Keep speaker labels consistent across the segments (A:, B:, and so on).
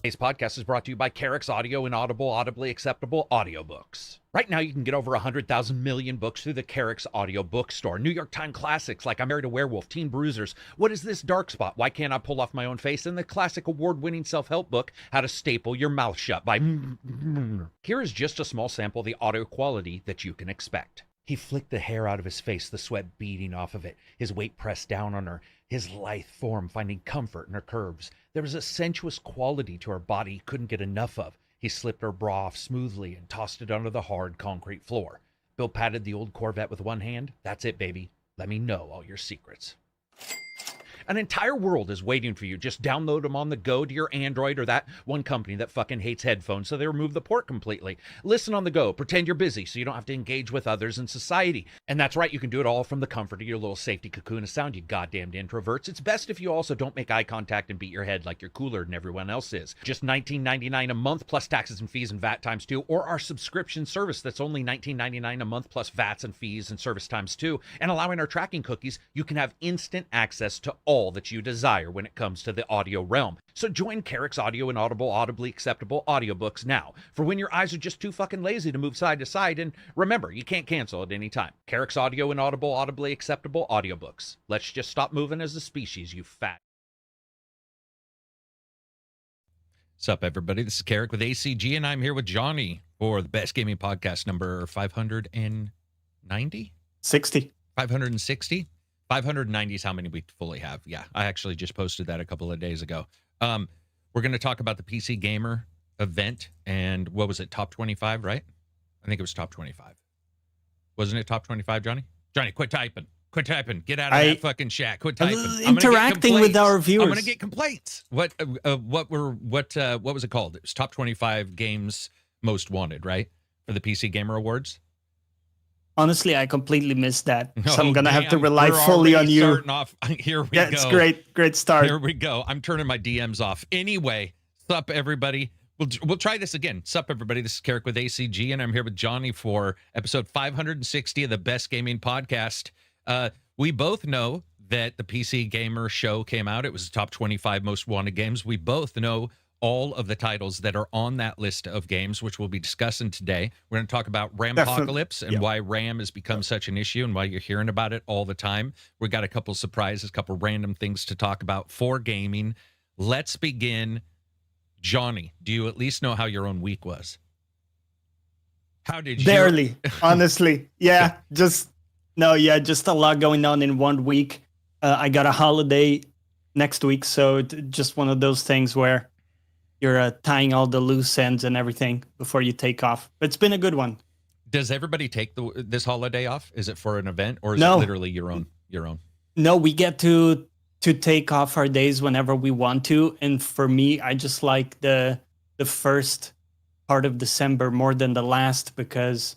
A: Today's podcast is brought to you by Carrick's Audio and Audible, audibly acceptable audiobooks. Right now, you can get over 100,000 million books through the Carrick's Audio Bookstore. New York Times classics like I Married a Werewolf, Teen Bruisers, What Is This Dark Spot, Why Can't I Pull Off My Own Face, and the classic award-winning self-help book, How to Staple Your Mouth Shut by Here is just a small sample of the audio quality that you can expect. He flicked the hair out of his face, the sweat beading off of it, his weight pressed down on her, his lithe form finding comfort in her curves. There was a sensuous quality to her body he couldn't get enough of. He slipped her bra off smoothly and tossed it onto the hard concrete floor. Bill patted the old Corvette with one hand. That's it, baby. Let me know all your secrets. An entire world is waiting for you. Just download them on the go to your Android or that one company that fucking hates headphones, so they remove the port completely. Listen on the go. Pretend you're busy so you don't have to engage with others in society. And that's right, you can do it all from the comfort of your little safety cocoon of sound, you goddamned introverts. It's best if you also don't make eye contact and beat your head like you're cooler than everyone else is. Just $19.99 a month plus taxes and fees and VAT times 2, or our subscription service that's only $19.99 a month plus VATs and fees and service times 2. And allowing our tracking cookies, you can have instant access to all that you desire when it comes to the audio realm. So join Carrick's Audio and Audible audibly acceptable audiobooks now for when your eyes are just too fucking lazy to move side to side. And remember, you can't cancel at any time. Carrick's Audio and Audible audibly acceptable audiobooks. Let's just stop moving as a species, you fat. Sup, everybody? This is Carrick with ACG, and I'm here with Johnny for the Best Gaming Podcast number 590?
B: 60.
A: 560? 590 is how many we fully have. Yeah, I actually just posted that a couple of days ago. We're going to talk about the PC Gamer event and what was it, top 25, right? I think it was top 25. Wasn't it top 25, Johnny? Johnny, quit typing. Quit typing. Get out of that fucking shack. Quit typing.
B: Interacting with our viewers.
A: I'm going to get complaints. What was it called? It was top 25 games most wanted, right? For the PC Gamer Awards.
B: Honestly, I completely missed that. So I'm going to have to rely fully on you.
A: Starting off. Here we go.
B: It's great. Great start.
A: Here we go. I'm turning my DMs off. Anyway, sup, everybody. We'll try this again. Sup, everybody. This is Carrick with ACG, and I'm here with Johnny for episode 560 of the Best Gaming Podcast. We both know that the PC Gamer show came out. It was the top 25 most wanted games. We both know all of the titles that are on that list of games, which we'll be discussing today. We're going to talk about Rampocalypse and why RAM has become such an issue and why you're hearing about it all the time. We got a couple surprises, a couple random things to talk about for gaming. Let's begin. Johnny, do you at least know how your own week was? How did you?
B: Barely, honestly. Yeah, just a lot going on in 1 week. I got a holiday next week, so just one of those things where you're tying all the loose ends and everything before you take off. But it's been a good one.
A: Does everybody take this holiday off? Is it for an event or is it literally your own?
B: No, we get to take off our days whenever we want to. And for me, I just like the first part of December more than the last because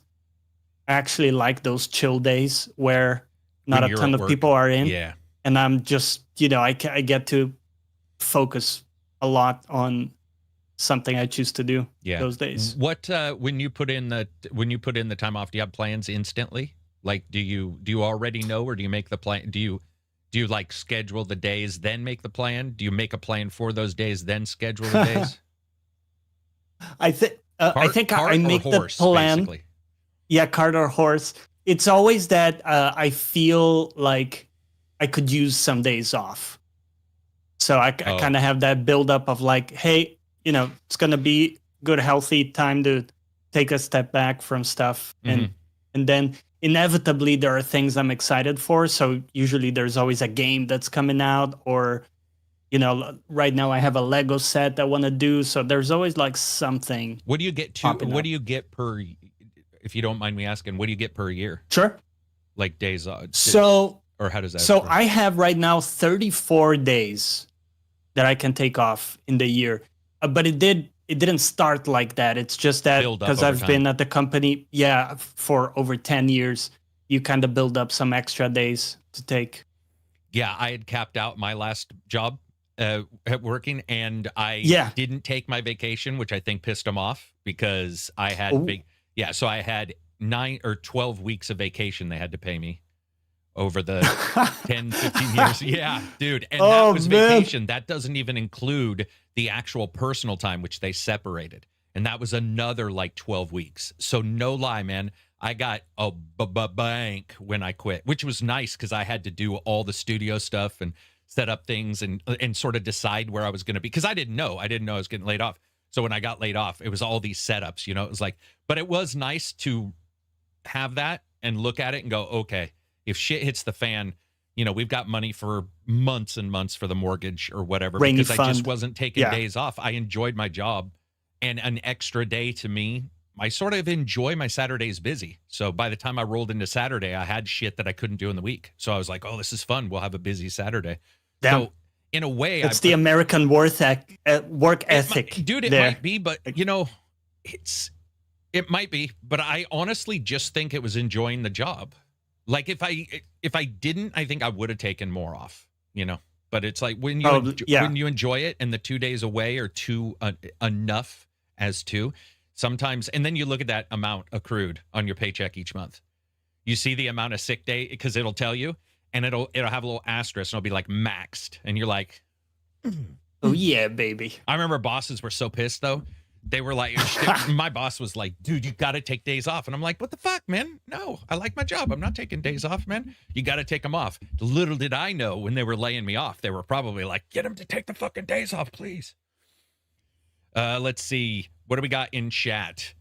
B: I actually like those chill days where not a ton of people are in.
A: Yeah.
B: And I'm just, I get to focus a lot on something I choose to do those days.
A: What when you put in the time off, do you have plans instantly? Like do you already know, or do you make the plan? Do you like schedule the days then make the plan? Do you make a plan for those days then schedule the days?
B: I think I make the plan. Basically. Yeah, cart or horse. It's always that I feel like I could use some days off. So I kind of have that buildup of like, hey, it's going to be good, healthy time to take a step back from stuff. And then inevitably there are things I'm excited for. So usually there's always a game that's coming out or, right now I have a Lego set I want to do. So there's always like something.
A: What do you get per, if you don't mind me asking, what do you get per year?
B: Sure.
A: Like days off. Or how does that work?
B: I have right now 34 days that I can take off in the year. But it didn't start like that. It's just that because I've been at the company, for over 10 years, you kind of build up some extra days to take.
A: Yeah, I had capped out my last job at working, and I didn't take my vacation, which I think pissed them off because I had so I had 9 or 12 weeks of vacation they had to pay me. over the 10, 15 years. Yeah, dude. And that was vacation. That doesn't even include the actual personal time, which they separated. And that was another like 12 weeks. So no lie, man. I got a bank when I quit, which was nice because I had to do all the studio stuff and set up things and sort of decide where I was going to be. Because I didn't know I was getting laid off. So when I got laid off, it was all these setups, you know, it was like, but it was nice to have that and look at it and go, okay, if shit hits the fan, you know, we've got money for months and months for the mortgage or whatever, because I just wasn't taking days off. I enjoyed my job, and an extra day to me, I sort of enjoy my Saturdays busy. So by the time I rolled into Saturday, I had shit that I couldn't do in the week. So I was like, oh, this is fun. We'll have a busy Saturday. Damn. So in a way,
B: it's the American work ethic.
A: Dude, it might be, but you know, it might be, but I honestly just think it was enjoying the job. Like if I didn't, I think I would have taken more off, you know, but it's like when you enjoy it and the 2 days away are enough as two sometimes. And then you look at that amount accrued on your paycheck each month. You see the amount of sick day because it'll tell you, and it'll have a little asterisk and it'll be like maxed. And you're like,
B: oh yeah, baby.
A: I remember bosses were so pissed though. They were like, my boss was like, dude, you got to take days off. And I'm like, what the fuck, man? No, I like my job. I'm not taking days off, man. You got to take them off. Little did I know when they were laying me off, they were probably like, get him to take the fucking days off, please. Let's see. What do we got in chat?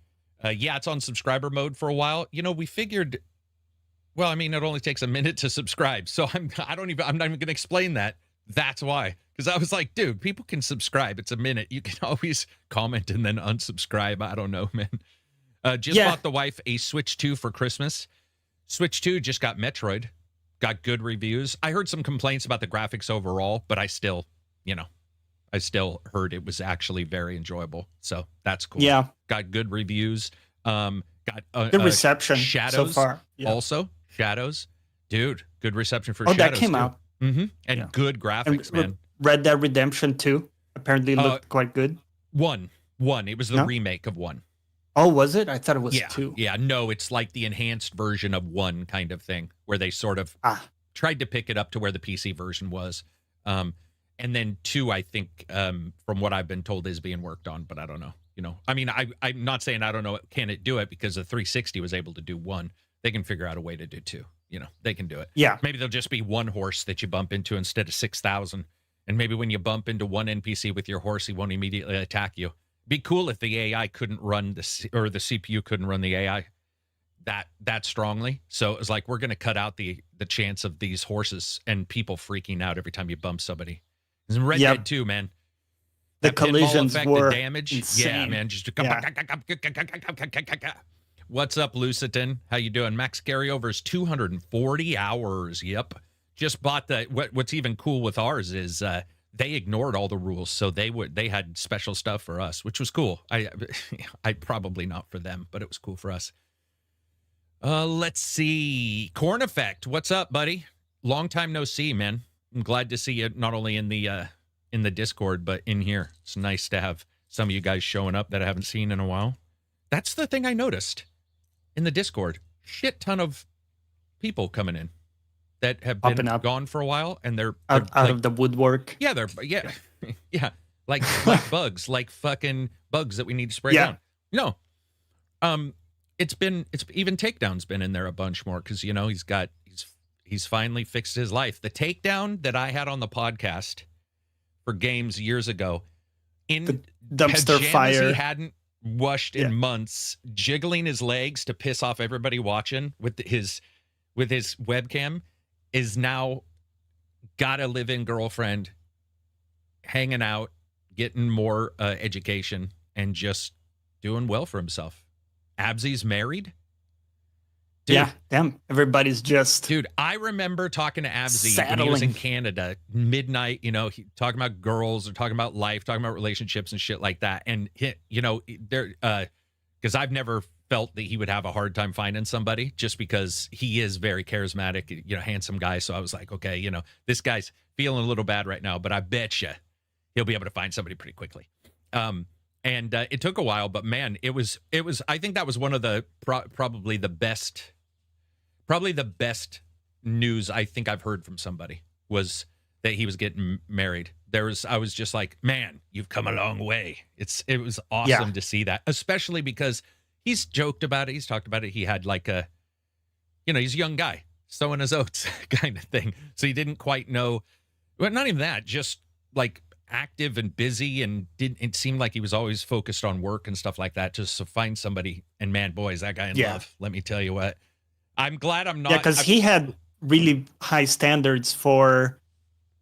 A: Yeah, it's on subscriber mode for a while. You know, we figured, well, I mean, it only takes a minute to subscribe. So I'm not even going to explain that. That's why. Because I was like, dude, people can subscribe. It's a minute. You can always comment and then unsubscribe. I don't know, man. Bought the wife a Switch 2 for Christmas. Switch 2 just got Metroid. Got good reviews. I heard some complaints about the graphics overall, but I still heard it was actually very enjoyable. So that's cool.
B: Yeah.
A: Got good reviews. Got
B: good reception
A: Shadows
B: so far.
A: Yeah. Also, Shadows. Dude, good reception for Shadows.
B: Oh, that came out.
A: Mm-hmm. And good graphics, man.
B: Red Dead Redemption 2 apparently looked quite good.
A: One. It was the remake of 1.
B: Oh, was it? I thought it was 2.
A: Yeah, no, it's like the enhanced version of 1 kind of thing, where they sort of tried to pick it up to where the PC version was. And then 2, I think, from what I've been told, is being worked on, but I don't know. You know, I mean, I'm not saying I don't know, can it do it, because the 360 was able to do 1. They can figure out a way to do 2. You know, they can do it.
B: Yeah.
A: Maybe there'll just be 1 horse that you bump into instead of 6,000. And maybe when you bump into 1 NPC with your horse, he won't immediately attack you. Be cool if the AI couldn't run the CPU couldn't run the AI that strongly. So it was like, we're going to cut out the chance of these horses and people freaking out every time you bump somebody. In Red Dead 2, man.
B: The collisions were
A: damage.
B: insane.
A: Yeah, man. Just What's up, Lucitan? How you doing? Max carryover is 240 hours. Yep. Just bought what's even cool with ours is they ignored all the rules, so they had special stuff for us, which was cool. I probably not for them, but it was cool for us. Let's see. Corn Effect, what's up, buddy? Long time no see, man. I'm glad to see you not only in the Discord, but in here. It's nice to have some of you guys showing up that I haven't seen in a while. That's the thing I noticed in the Discord. Shit ton of people coming in that have been gone for a while, and they're
B: out of the woodwork.
A: Yeah, yeah, like bugs, like fucking bugs that we need to spray down. No, it's even Takedown's been in there a bunch more, because you know he's finally fixed his life. The Takedown that I had on the podcast for games years ago, in
B: the dumpster fire,
A: he hadn't washed in months, jiggling his legs to piss off everybody watching with his webcam, is now got a live-in girlfriend, hanging out, getting more education, and just doing well for himself. Absy's married. Dude,
B: yeah, damn. Everybody's just...
A: Dude, I remember talking to Absy when he was in Canada, midnight, you know, talking about girls or talking about life, talking about relationships and shit like that. And, you know, because I've never felt that he would have a hard time finding somebody, just because he is very charismatic, you know, handsome guy. So I was like, okay, you know, this guy's feeling a little bad right now, but I bet you he'll be able to find somebody pretty quickly. And it took a while, but man, it was, I think that was one of the, probably the best news I think I've heard from somebody was that he was getting married. I was just like, man, you've come a long way. It was awesome to see that, especially because he's joked about it. He's talked about it. He had like he's a young guy, sowing his oats kind of thing. So he didn't quite know, but not even that, just like active and busy, and it seemed like he was always focused on work and stuff like that. Just to find somebody, and man, boy, is that guy in love. Let me tell you what. I'm glad I'm not.
B: Yeah, because he had really high standards for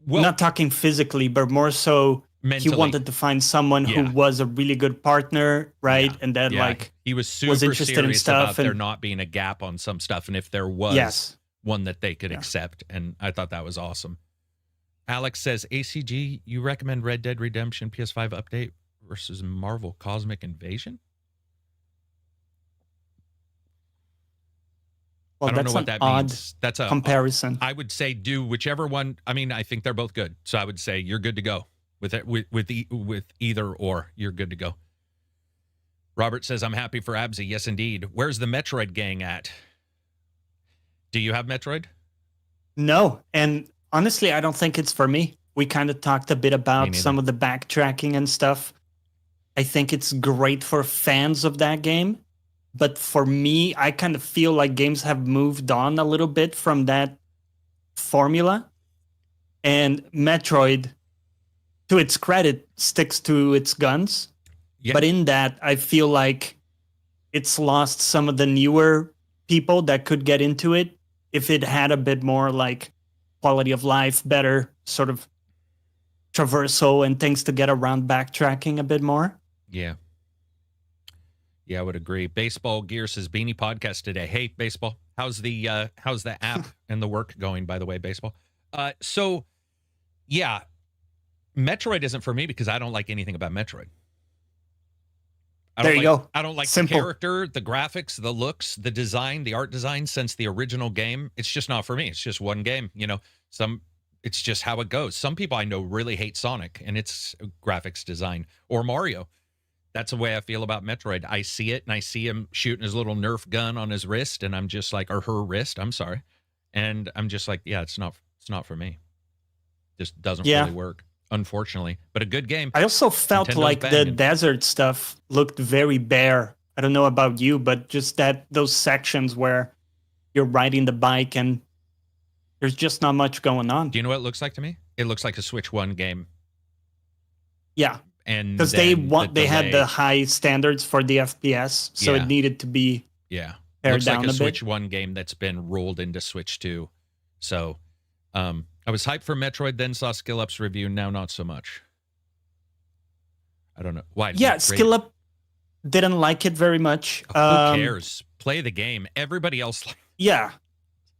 B: not talking physically, but more so mentally. He wanted to find someone who was a really good partner, right? Yeah. And that like
A: he was super interested in stuff about there not being a gap on some stuff, and if there was one that they could accept, and I thought that was awesome. Alex says, ACG, you recommend Red Dead Redemption PS5 update versus Marvel Cosmic Invasion?
B: Well, I don't know what that means.
A: That's a
B: comparison.
A: I would say do whichever one. I mean, I think they're both good. So I would say you're good to go with it, with either or. You're good to go. Robert says, I'm happy for Absy. Yes, indeed. Where's the Metroid gang at? Do you have Metroid?
B: No. And honestly, I don't think it's for me. We kind of talked a bit about some of the backtracking and stuff. I think it's great for fans of that game. But for me, I kind of feel like games have moved on a little bit from that formula. And Metroid, to its credit, sticks to its guns. Yeah. But in that, I feel like it's lost some of the newer people that could get into it if it had a bit more like quality of life, better sort of traversal and things to get around backtracking a bit more.
A: Yeah. Yeah, I would agree. Baseball Gear says Beanie podcast today. Hey, Baseball, how's the app and the work going, by the way, Baseball? So yeah, Metroid isn't for me because I don't like anything about Metroid.
B: There you go.
A: I don't like the character, the graphics, the looks, the design, the art design since the original game. It's just not for me. It's just one game, it's just how it goes. Some people I know really hate Sonic and its graphics design, or Mario. That's the way I feel about Metroid. I see it, and I see him shooting his little Nerf gun on his wrist, and I'm just like, or her wrist, I'm sorry. And I'm just like, yeah, it's not for me. Just doesn't really work, unfortunately. But a good game.
B: I also felt Nintendo's like banging. The desert stuff looked very bare. I don't know about you, but just those sections where you're riding the bike and there's just not much going on.
A: Do you know what it looks like to me? It looks like a Switch 1 game.
B: Yeah.
A: And
B: because they had the high standards for the FPS, so it needed to be
A: looks down like a Switch 1 game that's been rolled into Switch 2. So I was hyped for Metroid, then saw Skill Up's review, now not so much. I don't know why.
B: Yeah, Skill Up didn't like it very much.
A: Who cares? Play the game. Everybody else.
B: Yeah,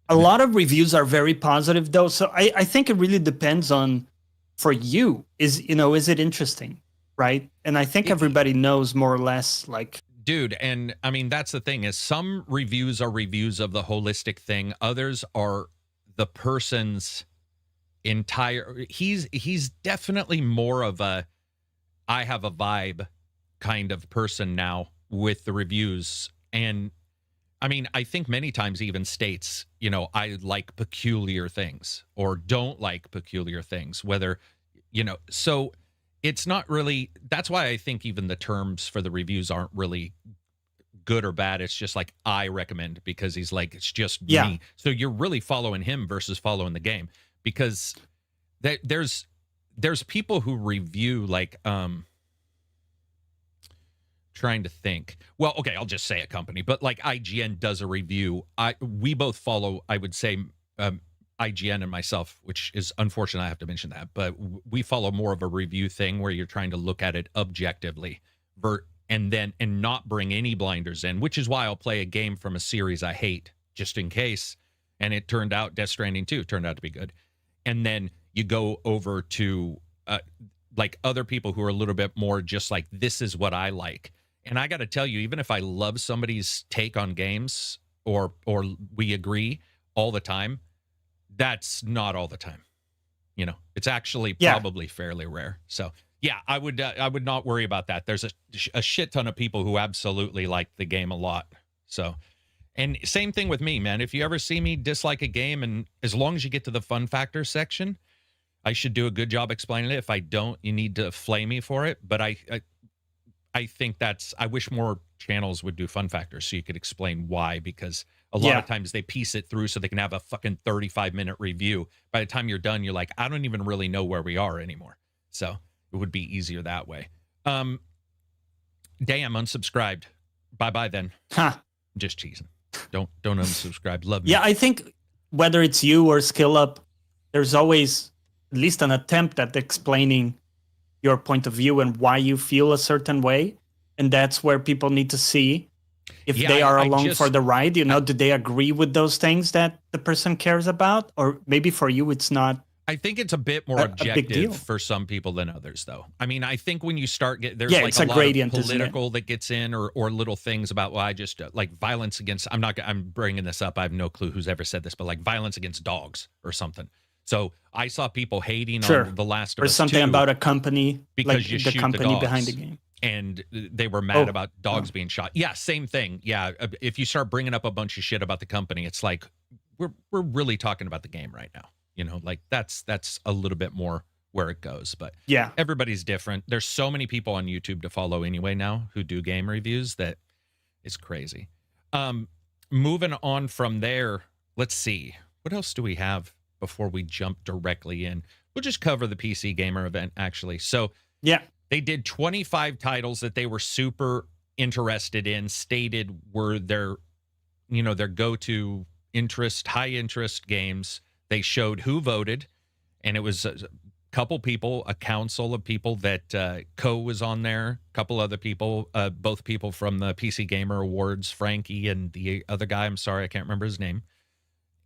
B: a lot of reviews are very positive though, so I think it really depends on for you. Is it interesting? Right. And I think everybody knows more or less like.
A: Dude, and I mean, that's the thing is some reviews are reviews of the holistic thing. Others are the person's entire. He's definitely more of a I have a vibe kind of person now with the reviews. And I mean, I think many times even states, I like peculiar things or don't like peculiar things, whether, so. It's not really, that's why I think even the terms for the reviews aren't really good or bad. It's just like, I recommend, because he's like, it's just me. So you're really following him versus following the game, because there's people who review like, trying to think. Well, okay, I'll just say a company, but like IGN does a review. We both follow, I would say, IGN and myself, which is unfortunate I have to mention that, but we follow more of a review thing where you're trying to look at it objectively and not bring any blinders in, which is why I'll play a game from a series I hate just in case. And it turned out Death Stranding 2 turned out to be good. And then you go over to like other people who are a little bit more just like, this is what I like. And I got to tell you, even if I love somebody's take on games or we agree all the time, that's not all the time. It's actually probably fairly rare. So yeah, I would not worry about that. There's a shit ton of people who absolutely like the game a lot. So, And same thing with me, man. If you ever see me dislike a game, and as long as you get to the fun factor section, I should do a good job explaining it. If I don't, you need to flame me for it. But I think I wish more channels would do fun factors so you could explain why, because a lot of times they piece it through so they can have a fucking 35-minute review. By the time you're done, you're like, I don't even really know where we are anymore. So it would be easier that way. Damn, unsubscribed. Bye-bye then.
B: Huh.
A: Just cheesing. Don't unsubscribe. Love me.
B: Yeah, I think whether it's you or Skill Up, there's always at least an attempt at explaining your point of view and why you feel a certain way. And that's where people need to see if they are along for the ride. You know, do they agree with those things that the person cares about? Or maybe for you, it's not.
A: I think it's a bit more objective for some people than others, though. I mean, I think when you start there's like
B: it's a
A: lot
B: gradient,
A: of political that gets in, or little things about, well, I just like violence against. I'm bringing this up. I have no clue who's ever said this, but like violence against dogs or something. So I saw people hating on The Last of Us 2
B: something about a company
A: because
B: like
A: you
B: the
A: shoot
B: company
A: the dogs,
B: behind the game,
A: and they were mad about dogs being shot. Yeah, same thing. Yeah, if you start bringing up a bunch of shit about the company, it's like we're really talking about the game right now. You know, like that's a little bit more where it goes. But
B: yeah,
A: everybody's different. There's so many people on YouTube to follow anyway now who do game reviews that it's crazy. Moving on from there, let's see. What else do we have before we jump directly in? We'll just cover the PC Gamer event, actually. So
B: yeah,
A: they did 25 titles that they were super interested in, stated were their go-to interest, high interest games. They showed who voted, and it was a couple people, a council of people that Co was on there, a couple other people, both people from the PC Gamer Awards, Frankie and the other guy, I'm sorry, I can't remember his name.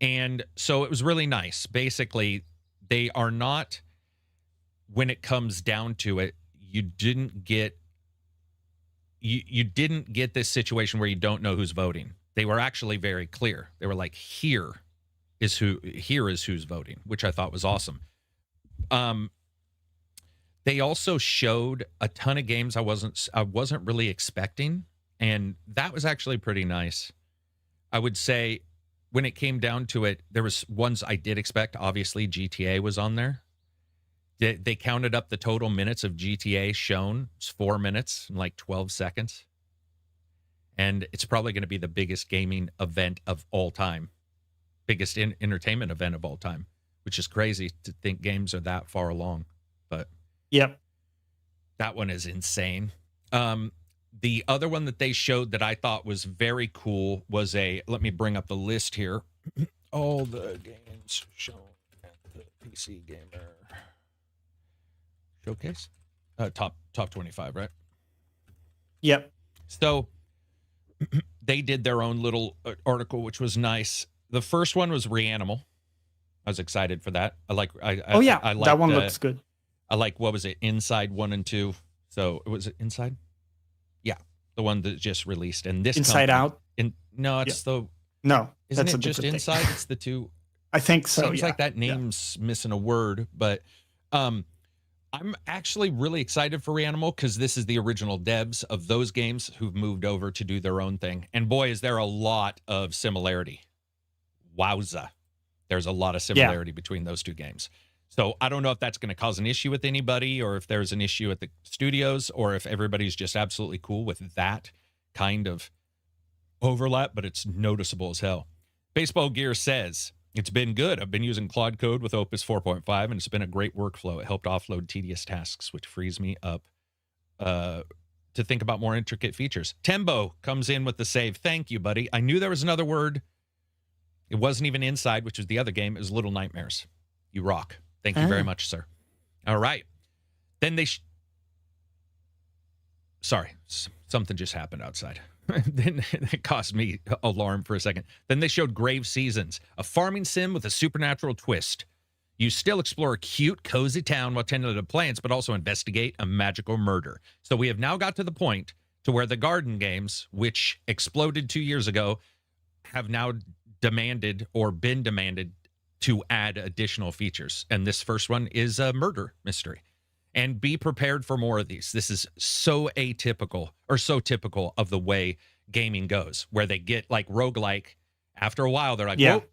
A: And so it was really nice. Basically, they are not, when it comes down to it, you didn't get this situation where you don't know who's voting. They were actually very clear. They were like, here is who's voting, which I thought was awesome. They also showed a ton of games I wasn't really expecting, and that was actually pretty nice. I would say when it came down to it, there was ones I did expect. Obviously, GTA was on there. They counted up the total minutes of GTA shown. It's 4 minutes and like 12 seconds. And it's probably going to be the biggest gaming event of all time. Biggest entertainment event of all time, which is crazy to think games are that far along. But
B: yep,
A: that one is insane. The other one that they showed that I thought was very cool was let me bring up the list here. All the games shown at the PC Gamer Showcase. Top 25, right?
B: Yep.
A: So they did their own little article, which was nice. The first one was Reanimal. I was excited for that. I like
B: that one looks good.
A: I like, what was it, Inside 1 and 2. So was it Inside? Yeah, the one that just released. And this
B: Inside Out.
A: Isn't
B: that's
A: it just Inside? It's the two.
B: I think so.
A: Seems like that name's missing a word, but I'm actually really excited for Reanimal because this is the original devs of those games who've moved over to do their own thing. And boy, is there a lot of similarity. Wowza. There's a lot of similarity between those two games. So I don't know if that's going to cause an issue with anybody, or if there's an issue at the studios, or if everybody's just absolutely cool with that kind of overlap, but it's noticeable as hell. Baseball Gear says, it's been good. I've been using Claude Code with Opus 4.5, and it's been a great workflow. It helped offload tedious tasks, which frees me up to think about more intricate features. Tembo comes in with the save. Thank you, buddy. I knew there was another word. It wasn't even Inside, which was the other game. It was Little Nightmares. You rock. Thank you very much, sir. All right. Then sorry, something just happened outside. Then it caused me alarm for a second. Then they showed Grave Seasons, a farming sim with a supernatural twist. You still explore a cute, cozy town while tending to plants, but also investigate a magical murder. So we have now got to the point to where the garden games, which exploded 2 years ago, have now demanded or been demanded to add additional features. And this first one is a murder mystery. And be prepared for more of these. This is so atypical, or so typical of the way gaming goes, where they get like roguelike. After a while, they're like, whoa,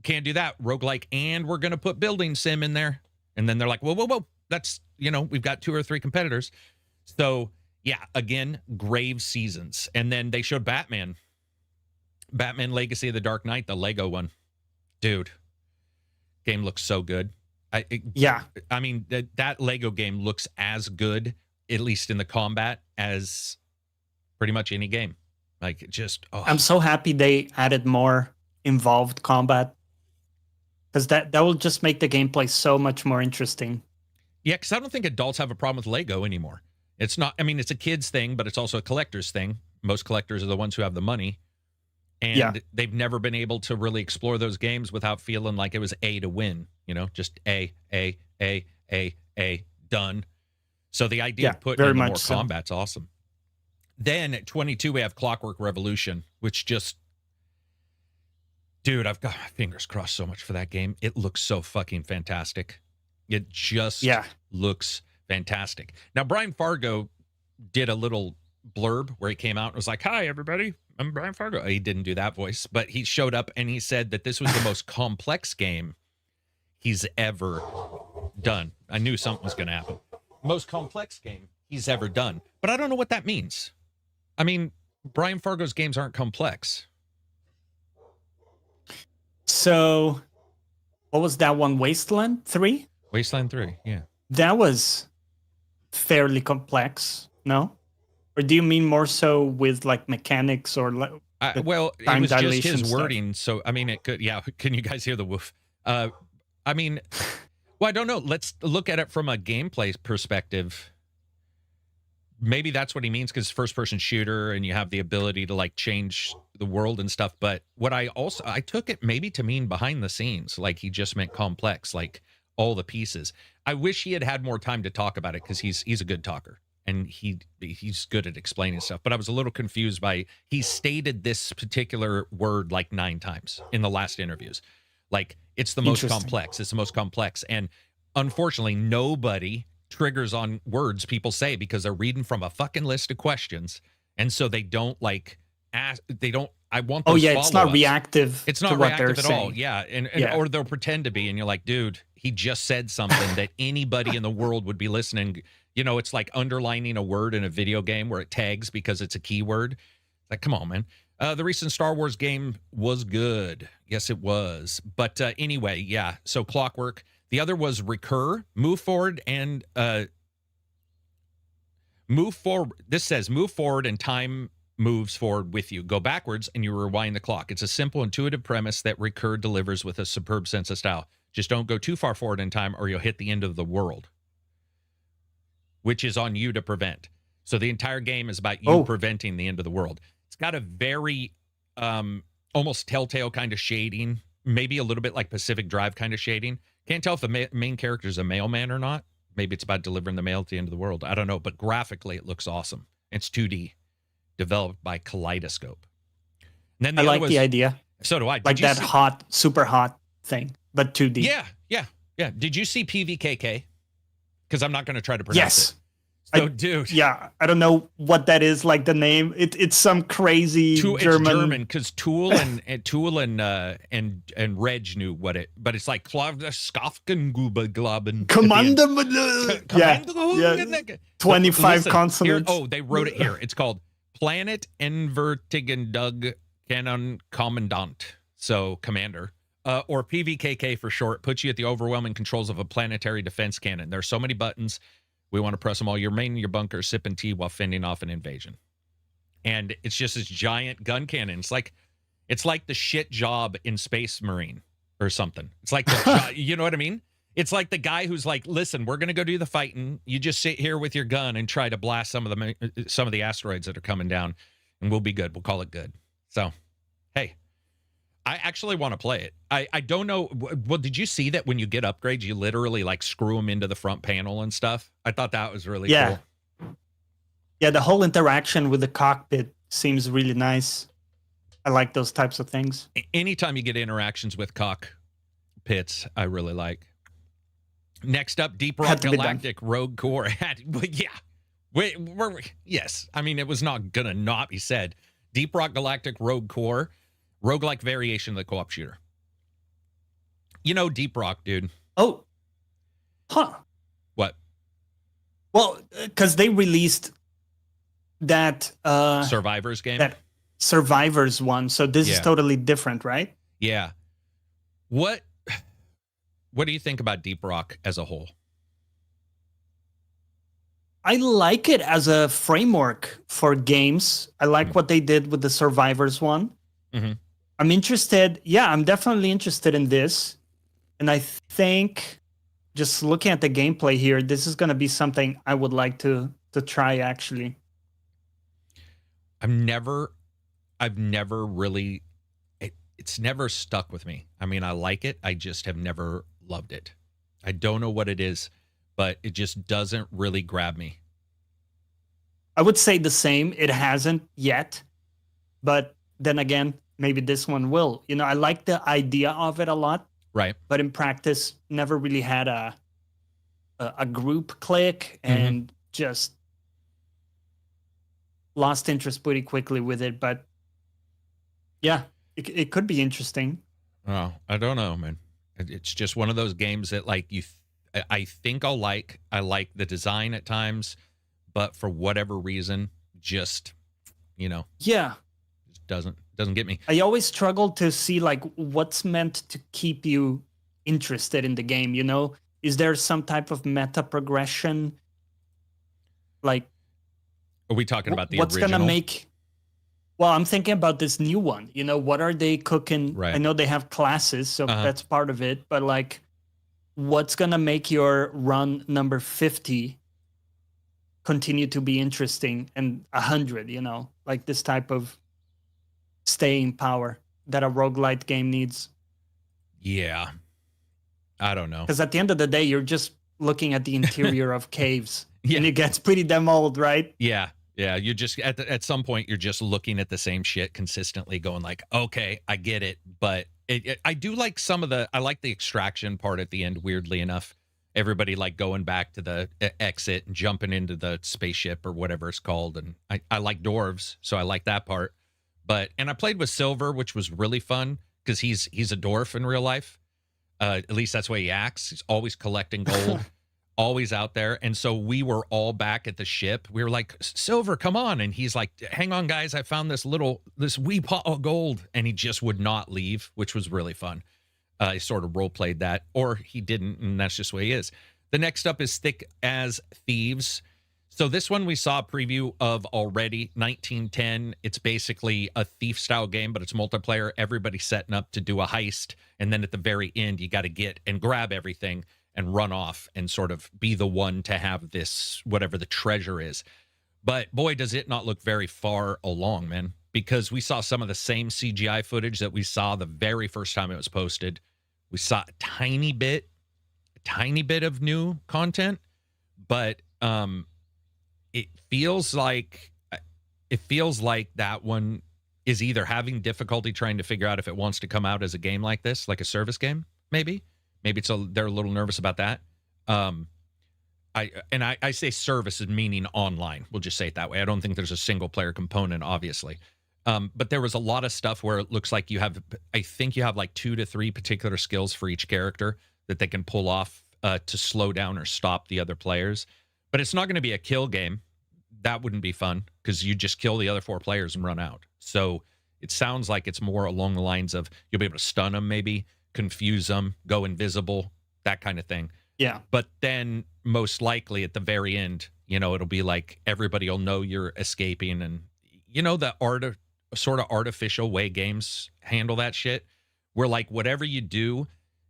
A: can't do that. Roguelike, and we're going to put building sim in there. And then they're like, whoa. That's, we've got 2 or 3 competitors. So, yeah, again, grave seasons. And then they showed Batman Legacy of the Dark Knight, the Lego one. Dude, game looks so good. I mean, that Lego game looks as good, at least in the combat, as pretty much any game. Like, just,
B: I'm so happy they added more involved combat, because that will just make the gameplay so much more interesting.
A: Yeah, because I don't think adults have a problem with Lego anymore. It's not, I mean, it's a kid's thing, but it's also a collector's thing. Most collectors are the ones who have the money. And they've never been able to really explore those games without feeling like it was A to win, just A, done. So the idea of putting in more combat's awesome. Then at 22, we have Clockwork Revolution, which just, dude, I've got my fingers crossed so much for that game. It looks so fucking fantastic. It just looks fantastic. Now, Brian Fargo did a little blurb where he came out and was like, "Hi, everybody. I'm Brian Fargo." He didn't do that voice, but he showed up and he said that this was the most complex game he's ever done. I knew something was going to happen. Most complex game he's ever done. But I don't know what that means. I mean, Brian Fargo's games aren't complex.
B: So, what was that one? Wasteland 3?
A: Wasteland 3, yeah.
B: That was fairly complex, no? Or do you mean more so with like mechanics or like
A: well, it was just his wording. So, I mean, it could, can you guys hear the woof? I mean, well, I don't know. Let's look at it from a gameplay perspective. Maybe that's what he means, because first-person shooter and you have the ability to like change the world and stuff. But what I took it maybe to mean behind the scenes, like he just meant complex, like all the pieces. I wish he had more time to talk about it, because he's a good talker. And he's good at explaining stuff. But I was a little confused by, he stated this particular word like 9 times in the last interviews. Like, it's the most complex. It's the most complex. And unfortunately, nobody triggers on words people say, because they're reading from a fucking list of questions. And so they don't like ask, they don't, I want those
B: it's not reactive.
A: It's not reactive at all. Yeah. And or they'll pretend to be. And you're like, dude, he just said something that anybody in the world would be listening. It's like underlining a word in a video game where it tags because it's a keyword. Like, come on, man. The recent Star Wars game was good. Yes, it was. But anyway, yeah. So Clockwork. The other was Recur, Move Forward, and Move Forward. This says move forward and time moves forward with you. Go backwards and you rewind the clock. It's a simple, intuitive premise that Recur delivers with a superb sense of style. Just don't go too far forward in time or you'll hit the end of the world, which is on you to prevent. So the entire game is about you preventing the end of the world. It's got a very almost Telltale kind of shading, maybe a little bit like Pacific Drive kind of shading. Can't tell if the main character is a mailman or not. Maybe it's about delivering the mail at the end of the world. I don't know, but graphically it looks awesome. It's 2D, developed by Kaleidoscope. And then I like the idea. So do I.
B: Like that hot, super hot thing, but 2D.
A: Yeah. Did you see PVKK? Because I'm not going to try to pronounce it. So, dude.
B: Yeah, I don't know what that is, like the name. It's some crazy German.
A: It's German, because Tool and Reg knew what it, but it's like Skafkengubaglaben.
B: Commander. Yeah. 25 consonants.
A: They wrote it here. It's called Planet Envertigendug Canon Commandant. So, Commander. Or PVKK for short, puts you at the overwhelming controls of a planetary defense cannon. There are so many buttons. We want to press them all. You remain in your bunker, sipping tea while fending off an invasion. And it's just this giant gun cannon. It's like the shit job in Space Marine or something. It's like, you know what I mean? It's like the guy who's like, listen, we're going to go do the fighting. You just sit here with your gun and try to blast some of the asteroids that are coming down, and we'll be good. We'll call it good. So, hey. I actually want to play it. I don't know. Well, did you see that when you get upgrades, you literally like screw them into the front panel and stuff? I thought that was really cool.
B: Yeah, the whole interaction with the cockpit seems really nice. I like those types of things.
A: Anytime you get interactions with cockpits, I really like. Next up, Deep Rock Galactic Rogue Core. Yes. I mean, it was not going to not be said. Deep Rock Galactic Rogue Core, roguelike variation of the co-op shooter. You know Deep Rock, dude.
B: Oh. Huh.
A: What?
B: Well, because they released that
A: Survivors game.
B: That Survivors one. So this is totally different, right?
A: Yeah. What do you think about Deep Rock as a whole?
B: I like it as a framework for games. I like what they did with the Survivors one.
A: Mm-hmm.
B: I'm interested. Yeah, I'm definitely interested in this. And I think just looking at the gameplay here, this is going to be something I would like to try, actually.
A: I've never really, it's never stuck with me. I mean, I like it. I just have never loved it. I don't know what it is, but it just doesn't really grab me.
B: I would say the same. It hasn't yet, but then again, maybe this one will. You know, I like the idea of it a lot.
A: Right.
B: But in practice, never really had a group click and just lost interest pretty quickly with it. But yeah, it could be interesting.
A: Oh, I don't know, man. It's just one of those games that like I think I'll like. I like the design at times, but for whatever reason, just, you know.
B: Yeah.
A: Just doesn't get me.
B: I always struggle to see like what's meant to keep you interested in the game, you know? Is there some type of meta progression? Like,
A: are we talking about the
B: what's
A: original?
B: Gonna make? Well, I'm thinking about this new one. You know, what are they cooking?
A: Right.
B: I know they have classes, so that's part of it. But like, what's gonna make your run number 50 continue to be interesting, and 100? You know, like this type of staying power that a roguelite game needs.
A: Yeah. I don't know.
B: Because at the end of the day, you're just looking at the interior of caves. And it gets pretty damn old, right?
A: Yeah. Yeah. You're just at some point, you're just looking at the same shit consistently going like, okay, I get it. But I do like I like the extraction part at the end, weirdly enough. Everybody like going back to the exit and jumping into the spaceship or whatever it's called. And I like dwarves, so I like that part. And I played with Silver, which was really fun because he's a dwarf in real life. At least that's the way he acts. He's always collecting gold, always out there. And so we were all back at the ship. We were like, Silver, come on. And he's like, hang on, guys. I found this wee pot of gold. And he just would not leave, which was really fun. He sort of role played that, or he didn't. And that's just the way he is. The next up is Thick as Thieves. So this one we saw a preview of already, 1910. It's basically a thief-style game, but it's multiplayer. Everybody's setting up to do a heist, and then at the very end, you got to get and grab everything and run off and sort of be the one to have this, whatever the treasure is. But boy, does it not look very far along, man, because we saw some of the same CGI footage that we saw the very first time it was posted. We saw a tiny bit of new content, but it feels like that one is either having difficulty trying to figure out if it wants to come out as a game like this, like a service game, maybe they're a little nervous about that. I say service is meaning online. We'll just say it that way. I don't think there's a single player component, obviously. But there was a lot of stuff where it looks like you have like 2 to 3 particular skills for each character that they can pull off to slow down or stop the other players. But it's not going to be a kill game. That wouldn't be fun because you just kill the other 4 players and run out. So it sounds like it's more along the lines of you'll be able to stun them, maybe confuse them, go invisible, that kind of thing.
B: Yeah.
A: But then most likely at the very end, you know, it'll be like everybody will know you're escaping, and you know the sort of artificial way games handle that shit, where like whatever you do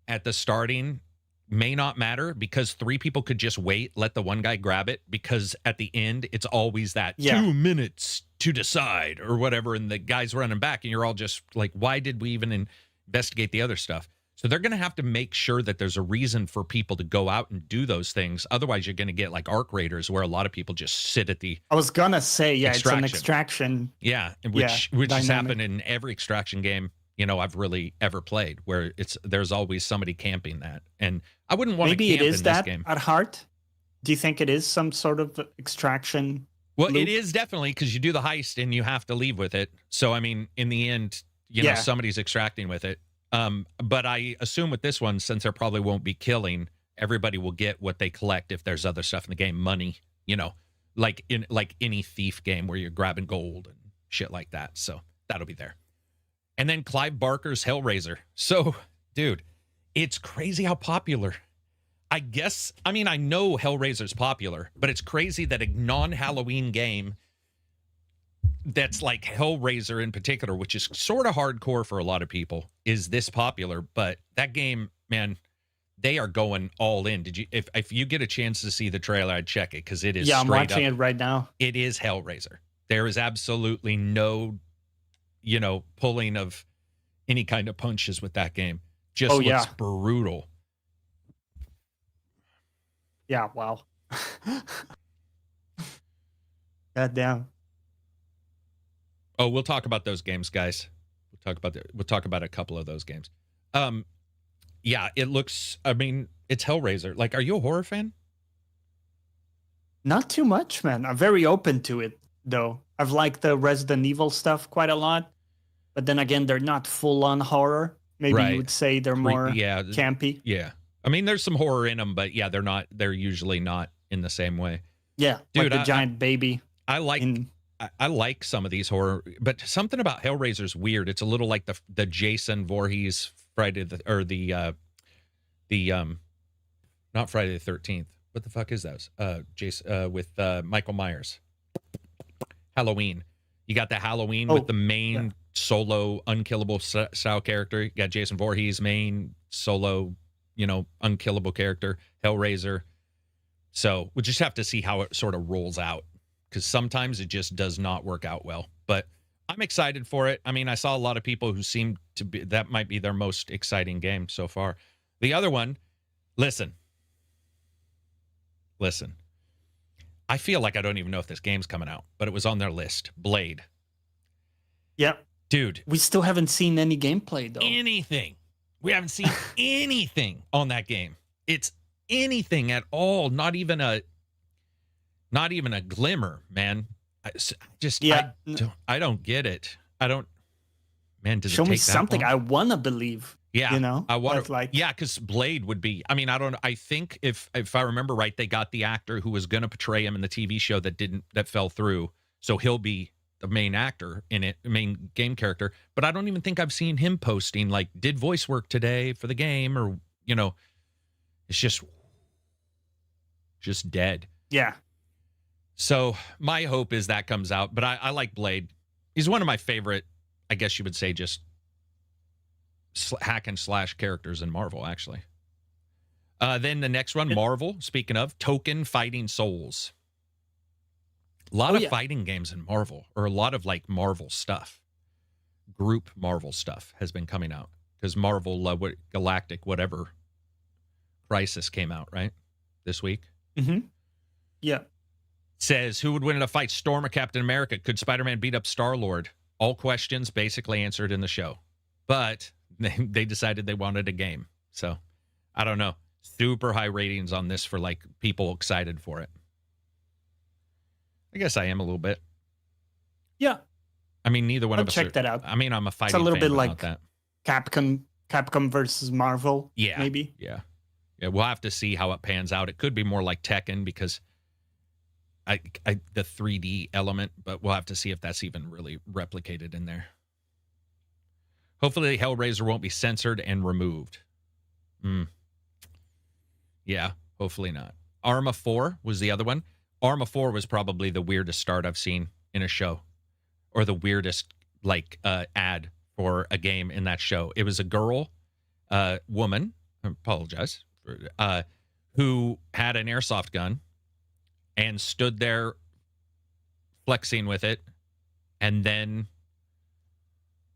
A: at the starting may not matter because 3 people could just wait, let the one guy grab it, because at the end it's always that 2 minutes to decide or whatever, and the guy's running back and you're all just like, why did we even investigate the other stuff? So they're going to have to make sure that there's a reason for people to go out and do those things. Otherwise, you're going to get like Arc Raiders, where a lot of people just sit at the.
B: I was gonna say, it's an extraction.
A: Yeah, which has happened in every extraction game, you know, I've really ever played, where there's always somebody camping that, and I wouldn't want to camp in this game.
B: Maybe it is that at heart. Do you think it is some sort of extraction
A: Well, loop. It is definitely, because you do the heist and you have to leave with it. So, I mean, in the end, you know, somebody's extracting with it. But I assume with this one, since there probably won't be killing, everybody will get what they collect if there's other stuff in the game, money, you know, like in any thief game where you're grabbing gold and shit like that. So that'll be there. And then Clive Barker's Hellraiser. So, dude, it's crazy how popular. I guess, I mean, I know Hellraiser's popular, but it's crazy that a non-Halloween game that's like Hellraiser in particular, which is sort of hardcore for a lot of people, is this popular. But that game, man, they are going all in. Did you, if you get a chance to see the trailer, I'd check it, because it is
B: I'm watching it right now.
A: It is Hellraiser. There is absolutely no, you know, pulling of any kind of punches with that game. Just looks brutal.
B: Yeah, wow. God damn.
A: Oh, we'll talk about those games, guys. We'll talk about a couple of those games. Yeah, it looks, I mean, it's Hellraiser. Like, are you a horror fan?
B: Not too much, man. I'm very open to it, though. I've liked the Resident Evil stuff quite a lot. But then again, they're not full-on horror. Maybe you would say they're more campy.
A: Yeah. I mean, there's some horror in them, but yeah, they're usually not in the same way.
B: Yeah, dude, like the giant baby.
A: I like some of these horror, but something about Hellraiser's weird. It's a little like the Jason Voorhees Friday not Friday the 13th. What the fuck is those? Jason with Michael Myers. Halloween. You got the Halloween with the main solo unkillable style character. You got Jason Voorhees, main solo, you know, unkillable character, Hellraiser. So we'll just have to see how it sort of rolls out, because sometimes it just does not work out well. But I'm excited for it. I mean, I saw a lot of people who seem to be, that might be their most exciting game so far. The other one, listen. I feel like I don't even know if this game's coming out, but it was on their list. Blade.
B: Yep.
A: Dude.
B: We still haven't seen any gameplay, though.
A: Anything. We haven't seen anything on that game. It's anything at all. Not even a glimmer, man. I don't get it. I don't. Man, does
B: show
A: it take
B: me something
A: that long?
B: I want to believe.
A: Yeah,
B: you know,
A: I want
B: like,
A: yeah, because Blade would be. I mean, I don't know. I think if I remember right, they got the actor who was going to portray him in the TV show that fell through. So he'll be the main actor in it, main game character. But I don't even think I've seen him posting like, did voice work today for the game, or you know, it's just dead.
B: Yeah.
A: So my hope is that comes out. But I like Blade. He's one of my favorite, I guess you would say, just hack and slash characters in Marvel, actually. Then the next one, Marvel, speaking of, Token Fighting Souls. A lot of fighting games in Marvel, or a lot of like Marvel stuff. Group Marvel stuff has been coming out. Because Marvel Galactic, whatever, Crisis came out, right? This week.
B: Mm-hmm. Yeah.
A: Says, who would win in a fight, Storm or Captain America? Could Spider-Man beat up Star-Lord? All questions basically answered in the show. But they decided they wanted a game. So, I don't know. Super high ratings on this for, like, people excited for it. I guess I am a little bit.
B: Yeah.
A: I mean, neither one of us
B: check that out.
A: I mean, I'm a fighting
B: fan. It's a little
A: fan,
B: bit like
A: that.
B: Capcom versus Marvel.
A: Yeah.
B: Maybe.
A: Yeah. Yeah, we'll have to see how it pans out. It could be more like Tekken, because the 3D element, but we'll have to see if that's even really replicated in there. Hopefully Hellraiser won't be censored and removed. Yeah, hopefully not. Arma 4 was the other one. Arma 4 was probably the weirdest start I've seen in a show, or the weirdest like ad for a game in that show. It was a girl, woman, I apologize, who had an airsoft gun and stood there flexing with it, and then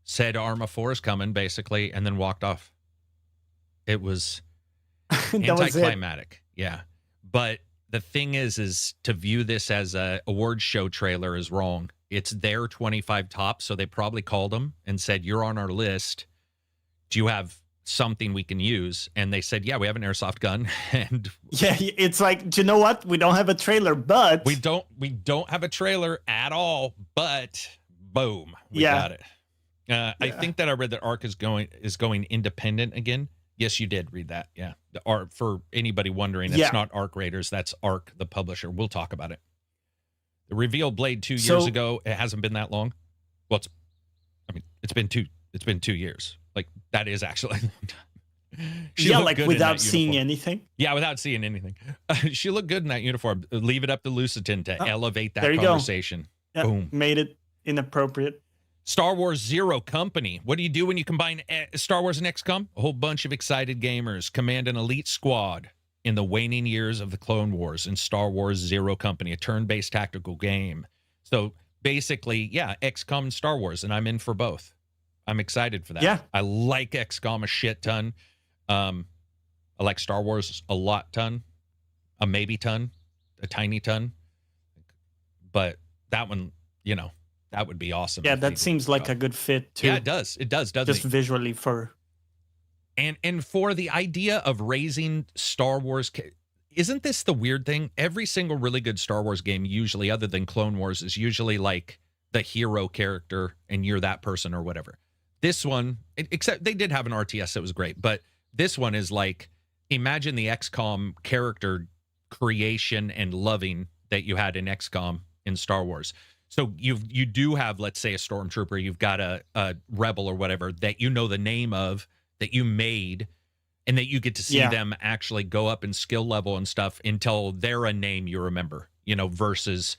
A: said Arma 4 is coming, basically, and then walked off. It was anticlimactic. Yeah. But the thing is to view this as a award show trailer is wrong. It's their 25 top, so they probably called them and said, you're on our list. Do you have
C: something we can use. And they said, yeah, we have an airsoft gun. And
B: yeah, it's like, do you know what? We don't have a trailer, but
C: we don't have a trailer at all, but boom, we got it. I think that I read that Arc is going independent again. Yes, you did read that. Yeah. The Arc, for anybody wondering, that's not Arc Raiders, that's Arc, the publisher. We'll talk about it. The revealed Blade 2 years ago. It hasn't been that long. Well, it's been 2 years. Like, that is actually a long time.
B: Like without seeing anything.
C: Yeah, without seeing anything. She looked good in that uniform. Leave it up to Lucitan to elevate that conversation.
B: Yeah,
C: boom.
B: Made it inappropriate.
C: Star Wars Zero Company. What do you do when you combine Star Wars and XCOM? A whole bunch of excited gamers command an elite squad in the waning years of the Clone Wars in Star Wars Zero Company, a turn-based tactical game. So basically, XCOM and Star Wars, and I'm in for both. I'm excited for that.
B: Yeah.
C: I like XCOM a shit ton. I like Star Wars a lot ton. A maybe ton. A tiny ton. But that one, that would be awesome.
B: Yeah, that seems like a good fit too.
C: Yeah, it does. It does, doesn't it?
B: Just visually for...
C: And for the idea of raising Star Wars, isn't this the weird thing? Every single really good Star Wars game, usually, other than Clone Wars, is usually like the hero character and you're that person or whatever. This one, except they did have an RTS that was great, but this one is like, imagine the XCOM character creation and loving that you had in XCOM in Star Wars. So you do have, let's say, a stormtrooper, you've got a rebel or whatever that you know the name of, that you made, and that you get to see them actually go up in skill level and stuff until they're a name you remember, versus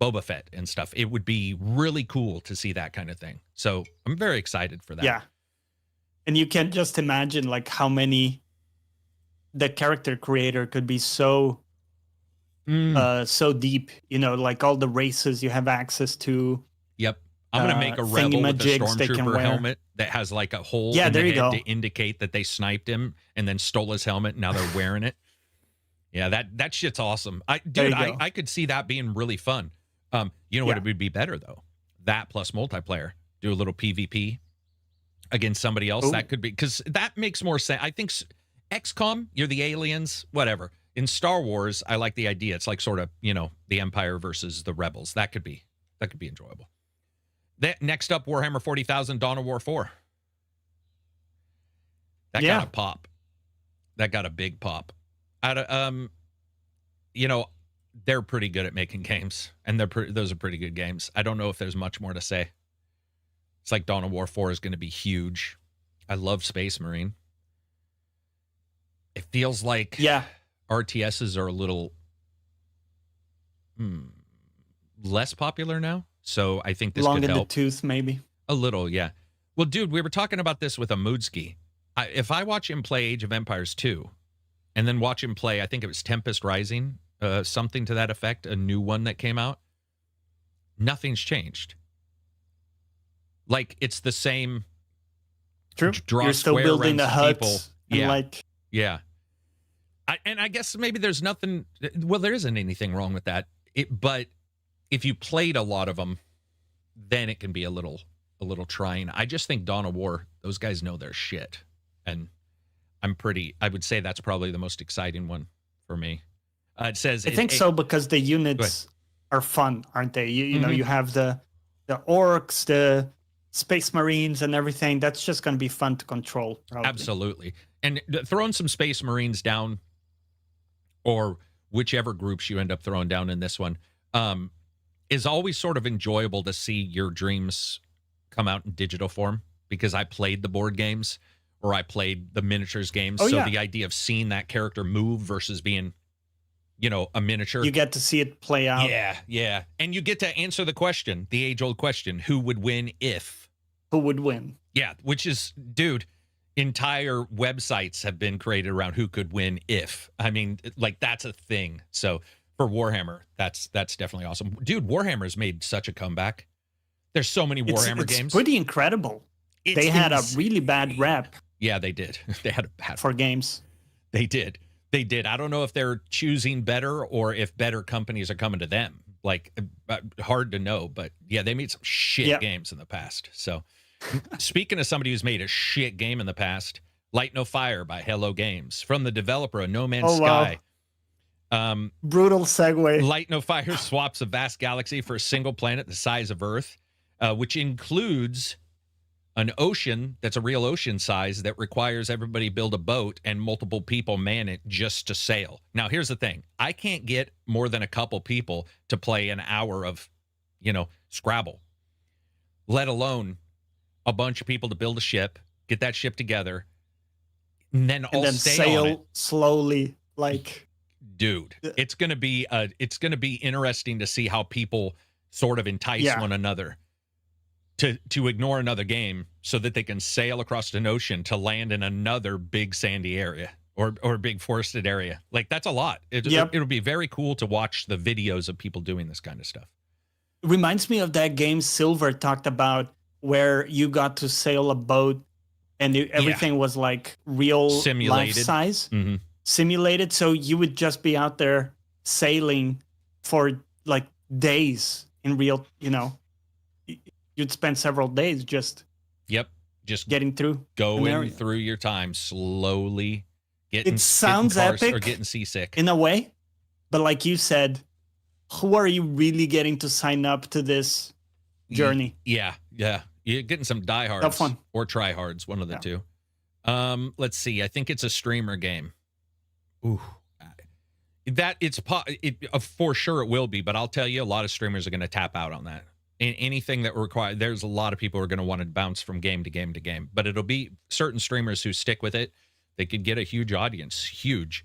C: Boba Fett and stuff. It would be really cool to see that kind of thing. So I'm very excited for that.
B: Yeah. And you can just imagine like how many the character creator could be so deep, like all the races you have access to.
C: Yep. I'm going to make a rebel with a stormtrooper helmet that has like a hole in the head to indicate that they sniped him and then stole his helmet. And now they're wearing it. Yeah, that shit's awesome. I could see that being really fun. What it would be better though? That plus multiplayer. Do a little PvP against somebody else. Ooh. That could be, because that makes more sense. I think XCOM, you're the aliens, whatever. In Star Wars, I like the idea. It's like sort of, the Empire versus the Rebels. That could be enjoyable. Next up, Warhammer 40,000 Dawn of War 4. That got a pop. That got a big pop. They're pretty good at making games, and those are pretty good games. I don't know if there's much more to say. It's like Dawn of War 4 is going to be huge. I love Space Marine. It feels like RTSs are a little less popular now. So I think this could help. Long in the
B: tooth, maybe.
C: A little, yeah. Well, dude, we were talking about this with Amudski. If I watch him play Age of Empires 2, and then watch him play, I think it was Tempest Rising, something to that effect, a new one that came out, nothing's changed. Like, it's the same.
B: True. You're still building the huts.
C: Yeah. I guess maybe there's nothing. Well, there isn't anything wrong with that. But if you played a lot of them, then it can be a little trying. I just think Dawn of War, those guys know their shit. And I would say that's probably the most exciting one for me. It says...
B: I think so, because the units are fun, aren't they? You know, you have the orcs, the Space Marines and everything. That's just going to be fun to control, probably.
C: Absolutely. And throwing some Space Marines down, or whichever groups you end up throwing down in this one, is always sort of enjoyable to see your dreams come out in digital form, because I played the board games, or I played the miniatures games. The idea of seeing that character move versus being, a miniature.
B: You get to see it play out.
C: Yeah. And you get to answer the question, the age-old question, who would win if?
B: Who would win? Yeah,
C: which is, dude, entire websites have been created around who could win if. I mean, like, that's a thing. So for Warhammer, that's definitely awesome. Dude, Warhammer's made such a comeback. There's so many Warhammer games.
B: It's pretty incredible. They had a really bad rep.
C: Yeah, they did. They had a bad
B: for games.
C: They did. I don't know if they're choosing better or if better companies are coming to them. Like, hard to know. But yeah, they made some shit games in the past. So speaking of somebody who's made a shit game in the past, Light No Fire by Hello Games. From the developer of No Man's Sky.
B: Wow. Brutal segue.
C: Light No Fire swaps a vast galaxy for a single planet the size of Earth, which includes an ocean that's a real ocean size that requires everybody build a boat and multiple people man it just to sail. Now, here's the thing. I can't get more than a couple people to play an hour of, Scrabble, let alone a bunch of people to build a ship, get that ship together, and then
B: sail on it slowly. Like,
C: dude, it's gonna be interesting to see how people sort of entice one another to ignore another game so that they can sail across an ocean to land in another big sandy area or big forested area. Like, that's a lot. It'll be very cool to watch the videos of people doing this kind of stuff.
B: It reminds me of that game Silver talked about, where you got to sail a boat and everything was like real
C: simulated
B: life size, simulated. So you would just be out there sailing for like days in real, you'd spend several days just getting through,
C: going through your time slowly.
B: It sounds epic
C: or getting seasick
B: in a way, but like you said, who are you really getting to sign up to this journey?
C: Yeah. You're getting some diehards
B: fun.
C: or tryhards, one of the two. Let's see. I think it's a streamer game. Ooh, that for sure it will be, but I'll tell you, a lot of streamers are going to tap out on that. Anything that requires, there's a lot of people who are going to want to bounce from game to game to game, but it'll be certain streamers who stick with it. They could get a huge audience, huge.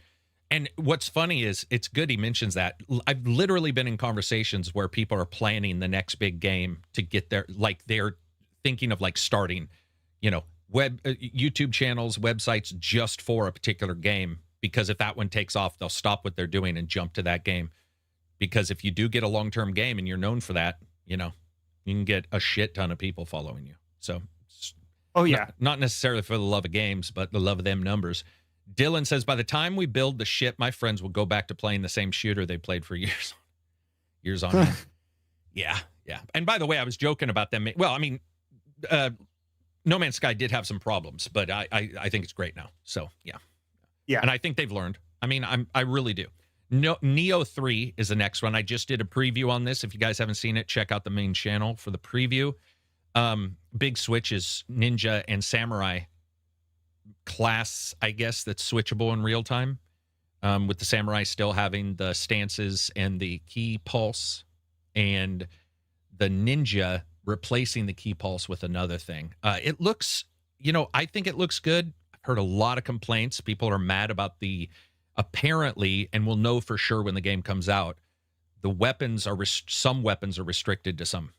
C: And what's funny is, it's good he mentions that. I've literally been in conversations where people are planning the next big game to get there. Like, they're thinking of like starting, YouTube channels, websites just for a particular game, because if that one takes off, they'll stop what they're doing and jump to that game. Because if you do get a long-term game and you're known for that, you can get a shit ton of people following you. So, not necessarily for the love of games, but the love of them numbers. Dylan says, by the time we build the ship, my friends will go back to playing the same shooter they played for years on end. Yeah. And by the way, I was joking about them. Well, I mean, No Man's Sky did have some problems, but I think it's great now. So, yeah. And I think they've learned. I mean, I really do. Neo 3 is the next one. I just did a preview on this. If you guys haven't seen it, check out the main channel for the preview. Big switch is Ninja and Samurai class, I guess, that's switchable in real time, with the Samurai still having the stances and the key pulse, and the Ninja replacing the key pulse with another thing. It looks, I think it looks good. I've heard a lot of complaints. People are mad about apparently, and we'll know for sure when the game comes out, the weapons are some weapons are restricted to some,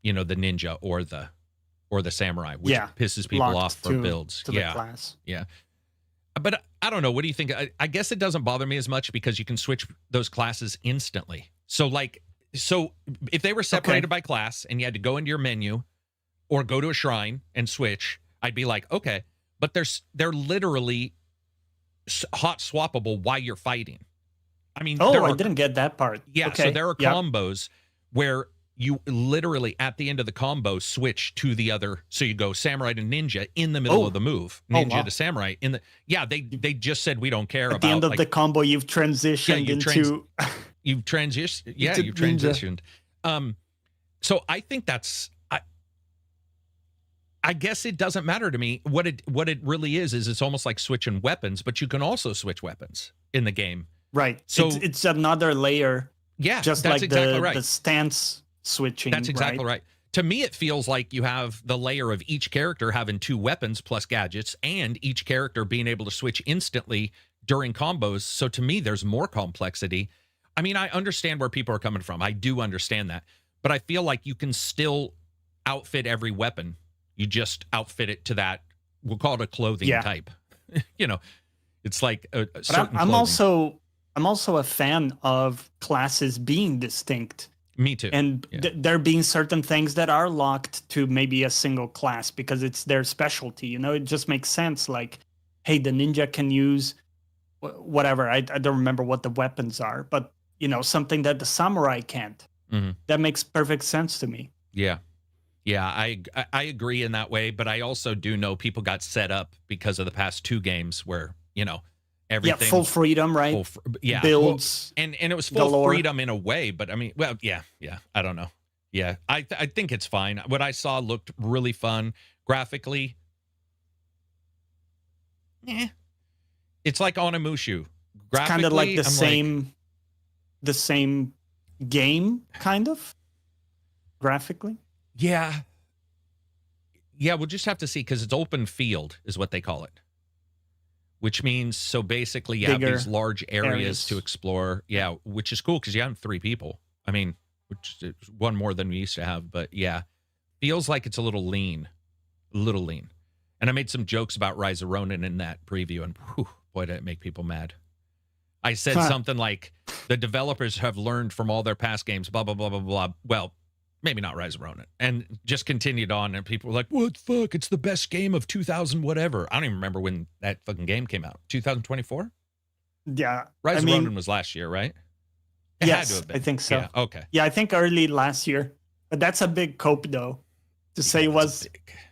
C: the Ninja or the Samurai, which pisses people off for builds.
B: The class.
C: Yeah. But I don't know. What do you think? I guess it doesn't bother me as much because you can switch those classes instantly. So if they were separated by class and you had to go into your menu or go to a shrine and switch, I'd be like, okay. But they're literally hot swappable while you're fighting. I mean,
B: I didn't get that part.
C: Yeah. Okay. So there are combos where you literally at the end of the combo switch to the other. So you go Samurai to Ninja in the middle of the move. Ninja to Samurai in the. Yeah, they just said we don't care about
B: the end of the combo. You've transitioned into.
C: You've transitioned. Yeah, you've transitioned. So I think that's. I guess it doesn't matter to me. What it really is it's almost like switching weapons, but you can also switch weapons in the game.
B: Right. So it's another layer.
C: Yeah,
B: just
C: that's
B: like
C: exactly right.
B: The stance switching.
C: That's exactly right. To me, it feels like you have the layer of each character having 2 weapons plus gadgets, and each character being able to switch instantly during combos. So to me, there's more complexity. I mean, I understand where people are coming from. I do understand that. But I feel like you can still outfit every weapon. You just outfit it to that. We'll call it a clothing type. It's like a certain
B: I'm also a fan of classes being distinct.
C: Me too.
B: And there being certain things that are locked to maybe a single class because it's their specialty. It just makes sense. Like, hey, the ninja can use whatever. I don't remember what the weapons are, but something that the samurai can't.
C: Mm-hmm.
B: That makes perfect sense to me.
C: Yeah. Yeah, I agree in that way, but I also do know people got set up because of the past 2 games where, everything
B: full freedom, right? Builds,
C: and it was full galore. Freedom in a way, but I mean, well, yeah, I don't know. Yeah, I think it's fine. What I saw looked really fun graphically. It's like Onimusha.
B: It's kind of like the same game, kind of graphically.
C: Yeah, we'll just have to see because it's open field is what they call it, which means so basically you have these large areas to explore. Yeah, which is cool because you have 3 people. I mean, which is one more than we used to have, but yeah, feels like it's a little lean. And I made some jokes about Rise of Ronin in that preview, and whew, boy, did it make people mad. I said something like, the developers have learned from all their past games, blah, blah, blah, blah, blah. Well, maybe not Rise of Ronin. And just continued on, and people were like, what the fuck? It's the best game of 2000 whatever. I don't even remember when that fucking game came out. 2024?
B: Yeah.
C: Rise of Ronin was last year, right?
B: It had to have been. I think so.
C: Yeah, okay.
B: Yeah, I think early last year. But that's a big cope, though, to say it was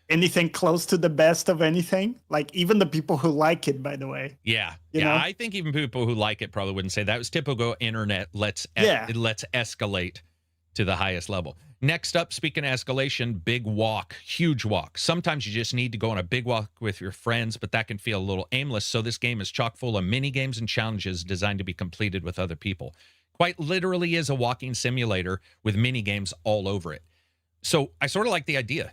B: anything close to the best of anything. Like, even the people who like it, by the way.
C: Yeah. You know? I think even people who like it probably wouldn't say that. It was typical internet. Let's escalate to the highest level. Next up, speaking of escalation, big walk, huge walk. Sometimes you just need to go on a big walk with your friends, but that can feel a little aimless. So this game is chock full of mini games and challenges designed to be completed with other people. Quite literally is a walking simulator with mini games all over it. So I sort of like the idea.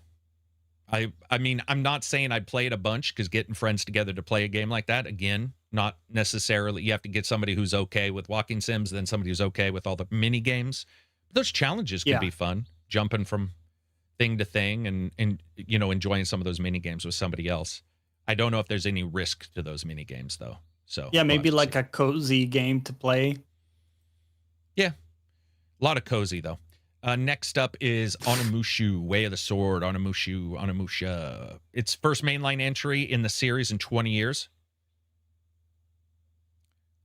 C: I mean, I'm not saying I'd play it a bunch because getting friends together to play a game like that, again, not necessarily. You have to get somebody who's okay with walking sims, then somebody who's okay with all the mini games. Those challenges could be fun, jumping from thing to thing and enjoying some of those mini games with somebody else. I don't know if there's any risk to those mini games though. So
B: yeah, maybe like a cozy game to play.
C: Yeah, a lot of cozy though. Next up is Onimusha, Way of the Sword, Onimusha. It's first mainline entry in the series in 20 years.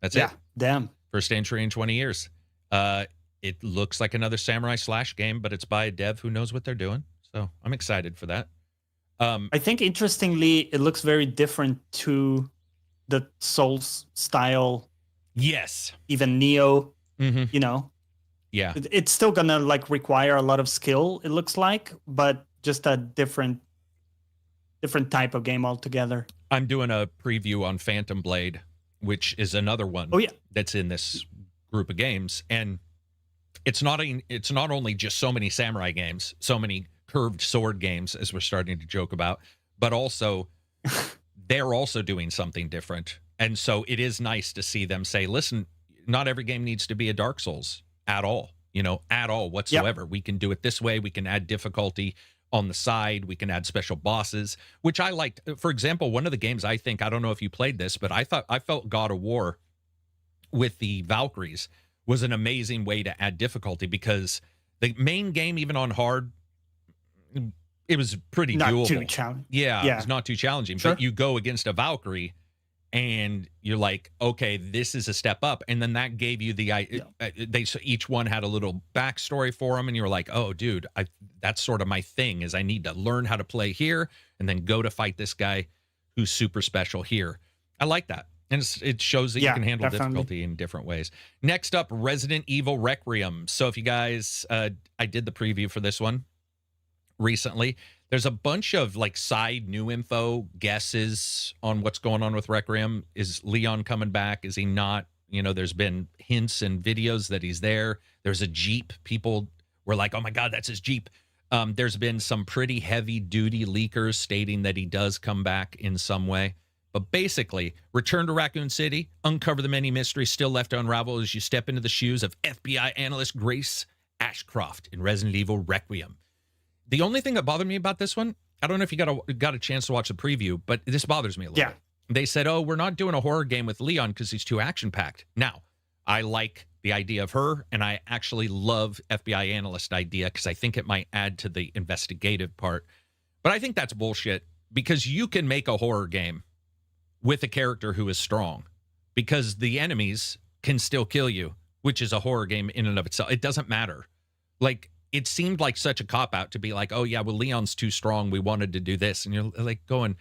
C: That's it.
B: Damn.
C: First entry in 20 years. It looks like another Samurai Slash game, but it's by a dev who knows what they're doing. So I'm excited for that.
B: I think, interestingly, it looks very different to the Souls style.
C: Yes.
B: Even Neo,
C: Yeah.
B: It's still going to require a lot of skill, it looks like, but just a different type of game altogether.
C: I'm doing a preview on Phantom Blade, which is another one that's in this group of games. And it's not only just so many samurai games, so many curved sword games, as we're starting to joke about, but also they're also doing something different. And so it is nice to see them say, listen, not every game needs to be a Dark Souls at all, at all whatsoever. Yep. We can do it this way. We can add difficulty on the side. We can add special bosses, which I liked. For example, one of the games I don't know if you played this, but I felt God of War with the Valkyries was an amazing way to add difficulty because the main game, even on hard, it was pretty doable.
B: Not too challenging.
C: Yeah, it was not too challenging. Sure. But you go against a Valkyrie and you're like, okay, this is a step up. And then that gave you they each one had a little backstory for them. And you're like, oh, dude, that's sort of my thing is I need to learn how to play here and then go to fight this guy who's super special here. I like that. And it shows that you can handle difficulty in different ways. Next up, Resident Evil Requiem. So if you guys, I did the preview for this one recently. There's a bunch of side new info, guesses on what's going on with Requiem. Is Leon coming back? Is he not? There's been hints and videos that he's there. There's a Jeep. People were like, oh my God, that's his Jeep. There's been some pretty heavy duty leakers stating that he does come back in some way. But basically, return to Raccoon City, uncover the many mysteries still left to unravel as you step into the shoes of FBI analyst Grace Ashcroft in Resident Evil Requiem. The only thing that bothered me about this one, I don't know if you got a chance to watch the preview, but this bothers me a little bit. They said, oh, we're not doing a horror game with Leon because he's too action-packed. Now, I like the idea of her, and I actually love FBI analyst idea because I think it might add to the investigative part. But I think that's bullshit because you can make a horror game with a character who is strong because the enemies can still kill you, which is a horror game in and of itself. It doesn't matter. it seemed like such a cop-out to be like, oh, yeah, well, Leon's too strong. We wanted to do this. And you're like going,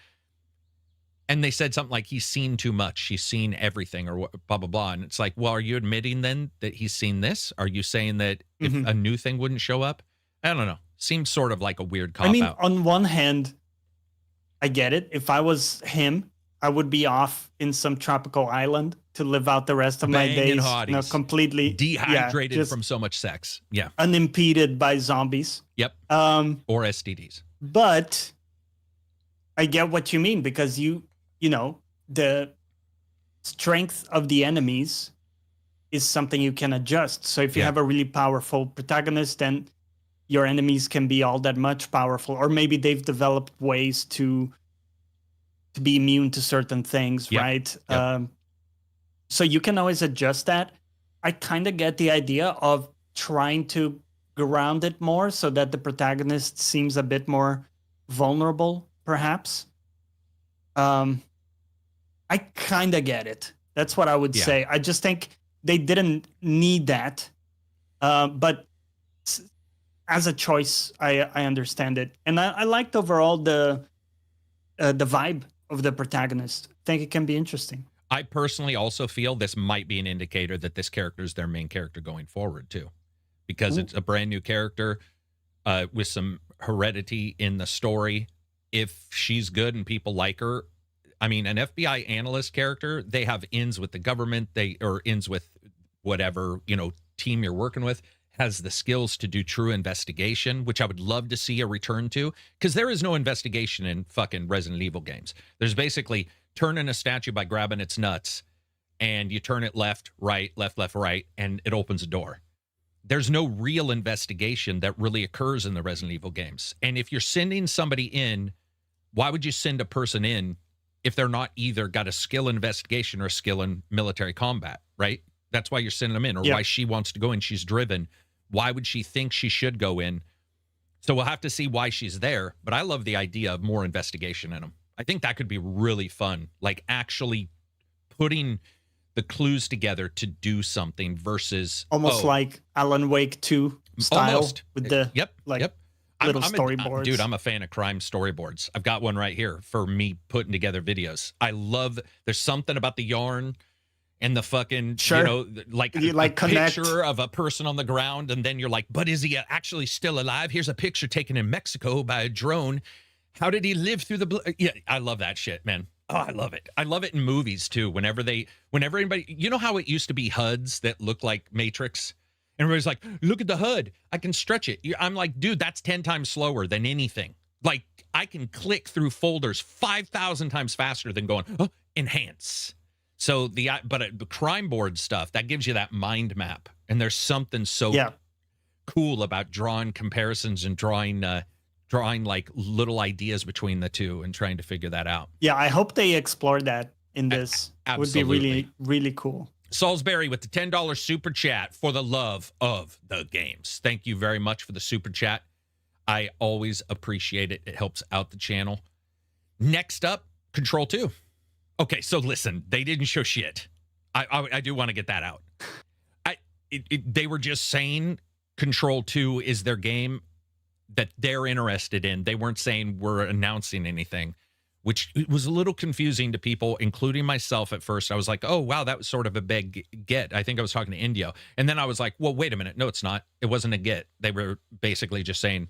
C: and they said something like, he's seen too much. He's seen everything or blah, blah, blah. And it's like, well, are you admitting then that he's seen this? Are you saying that if a new thing wouldn't show up? I don't know. Seems sort of like a weird cop-out.
B: I mean, on one hand, I get it. If I was him, I would be off in some tropical island to live out the rest of my days, completely
C: dehydrated from so much sex. Yeah.
B: Unimpeded by zombies.
C: Yep. Or STDs.
B: But I get what you mean, because you know, the strength of the enemies is something you can adjust. So if you have a really powerful protagonist, then your enemies can be all that much powerful, or maybe they've developed ways to be immune to certain things, right? Yep. So you can always adjust that. I kind of get the idea of trying to ground it more so that the protagonist seems a bit more vulnerable, perhaps. I kind of get it. That's what I would say. I just think they didn't need that. But as a choice, I understand it. And I liked overall the vibe of the protagonist. I think it can be interesting.
C: I personally also feel this might be an indicator that this character is their main character going forward too, because it's a brand new character with some heredity in the story. If she's good and people like her, I mean, an FBI analyst character, they have ins with the government, or ins with whatever, team you're working with, has the skills to do true investigation, which I would love to see a return to, because there is no investigation in fucking Resident Evil games. There's basically turning a statue by grabbing its nuts, and you turn it left, right, and it opens a door. There's no real investigation that really occurs in the Resident Evil games. And if you're sending somebody in, why would you send a person in if they're not either got a skill in investigation or a skill in military combat, right? That's why you're sending them in, or why she wants to go in. She's driven. Why would she think she should go in? So we'll have to see why she's there. But I love the idea of more investigation in them. I think that could be really fun, like actually putting the clues together to do something versus
B: almost like Alan Wake 2 style with the little storyboards.
C: Dude, I'm a fan of crime storyboards. I've got one right here for me putting together videos. I love, there's something about the yarn and the fucking, like a picture of a person on the ground, and then you're like, but is he actually still alive? Here's a picture taken in Mexico by a drone. How did he live through the... Yeah, I love that shit, man. Oh, I love it. I love it in movies, too. Whenever anybody... You know how it used to be HUDs that look like Matrix? And everybody's like, look at the HUD. I can stretch it. I'm like, dude, that's 10 times slower than anything. Like, I can click through folders 5,000 times faster than going, enhance. So the crime board stuff, that gives you that mind map. And there's something so cool about drawing comparisons and drawing like little ideas between the two and trying to figure that out.
B: Yeah, I hope they explore that in this. It would be really, really cool.
C: Salisbury with the $10 super chat for the love of the games. Thank you very much for the super chat. I always appreciate it. It helps out the channel. Next up, Control 2. Okay, so listen, they didn't show shit. I do want to get that out. They were just saying Control 2 is their game that they're interested in. They weren't saying we're announcing anything, which was a little confusing to people, including myself at first. I was like, oh, wow, that was sort of a big get. I think I was talking to Indio. And then I was like, well, wait a minute. No, it's not. It wasn't a get. They were basically just saying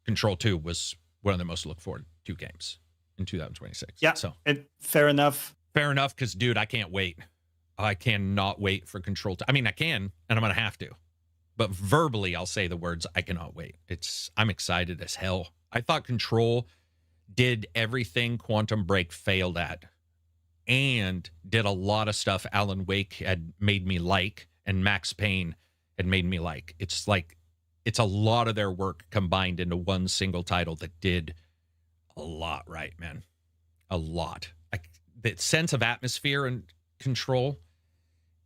C: Control 2 was one of the most look forward to games in 2026.
B: Yeah,
C: so
B: fair enough.
C: Fair enough, because, dude, I can't wait. I cannot wait for Control 2. I mean, I can, and I'm going to have to. But verbally, I'll say the words, I cannot wait. I'm excited as hell. I thought Control did everything Quantum Break failed at, and did a lot of stuff Alan Wake had made me like, and Max Payne had made me like. It's like, it's a lot of their work combined into one single title that did a lot right, man. A lot. The sense of atmosphere and Control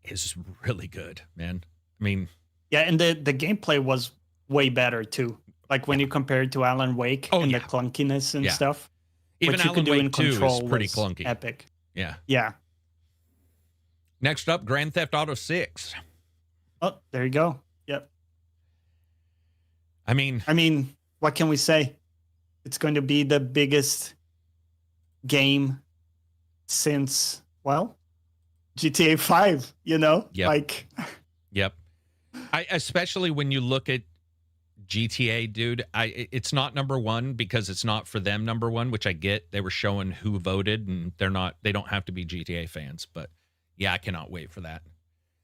C: is really good, man. I mean...
B: Yeah, and the gameplay was way better, too. Like, when you compare it to Alan Wake the clunkiness and stuff.
C: Even Alan Wake 2 is pretty clunky.
B: Epic.
C: Yeah.
B: Yeah.
C: Next up, Grand Theft Auto 6.
B: Oh, there you go. Yep.
C: I mean,
B: what can we say? It's going to be the biggest game since, well, GTA 5, you know?
C: Yep. Yep. Especially when you look at GTA, dude, it's not number one because it's not for them number one, which I get. They were showing who voted, and they don't have to be GTA fans, but yeah, I cannot wait for that.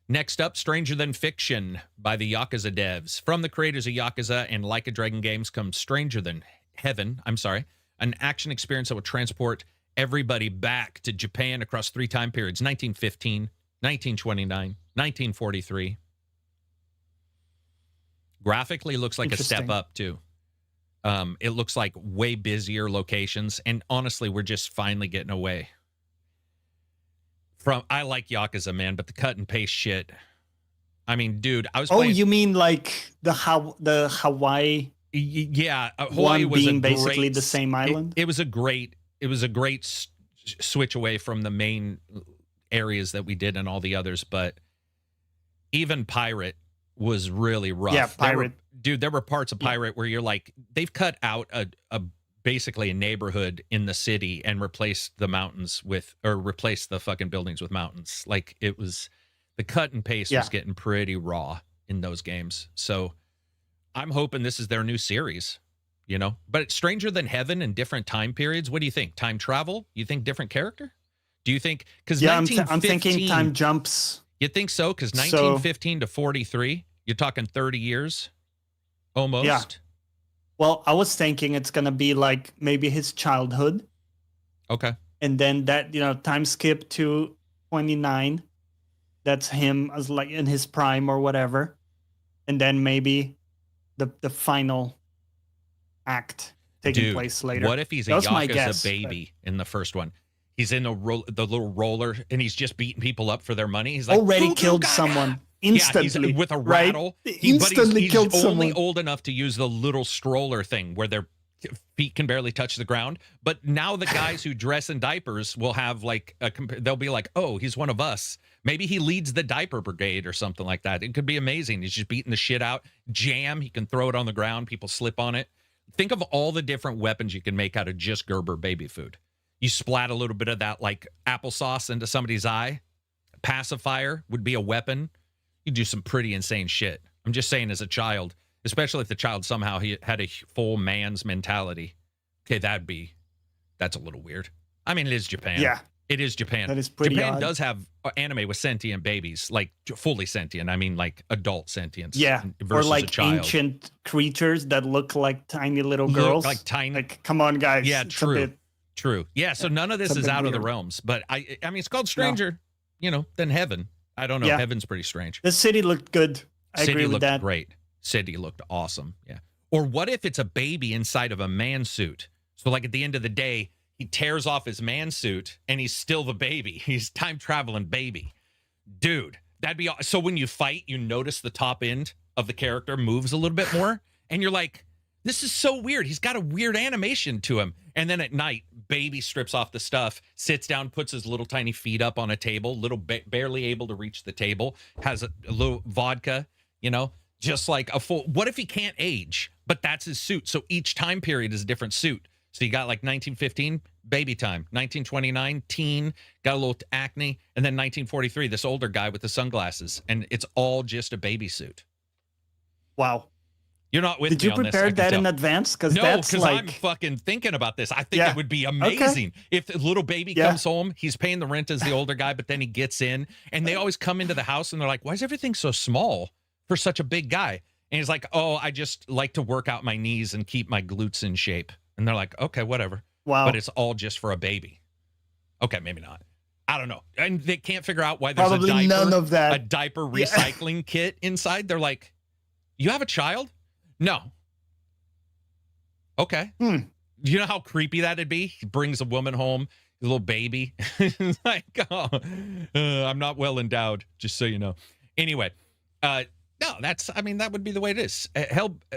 C: Next up, Stranger Than Fiction by the Yakuza devs. From the creators of Yakuza and Like a Dragon games comes Stranger Than Heaven, an action experience that will transport everybody back to Japan across 3 time periods, 1915, 1929, 1943. Graphically looks like a step up, too. It looks like way busier locations, and honestly, we're just finally getting away from... I like Yakuza, man, but the cut and paste shit... I mean, dude, I was playing...
B: you mean like the Hawaii...
C: Yeah, Hawaii was
B: being basically the same island?
C: It was a great switch away from the main areas that we did and all the others, but even Pirate was really rough.
B: Yeah, Pirate.
C: There were parts of Pirate where you're like, they've cut out a basically a neighborhood in the city and replaced the mountains replaced the fucking buildings with mountains. Like, it was, the cut and paste was getting pretty raw in those games. So I'm hoping this is their new series, you know? But it's Stranger Than Heaven in different time periods. What do you think? Time travel? You think different character? Do you think... Because
B: I'm thinking time jumps.
C: You think so? Because 1915 to 43, you're talking 30 years almost.
B: Yeah. Well, I was thinking it's going to be like maybe his childhood.
C: Okay.
B: And then that, time skip to 29. That's him as like in his prime or whatever. And then maybe the final act taking place later.
C: What if he's a Yakuza baby in the first one? He's in the little roller, and he's just beating people up for their money. He's like,
B: already killed someone instantly.
C: Yeah, with a rattle.
B: Right? Instantly killed someone.
C: He's only old enough to use the little stroller thing where their feet can barely touch the ground. But now the guys who dress in diapers will have like they'll be like, oh, he's one of us. Maybe he leads the diaper brigade or something like that. It could be amazing. He's just beating the shit out. Jam, he can throw it on the ground. People slip on it. Think of all the different weapons you can make out of just Gerber baby food. You splat a little bit of that like applesauce into somebody's eye. Pacifier would be a weapon. You do some pretty insane shit. I'm just saying, as a child, especially if the child somehow he had a full man's mentality. Okay, that's a little weird. I mean, it is Japan.
B: Yeah.
C: It is Japan.
B: That is pretty
C: Japan
B: odd.
C: does have anime with sentient babies, like fully sentient. I mean, like adult sentience.
B: Yeah,
C: versus
B: or like
C: a child.
B: ancient creatures that look like tiny little girls.
C: Like tiny.
B: Like, come on, guys.
C: Yeah, true. Yeah, so none of this is out of the realms. But I mean, it's called Stranger, than Heaven. I don't know.
B: Yeah.
C: Heaven's pretty strange.
B: The city looked good. I agree with that.
C: City looked great. City looked awesome. Yeah. Or what if it's a baby inside of a man suit? So like at the end of the day, he tears off his man suit and he's still the baby. He's time traveling baby. Dude, that'd be... So when you fight, you notice the top end of the character moves a little bit more. And you're like, this is so weird. He's got a weird animation to him. And then at night, baby strips off the stuff, sits down, puts his little tiny feet up on a table, barely able to reach the table, has a little vodka, just like a full... What if he can't age? But that's his suit. So each time period is a different suit. So you got like 1915, baby time. 1929, teen, got a little acne. And then 1943, this older guy with the sunglasses. And it's all just a baby suit.
B: Wow.
C: You're not with me on this.
B: Did you prepare that in advance?
C: No, because I'm fucking thinking about this. I think it would be amazing if the little baby comes home. He's paying the rent as the older guy, but then he gets in. And they always come into the house and they're like, why is everything so small for such a big guy? And he's like, oh, I just like to work out my knees and keep my glutes in shape. And they're like, okay, whatever.
B: Wow.
C: But it's all just for a baby. Okay, maybe not. I don't know. And they can't figure out why there's
B: probably none of that.
C: A diaper recycling kit inside. They're like, you have a child? No. Okay. Do you know how creepy that'd be? He brings a woman home, a little baby. It's like, I'm not well endowed, just so you know. Anyway, no, that would be the way it is.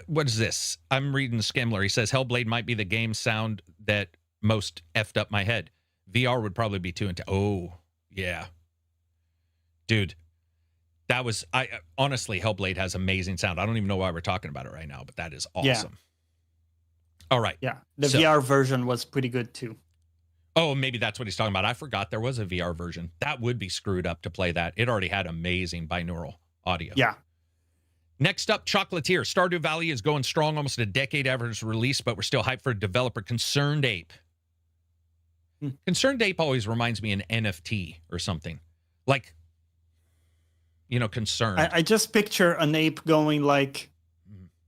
C: What is this? I'm reading Skimler. He says, Hellblade might be the game sound that most effed up my head. VR would probably be too intense. Oh, yeah. Dude, That was, I honestly, Hellblade has amazing sound. I don't even know why we're talking about it right now, but that is awesome. All right.
B: Yeah. The VR version was pretty good too.
C: Oh, maybe that's what he's talking about. I forgot there was a VR version. That would be screwed up to play that. It already had amazing binaural audio.
B: Yeah.
C: Next up, Chocolatier. Stardew Valley is going strong, almost a decade after its release, but we're still hyped for a developer. Concerned Ape. Concerned Ape always reminds me of an NFT or something. Like, you know, concerned.
B: I just picture an ape going like,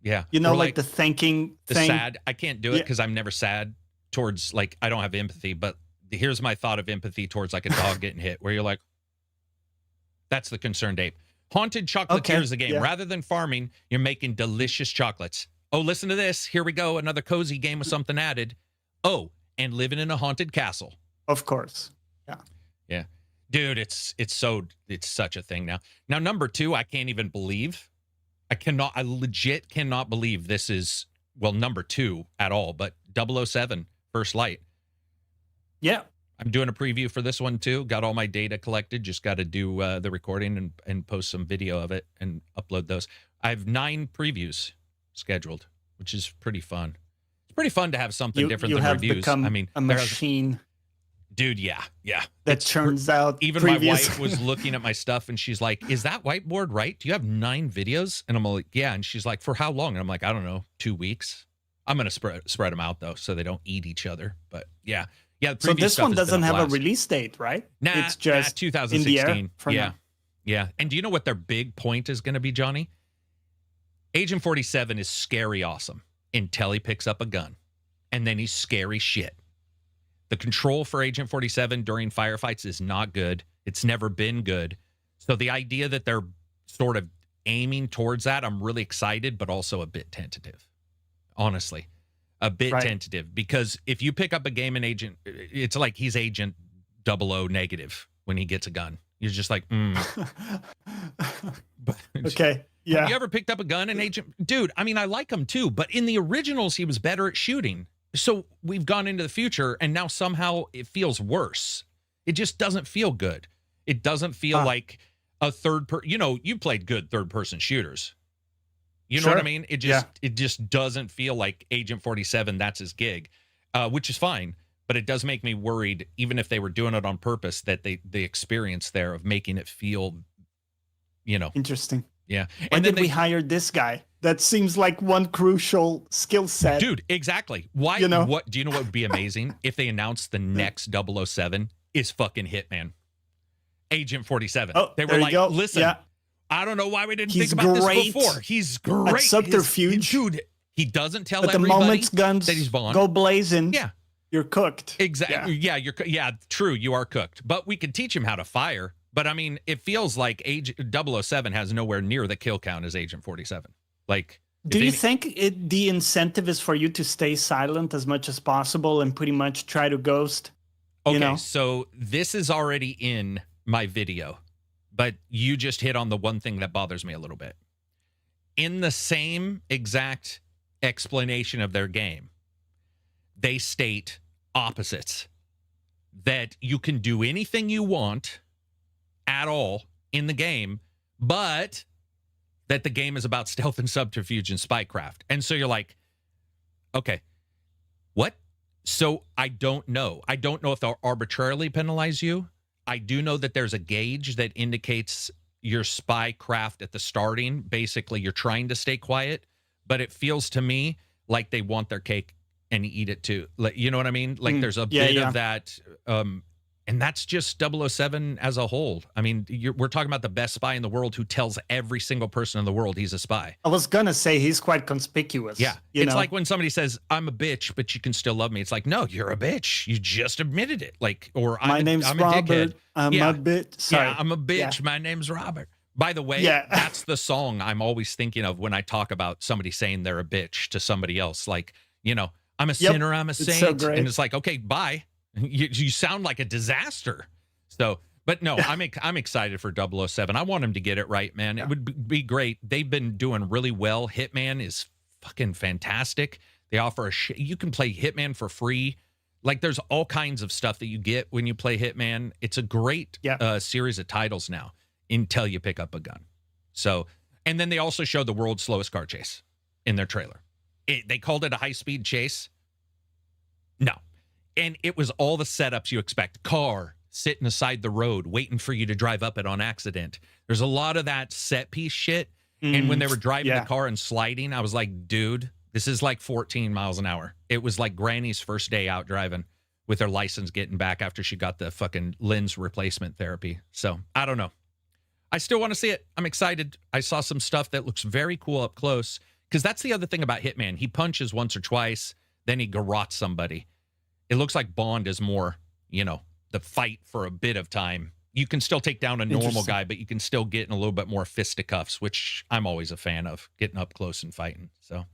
C: yeah.
B: You know, like the thanking
C: the
B: thing.
C: Sad. I can't do it because I'm never sad towards, like, I don't have empathy, but here's my thought of empathy towards like a dog getting hit, where you're like, that's the Concerned Ape. Haunted Chocolatier is the game. Rather than farming, you're making delicious chocolates. Oh, listen to this. Here we go. Another cozy game with something added. Oh, and living in a haunted castle.
B: Of course. Yeah.
C: Yeah. Dude, it's such a thing now. Now, number 2, I can't even believe. I legit cannot believe this is, well, number 2 at all, but 007 First Light.
B: Yeah.
C: I'm doing a preview for this one too. Got all my data collected. Just got to do the recording and post some video of it and upload those. I have 9 previews scheduled, which is pretty fun. It's pretty fun to have something different than reviews.
B: I mean, a machine.
C: Dude, yeah.
B: That churns out.
C: Even my wife was looking at my stuff and she's like, "Is that whiteboard right? Do you have 9 videos?" And I'm like, "Yeah." And she's like, "For how long?" And I'm like, "I don't know, 2 weeks." I'm gonna spread them out though, so they don't eat each other. But yeah.
B: So this one doesn't have a release date, right?
C: Nah,
B: it's just
C: 2016.
B: In the air
C: yeah. And do you know what their big point is going to be, Johnny? Agent 47 is scary awesome until he picks up a gun, and then he's scary shit. The control for Agent 47 during firefights is not good. It's never been good. So the idea that they're sort of aiming towards that, I'm really excited, but also a bit tentative. Honestly. A bit tentative, because if you pick up a game in Agent, it's like he's Agent 00 negative when he gets a gun. You're just like,
B: Okay, yeah.
C: Have you ever picked up a gun in Agent? Dude, I mean, I like him too, but in the originals, he was better at shooting. So we've gone into the future, and now somehow it feels worse. It just doesn't feel good. It doesn't feel like a you played good third-person shooters. You know what I mean? It just doesn't feel like Agent 47, that's his gig, which is fine. But it does make me worried, even if they were doing it on purpose, that the experience there of making it feel,
B: Interesting.
C: Yeah.
B: Why did we hire this guy? That seems like one crucial skill set.
C: Dude, exactly. Why? What do you know what would be amazing? If they announced the next 007 is fucking Hitman. Agent 47.
B: Oh,
C: they were like, listen, I don't know why we didn't think about this before. He's great.
B: At subterfuge.
C: Dude, he doesn't tell
B: but
C: everybody
B: the moment guns
C: that he's Bond.
B: Go blazing, you're cooked.
C: Exactly. Yeah, true. You are cooked. But we could teach him how to fire. But I mean, it feels like 007 has nowhere near the kill count as Agent 47. Like,
B: do you think the incentive is for you to stay silent as much as possible and pretty much try to ghost?
C: Okay, so this is already in my video. But you just hit on the one thing that bothers me a little bit. In the same exact explanation of their game, they state opposites. That you can do anything you want at all in the game, but that the game is about stealth and subterfuge and spycraft. And so you're like, okay, what? So I don't know. I don't know if they'll arbitrarily penalize you. I do know that there's a gauge that indicates your spycraft at the starting. Basically, you're trying to stay quiet, but it feels to me like they want their cake and eat it too. Like, you know what I mean? Like there's a bit of that. And that's just 007 as a whole. I mean, we're talking about the best spy in the world who tells every single person in the world he's a spy.
B: I was going to say he's quite conspicuous.
C: Yeah. It's like when somebody says, I'm a bitch, but you can still love me. It's like, no, you're a bitch. You just admitted it. Like, or
B: my name's
C: I'm
B: Robert.
C: A dickhead.
B: I'm a bitch. Sorry.
C: Yeah, I'm a bitch. My name's Robert. By the way, that's the song I'm always thinking of when I talk about somebody saying they're a bitch to somebody else. Like, I'm a sinner, I'm a saint.
B: So great.
C: And it's like, okay, bye. You sound like a disaster. So, but no, I'm excited for 007. I want him to get it right, man. It would be great. They've been doing really well. Hitman is fucking fantastic. They offer you can play Hitman for free. Like there's all kinds of stuff that you get when you play Hitman. It's a great series of titles now until you pick up a gun. So, and then they also showed the world's slowest car chase in their trailer. They called it a high-speed chase. No. And it was all the setups you expect. Car sitting aside the road, waiting for you to drive up it on accident. There's a lot of that set piece shit. And when they were driving the car and sliding, I was like, dude, this is like 14 miles an hour. It was like Granny's first day out driving with her license getting back after she got the fucking lens replacement therapy. So, I don't know. I still want to see it. I'm excited. I saw some stuff that looks very cool up close. Because that's the other thing about Hitman. He punches once or twice, then he garrots somebody. It looks like Bond is more, the fight for a bit of time. You can still take down a normal guy, but you can still get in a little bit more fisticuffs, which I'm always a fan of, getting up close and fighting. So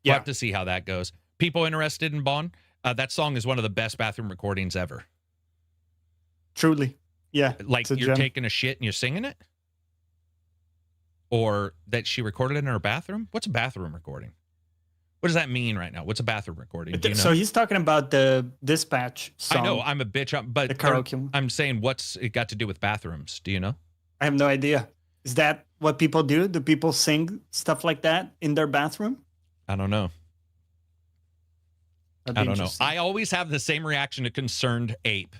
C: we'll have to see how that goes. People interested in Bond? That song is one of the best bathroom recordings ever.
B: Truly. Yeah.
C: Like you're taking a shit and you're singing it? Or that she recorded it in her bathroom? What's a bathroom recording? What does that mean right now? What's a bathroom recording? Do you know?
B: So he's talking about the Dispatch song.
C: I know, I'm a bitch, but
B: the karaoke.
C: I'm saying what's it got to do with bathrooms? Do you know?
B: I have no idea. Is that what people do? Do people sing stuff like that in their bathroom?
C: I don't know. I don't know. I always have the same reaction to Concerned Ape.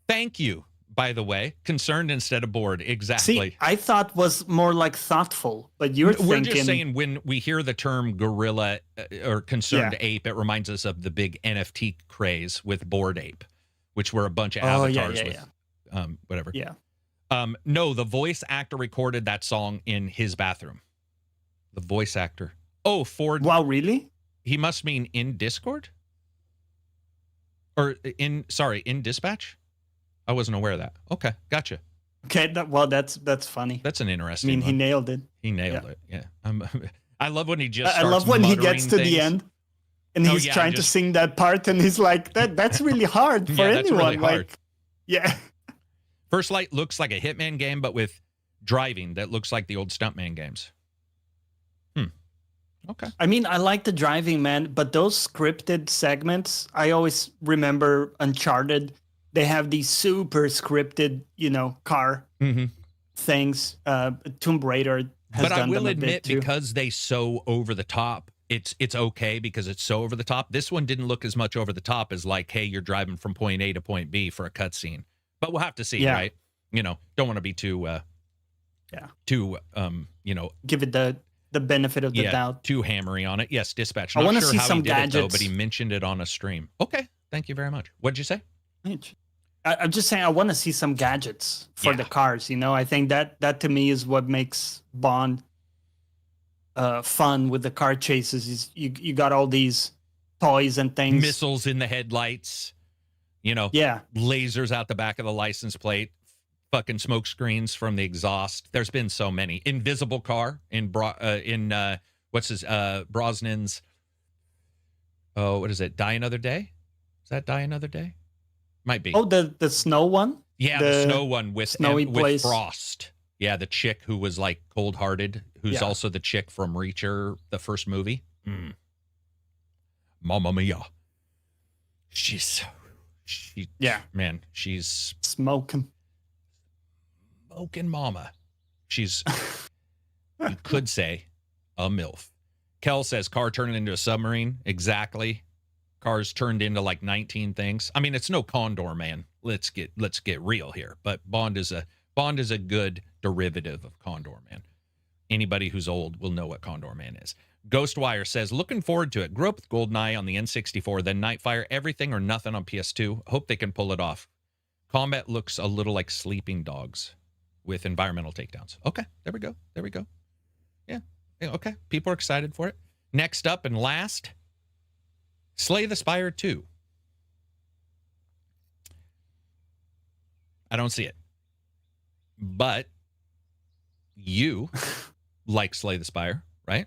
C: Thank you. By the way, concerned instead of bored. Exactly.
B: See, I thought was more like thoughtful, but we're
C: just saying when we hear the term gorilla or concerned ape, it reminds us of the big NFT craze with Bored Ape, which were a bunch of avatars with whatever.
B: Yeah.
C: No, the voice actor recorded that song in his bathroom. The voice actor. Oh, Ford.
B: Wow, really?
C: He must mean in Discord? Or in Dispatch? I wasn't aware of that. Okay, gotcha.
B: Okay, that's funny.
C: That's an interesting.
B: I mean,
C: one.
B: he nailed it.
C: He nailed it. Yeah. I love when he just.
B: I love when he gets to the end, and he's trying to sing that part, and he's like, "That's really hard for anyone."
C: That's really hard.
B: Yeah.
C: First Light looks like a Hitman game, but with driving that looks like the old Stuntman games. Okay.
B: I mean, I like the driving, man, but those scripted segments, I always remember Uncharted. They have these super scripted, car things. Tomb Raider has
C: but
B: done
C: I will
B: them a
C: admit,
B: bit too.
C: because they so over the top, it's okay because it's so over the top. This one didn't look as much over the top as like, hey, you're driving from point A to point B for a cutscene. But we'll have to see, right? Don't want to be too,
B: give it the benefit of the doubt.
C: Too hammery on it. Yes, Dispatch.
B: I
C: want to
B: see
C: how
B: some
C: he did
B: gadgets.
C: it, though, but he mentioned it on a stream. Okay, thank you very much. What'd you say?
B: I'm just saying I want to see some gadgets for the cars. I think that to me is what makes Bond fun with the car chases. Is you got all these toys and things,
C: missiles in the headlights, lasers out the back of the license plate, fucking smoke screens from the exhaust. There's been so many. Invisible car in Brosnan's. Oh, what is it? Die Another Day? Is that Die Another Day? Might be.
B: Oh, the snow one?
C: Yeah, the snow one with
B: place.
C: Frost. Yeah, the chick who was like cold-hearted, who's also the chick from Reacher, the first movie. Mamma mia. She's
B: smoking
C: mama. She's, you could say, a MILF. Kel says car turned into a submarine. Exactly. Cars turned into like 19 things. I mean, it's no Condor Man. Let's get real here. But Bond is a good derivative of Condor Man. Anybody who's old will know what Condor Man is. Ghostwire says, looking forward to it. Grew up with GoldenEye on the N64, then Nightfire, everything or nothing on PS2. Hope they can pull it off. Combat looks a little like Sleeping Dogs with environmental takedowns. Okay, there we go. Yeah, okay. People are excited for it. Next up and last, Slay the Spire 2. I don't see it. But you like Slay the Spire, right?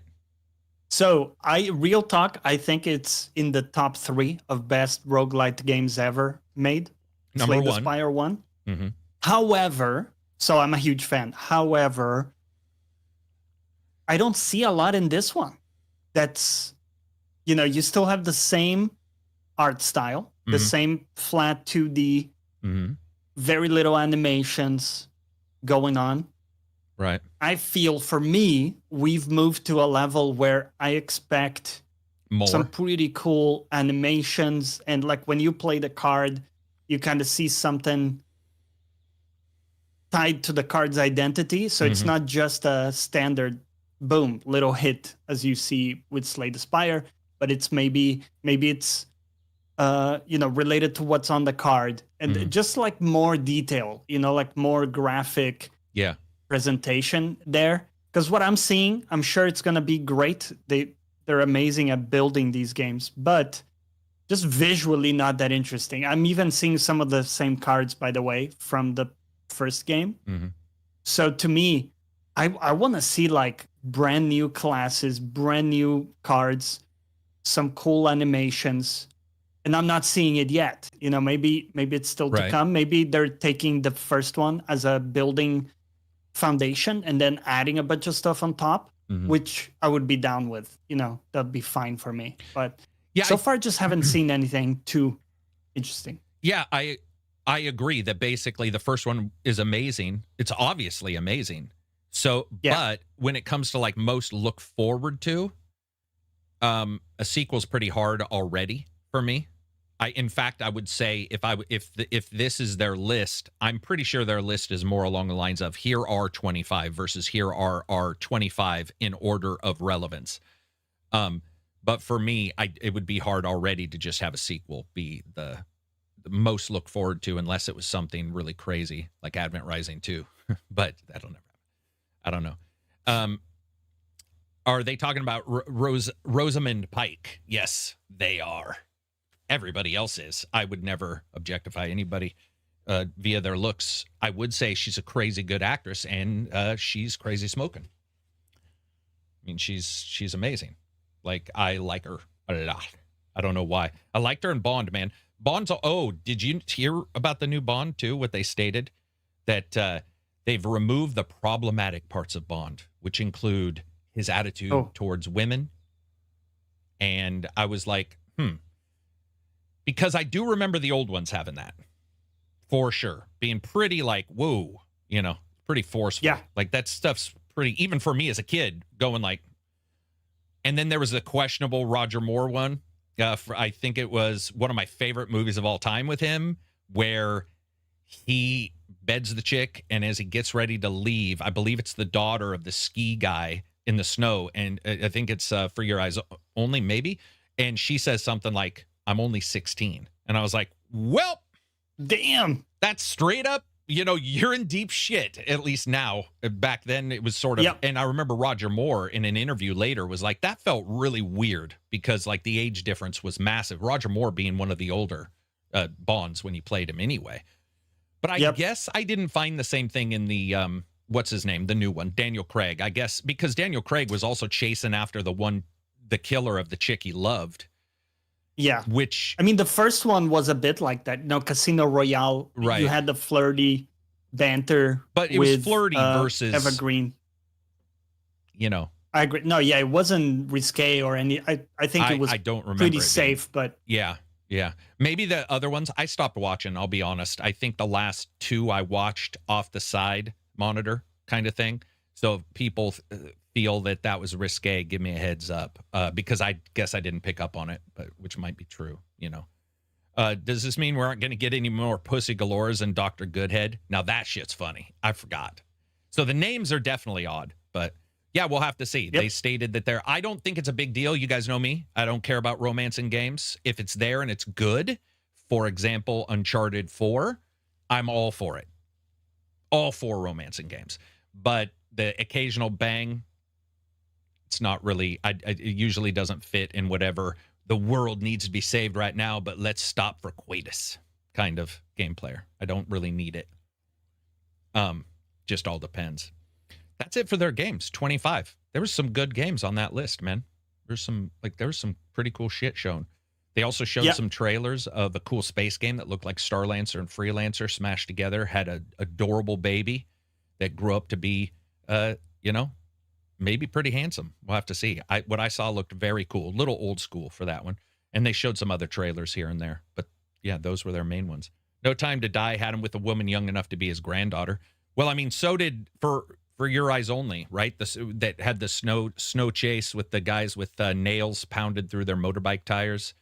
B: So, real talk, I think it's in the top 3 of best roguelite games ever made.
C: Number
B: Slay
C: 1.
B: the Spire 1.
C: Mm-hmm.
B: However, so I'm a huge fan. However, I don't see a lot in this one. That's, you still have the same art style, the same flat 2D, very little animations going on.
C: Right.
B: I feel for me, we've moved to a level where I expect some pretty cool animations. And like when you play the card, you kind of see something tied to the card's identity. So it's not just a standard boom, little hit as you see with Slay the Spire, but it's maybe it's related to what's on the card and just like more detail, like more graphic presentation there. Because what I'm seeing, I'm sure it's gonna be great. They're amazing at building these games, but just visually not that interesting. I'm even seeing some of the same cards, by the way, from the first game. So to me, I want to see like brand new classes, brand new cards, some cool animations, and I'm not seeing it yet. Maybe it's still to come. Maybe they're taking the first one as a building foundation and then adding a bunch of stuff on top, which I would be down with. That'd be fine for me. But so far, just haven't seen anything too interesting.
C: Yeah, I agree that basically the first one is amazing. It's obviously amazing. So, but when it comes to like most look forward to, a sequel's pretty hard already for me. In fact, I would say if this is their list, I'm pretty sure their list is more along the lines of here are 25 versus here are 25 in order of relevance. But for me, it would be hard already to just have a sequel be the most look forward to, unless it was something really crazy like Advent Rising 2. But that'll never happen. I don't know. Are they talking about Rosamund Pike? Yes, they are. Everybody else is. I would never objectify anybody via their looks. I would say she's a crazy good actress, and she's crazy smoking. I mean, she's amazing. Like, I like her a lot. I don't know why. I liked her in Bond, man. Bond's. Oh, did you hear about the new Bond too? What they stated that they've removed the problematic parts of Bond, which include his attitude towards women. And I was like, because I do remember the old ones having that, for sure, being pretty like, whoa, pretty forceful.
B: Yeah,
C: like that stuff's pretty. Even for me as a kid, going like. And then there was the questionable Roger Moore one. I think it was one of my favorite movies of all time with him, where he beds the chick, and as he gets ready to leave, I believe it's the daughter of the ski guy in the snow, and I think it's For Your Eyes Only, maybe, and she says something like, I'm only 16. And I was like, well,
B: damn,
C: that's straight up, you're in deep shit, at least now. Back then, it was sort of, and I remember Roger Moore in an interview later was like, that felt really weird because like the age difference was massive. Roger Moore being one of the older Bonds when he played him anyway. But I guess I didn't find the same thing in the, what's his name? The new one, Daniel Craig, I guess, because Daniel Craig was also chasing after the killer of the chick he loved.
B: Yeah.
C: Which,
B: I mean, the first one was a bit like that. Casino Royale.
C: Right.
B: You had the flirty banter.
C: But it was flirty versus
B: Evergreen. I agree. No, it wasn't risque or any. I think it was
C: I don't remember
B: pretty safe, but.
C: Yeah. Maybe the other ones, I stopped watching, I'll be honest. I think the last two I watched off the side monitor kind of thing. So if people feel that was risque, give me a heads up, because I guess I didn't pick up on it, but which might be true, Does this mean we aren't going to get any more Pussy Galores and Dr. Goodhead? Now that shit's funny. I forgot. So the names are definitely odd, but yeah, we'll have to see. Yep. They stated that I don't think it's a big deal. You guys know me. I don't care about romance in games. If it's there and it's good, for example, Uncharted 4, I'm all for it. All for romance in games. But the occasional bang, it's not really, it usually doesn't fit in whatever the world needs to be saved right now, but let's stop for coitus kind of game player. I don't really need it. Just all depends. That's it for their games. 25. There was some good games on that list, man. There was some pretty cool shit shown. They also showed some trailers of a cool space game that looked like Starlancer and Freelancer smashed together, had an adorable baby that grew up to be, maybe pretty handsome. We'll have to see. What I saw looked very cool. A little old school for that one. And they showed some other trailers here and there. But yeah, those were their main ones. No Time to Die had him with a woman young enough to be his granddaughter. Well, I mean, so did, for For Your Eyes Only, right? That had the snow chase with the guys with nails pounded through their motorbike tires.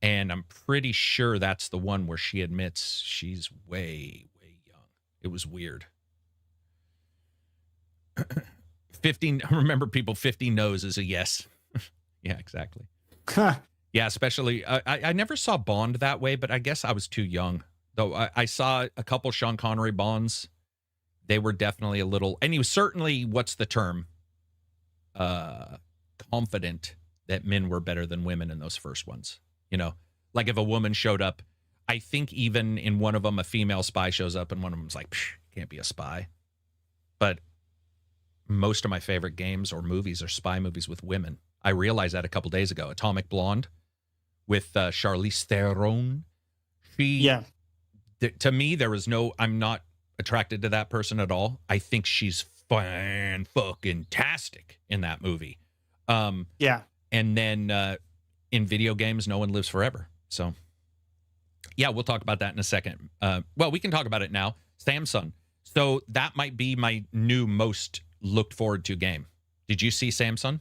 C: And I'm pretty sure that's the one where she admits she's way, way young. It was weird. 15, remember people, 50 no's is a yes. Yeah, exactly. Yeah, especially, I never saw Bond that way, but I guess I was too young. Though I saw a couple Sean Connery Bonds. They were definitely a little, and he was certainly, what's the term? Confident that men were better than women in those first ones. You know, like if a woman showed up, I think even in one of them, a female spy shows up and one of them's like, can't be a spy. But most of my favorite games or movies are spy movies with women. I realized that a couple days ago. Atomic Blonde with Charlize Theron. To me, there was no, I'm not attracted to that person at all. I think she's fan-fucking-tastic in that movie.
B: Yeah.
C: And then in video games, no one lives forever. So, yeah, we'll talk about that in a second. Well, we can talk about it now. Samsung. So that might be my new most looked forward to game. Did you see Samsung?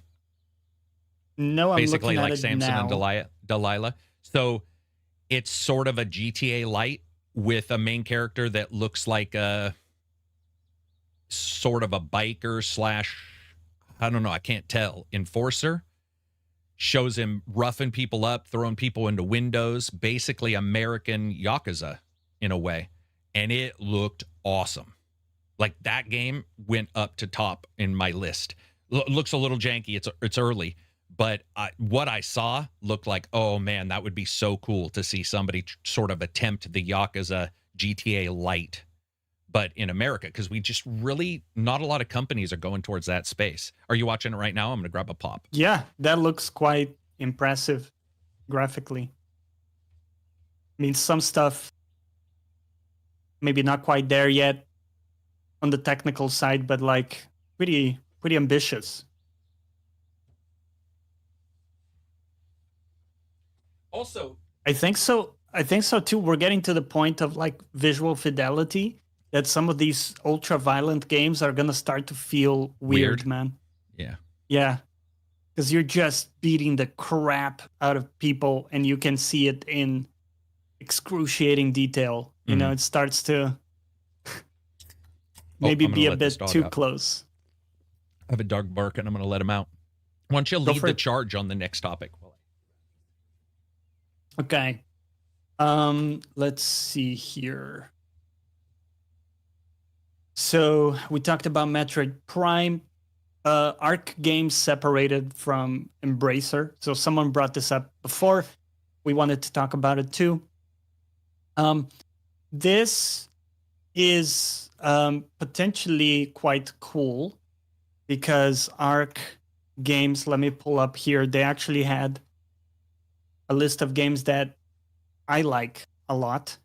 B: No, I'm
C: basically
B: looking
C: like
B: at it
C: Samson
B: now.
C: and Delilah. So it's sort of a GTA light with a main character that looks like a sort of a biker / I don't know, I can't tell, enforcer. Shows him roughing people up, throwing people into windows, basically American Yakuza in a way. And it looked awesome. Like that game went up to top in my list. Looks a little janky. It's early. But what I saw looked like, oh, man, that would be so cool to see somebody sort of attempt the Yakuza GTA Lite, but in America, because we just really, not a lot of companies are going towards that space. Are you watching it right now? I'm going to grab a pop.
B: Yeah, that looks quite impressive graphically. I mean, some stuff maybe not quite there yet on the technical side, but like pretty ambitious.
C: Also,
B: I think so too. We're getting to the point of like visual fidelity that some of these ultra violent games are gonna start to feel weird, man. Yeah, because you're just beating the crap out of people, and you can see it in excruciating detail. You know, it starts to maybe be a bit too close.
C: I have a dog barking. I'm going to let him out. Why don't you lead the charge on the next topic?
B: Okay. Let's see here. So we talked about Metroid Prime. Arc Games separated from Embracer. So someone brought this up before. We wanted to talk about it too. This is potentially quite cool because Arc Games, let me pull up here, they actually had a list of games that I like a lot.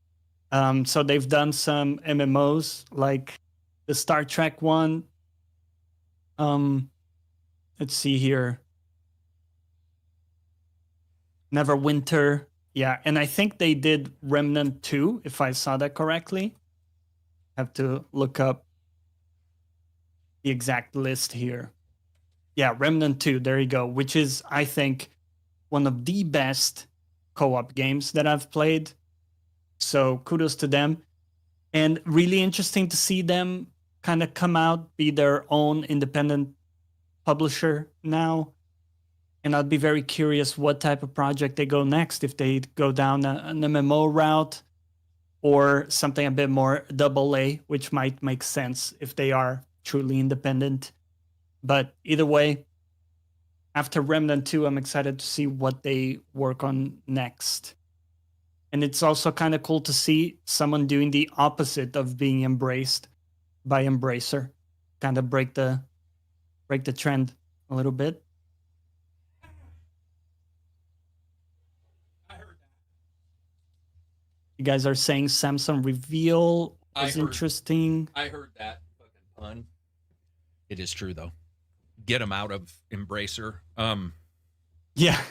B: So they've done some MMOs like the Star Trek one. Let's see here. Neverwinter. Yeah, and I think they did Remnant 2, if I saw that correctly. Have to look up the exact list here. Yeah, Remnant 2, there you go, which is, I think, one of the best co-op games that I've played. So kudos to them. And really interesting to see them kind of come out, be their own independent publisher now. And I'd be very curious what type of project they go next, if they go down an MMO route or something a bit more AA, which might make sense if they are truly independent. But either way, after Remnant 2, I'm excited to see what they work on next. And it's also kind of cool to see someone doing the opposite of being embraced by Embracer. Kind of break the trend a little bit. You guys are saying Samsung reveal is interesting.
C: I heard that fucking pun. It is true though. Get them out of Embracer.
B: Yeah.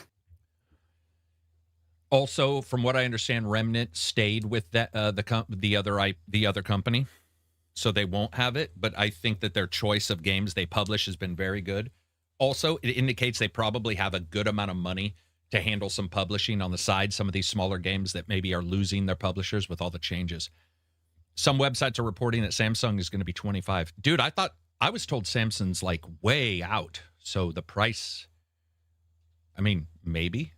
C: Also, from what I understand, Remnant stayed with that the other company. so they won't have it, but I think that their choice of games they publish has been very good. Also, it indicates they probably have a good amount of money to handle some publishing on the side, some of these smaller games that maybe are losing their publishers with all the changes. Some websites are reporting that Samsung is going to be 25. Dude, I was told Samsung's like way out. So the price, I mean, maybe.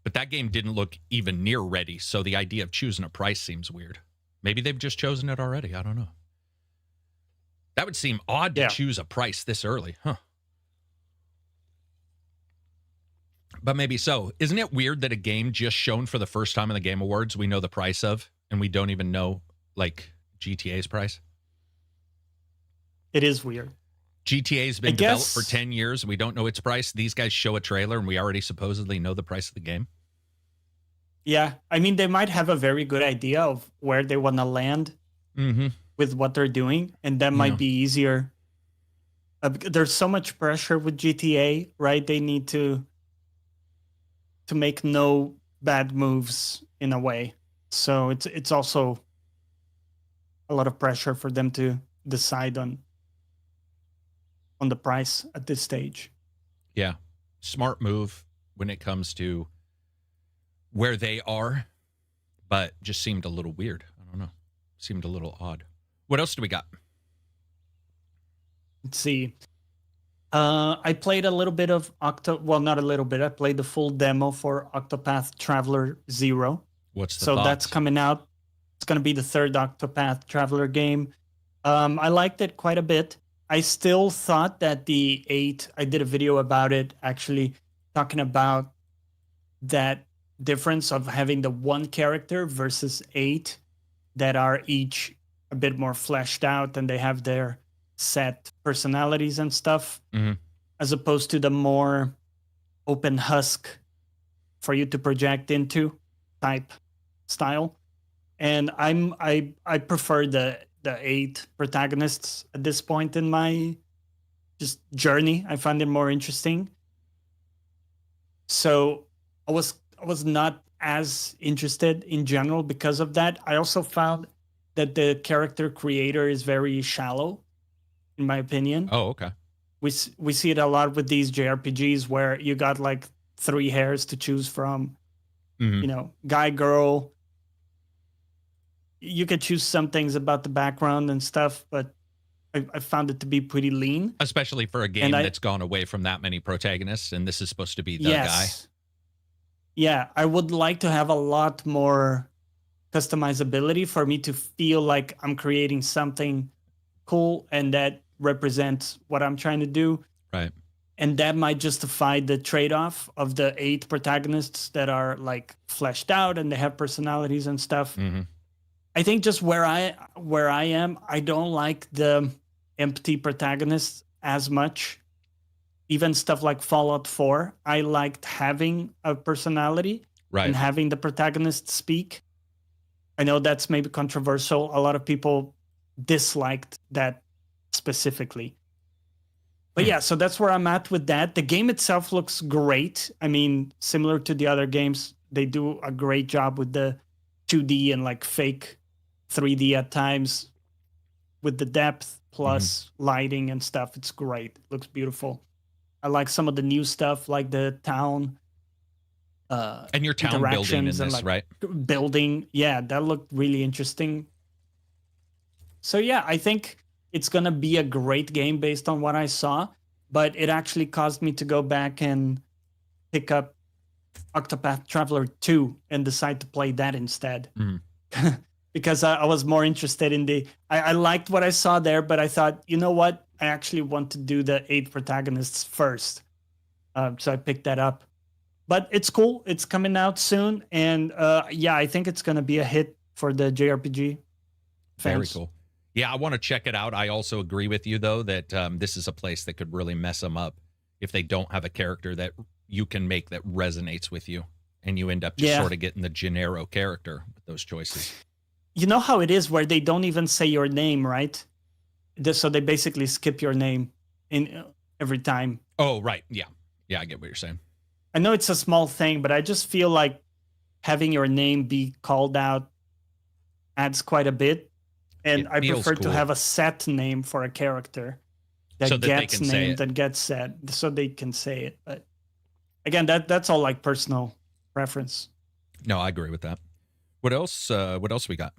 C: But that game didn't look even near ready, so the idea of choosing a price seems weird. Maybe they've just chosen it already. I don't know. That would seem odd to choose a price this early, huh? But maybe so. Isn't it weird that a game just shown for the first time in the Game Awards we know the price of, and we don't even know, like, GTA's price?
B: It is weird.
C: GTA's been developed for 10 years, and we don't know its price. These guys show a trailer, and we already supposedly know the price of the game.
B: Yeah, I mean, they might have a very good idea of where they want to land with what they're doing, and that might be easier. There's so much pressure with GTA, right? They need to make no bad moves in a way. So it's also a lot of pressure for them to decide on the price at this stage.
C: Yeah. Smart move when it comes to where they are, but just seemed a little weird. I don't know. Seemed a little odd. What else do we got?
B: Let's see. I played a little bit of not a little bit. I played the full demo for Octopath Traveler 0.
C: What's the
B: thoughts? That's coming out. It's going to be the third Octopath Traveler game. I liked it quite a bit. I still thought that the 8, I did a video about it, actually talking about that difference of having the one character versus 8 that are each a bit more fleshed out and they have their set personalities and stuff, as opposed to the more open husk for you to project into type style. And I prefer the 8 protagonists at this point in my just journey. I find it more interesting. So I was not as interested in general because of that. I also found that the character creator is very shallow, in my opinion.
C: Oh, okay.
B: We see it a lot with these JRPGs where you got like 3 hairs to choose from. You know, guy, girl. You could choose some things about the background and stuff, but I found it to be pretty lean.
C: Especially for a game that's gone away from that many protagonists, and this is supposed to be the guy.
B: Yeah, I would like to have a lot more customizability for me to feel like I'm creating something cool and that represents what I'm trying to do.
C: Right.
B: And that might justify the trade-off of the 8 protagonists that are like fleshed out and they have personalities and stuff. I think just where I am, I don't like the empty protagonists as much. Even stuff like Fallout 4, I liked having a personality and having the protagonist speak. I know that's maybe controversial. A lot of people disliked that specifically. But yeah, so that's where I'm at with that. The game itself looks great. I mean, similar to the other games, they do a great job with the 2D and like fake 3D at times with the depth plus lighting and stuff. It's great. It looks beautiful. I like some of the new stuff, like the town.
C: And your town building in this,
B: like
C: right?
B: Building. Yeah, that looked really interesting. So yeah, I think it's going to be a great game based on what I saw, but it actually caused me to go back and pick up Octopath Traveler 2 and decide to play that instead. Because I was more interested in I liked what I saw there, but I thought, you know what? I actually want to do the 8 protagonists first. So I picked that up. But it's cool. It's coming out soon. And yeah, I think it's going to be a hit for the JRPG fans.
C: Very cool. Yeah, I want to check it out. I also agree with you, though, that this is a place that could really mess them up if they don't have a character that you can make that resonates with you. And you end up just sort of getting the Gennaro character with those choices.
B: You know how it is where they don't even say your name, right? So they basically skip your name in every time.
C: Oh, right. Yeah. Yeah, I get what you're saying.
B: I know it's a small thing, but I just feel like having your name be called out adds quite a bit. And I prefer to have a set name for a character that gets named and gets said, so they can say it. But again, that's all like personal preference.
C: No, I agree with that. What else? What else we got?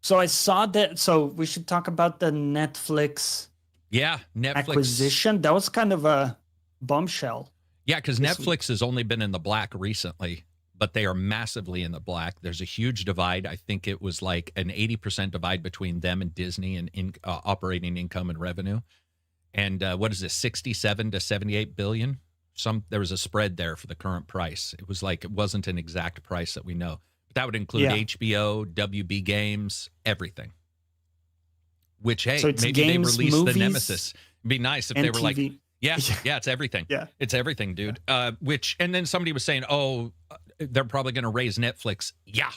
B: So I saw that. So we should talk about the Netflix.
C: Yeah, Netflix
B: acquisition. That was kind of a bombshell.
C: Yeah, because Netflix has only been in the black recently, but they are massively in the black. There's a huge divide. I think it was like an 80% divide between them and Disney in operating income and revenue. And what is this, 67 to 78 billion? There was a spread there for the current price. It was like, it wasn't an exact price that we know. But that would include HBO, WB Games, everything. Which, hey, so maybe games, they released the Nemesis. It'd be nice if they were like, yeah, it's everything.
B: Yeah.
C: It's everything, dude. And then somebody was saying, oh, they're probably going to raise Netflix. Yeah.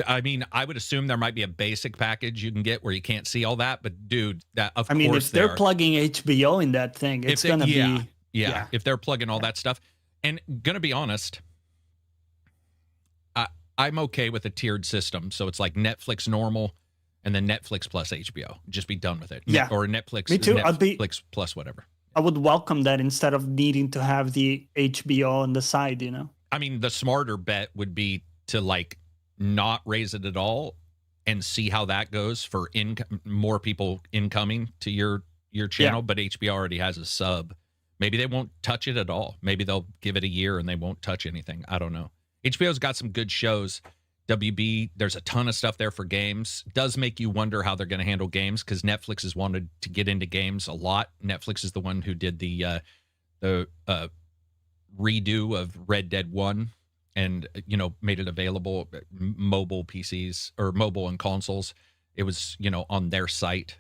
C: I mean, I would assume there might be a basic package you can get where you can't see all that, but dude,
B: I mean, if they're plugging HBO in that thing, it's going to be.
C: Yeah. If they're plugging all that stuff. And going to be honest, I'm okay with a tiered system. So it's like Netflix normal and then Netflix plus HBO. Just be done with it.
B: Yeah.
C: Or Netflix,
B: Me too.
C: Netflix plus whatever.
B: I would welcome that instead of needing to have the HBO on the side, you know?
C: I mean, the smarter bet would be to like not raise it at all and see how that goes for more people incoming to your channel. Yeah. But HBO already has a sub. Maybe they won't touch it at all. Maybe they'll give it a year and they won't touch anything. I don't know. HBO's got some good shows. WB, there's a ton of stuff there for games. Does make you wonder how they're going to handle games because Netflix has wanted to get into games a lot. Netflix is the one who did the redo of Red Dead 1 and, you know, made it available mobile PCs or mobile and consoles. It was, you know, on their site.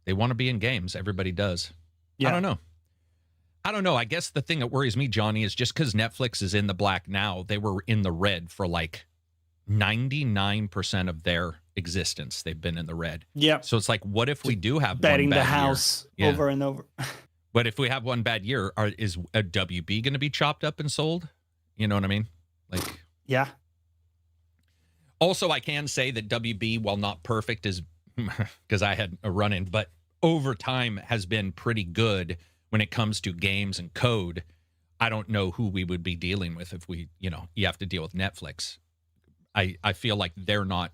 C: They want to be in games. Everybody does. Yeah. I don't know. I guess the thing that worries me, Johnny, is just because Netflix is in the black now, they were in the red for like 99% of their existence. They've been in the red.
B: Yeah.
C: So it's like, what if we do have
B: betting
C: one bad
B: the house
C: year?
B: Over and over?
C: But if we have one bad year, is a WB going to be chopped up and sold? You know what I mean? Like,
B: yeah.
C: Also, I can say that WB, while not perfect, is because I had a run-in, but over time has been pretty good when it comes to games and code. I don't know who we would be dealing with if we, you know, you have to deal with Netflix. I feel like they're not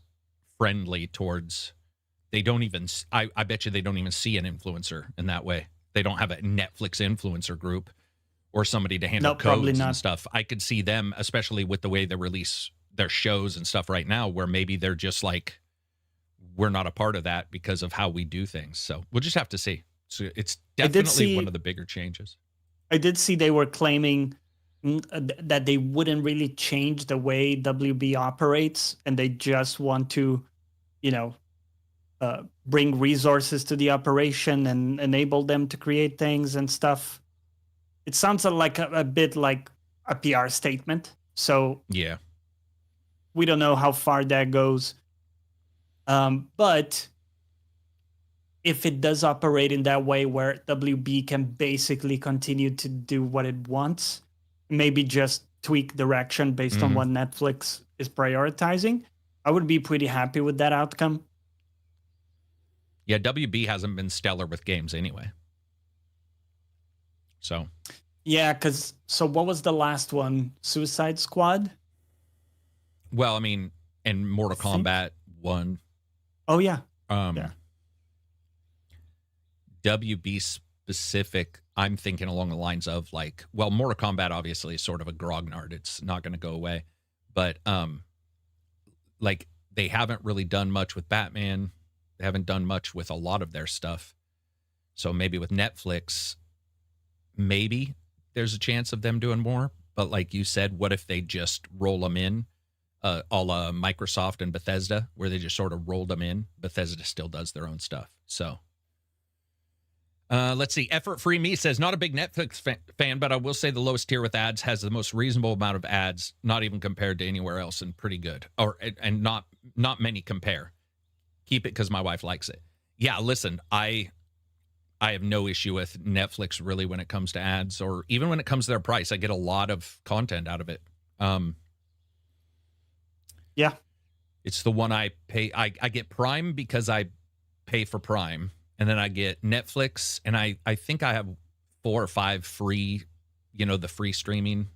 C: friendly towards, they don't even, I bet you they don't even see an influencer in that way. They don't have a Netflix influencer group or somebody to handle codes and stuff. I could see them, especially with the way they release their shows and stuff right now, where maybe they're just like, we're not a part of that because of how we do things. So we'll just have to see. So it's definitely one of the bigger changes.
B: I did see they were claiming that they wouldn't really change the way WB operates, and they just want to, you know, bring resources to the operation and enable them to create things and stuff. It sounds like a bit like a PR statement. So
C: yeah,
B: we don't know how far that goes. But if it does operate in that way where WB can basically continue to do what it wants, maybe just tweak direction based on what Netflix is prioritizing, I would be pretty happy with that outcome.
C: Yeah, WB hasn't been stellar with games anyway. So.
B: Yeah, so what was the last one? Suicide Squad?
C: Well, I mean, and Mortal Kombat 1.
B: Oh, yeah.
C: Yeah. WB specific, I'm thinking along the lines of like, well, Mortal Kombat obviously is sort of a grognard. It's not going to go away. But like they haven't really done much with Batman. They haven't done much with a lot of their stuff. So maybe with Netflix, maybe there's a chance of them doing more. But like you said, what if they just roll them in? A la Microsoft and Bethesda, where they just sort of rolled them in. Bethesda still does their own stuff. So let's see. Effort Free Me says, not a big Netflix fan, but I will say the lowest tier with ads has the most reasonable amount of ads, not even compared to anywhere else, and pretty good. And not many compare. Keep it because my wife likes it. Yeah, listen, I I have no issue with Netflix really when it comes to ads, or even when it comes to their price. I get a lot of content out of it.
B: Yeah.
C: It's the one I pay. I get Prime because I pay for Prime, and then I get Netflix, and I think I have 4 or 5 free, the free streaming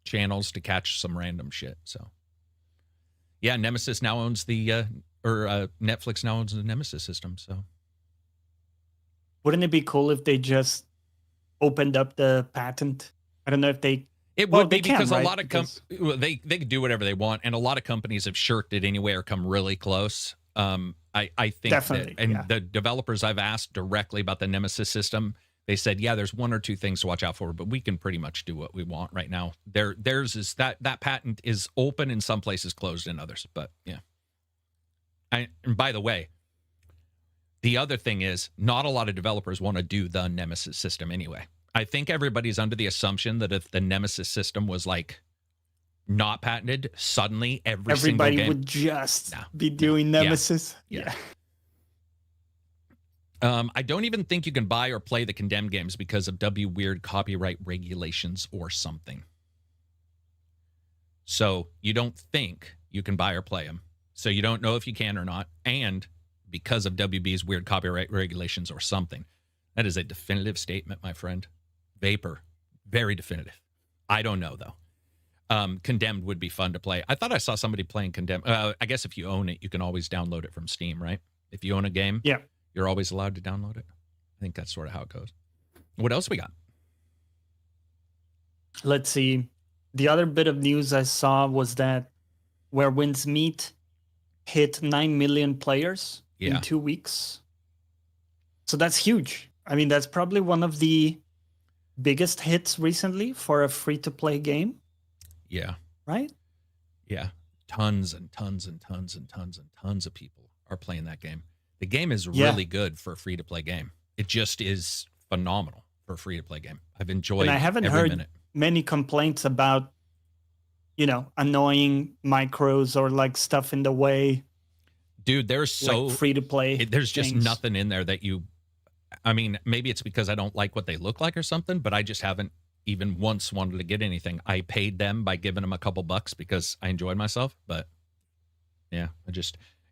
C: channels to catch some random shit. So yeah, Nemesis now owns Netflix now owns the Nemesis system. So
B: wouldn't it be cool if they just opened up the patent? I don't know if they.
C: It would be because a lot of they can do whatever they want, and a lot of companies have shirked it anyway or come really close. I think
B: definitely,
C: the developers I've asked directly about the Nemesis system, they said, yeah, there's 1 or 2 things to watch out for, but we can pretty much do what we want right now. Theirs is that patent is open in some places, closed in others. But yeah. And by the way, the other thing is not a lot of developers want to do the Nemesis system anyway. I think everybody's under the assumption that if the Nemesis system was like not patented, suddenly everybody
B: would just be doing Nemesis.
C: Yeah. I don't even think you can buy or play the Condemned games because of weird copyright regulations or something. So you don't think you can buy or play them. So you don't know if you can or not. And because of WB's weird copyright regulations or something. That is a definitive statement, my friend. Vapor. Very definitive. I don't know, though. Condemned would be fun to play. I thought I saw somebody playing Condemned. I guess if you own it, you can always download it from Steam, right? If you own a game, you're always allowed to download it. I think that's sort of how it goes. What else we got?
B: Let's see. The other bit of news I saw was that Where Winds Meet hit 9 million players in 2 weeks. So that's huge. I mean, that's probably one of the biggest hits recently for a free-to-play game.
C: Yeah.
B: Right?
C: Yeah. Tons and tons and tons and tons and tons of people are playing that game. The game is really good for a free-to-play game. It just is phenomenal for a free-to-play game. I've enjoyed
B: and I haven't
C: every
B: heard
C: minute.
B: Many complaints about, annoying micros or like stuff in the way.
C: Dude, there's so
B: free-to-play.
C: There's just nothing in there that maybe it's because I don't like what they look like or something, but I just haven't even once wanted to get anything. I paid them by giving them a couple bucks because I enjoyed myself. But yeah,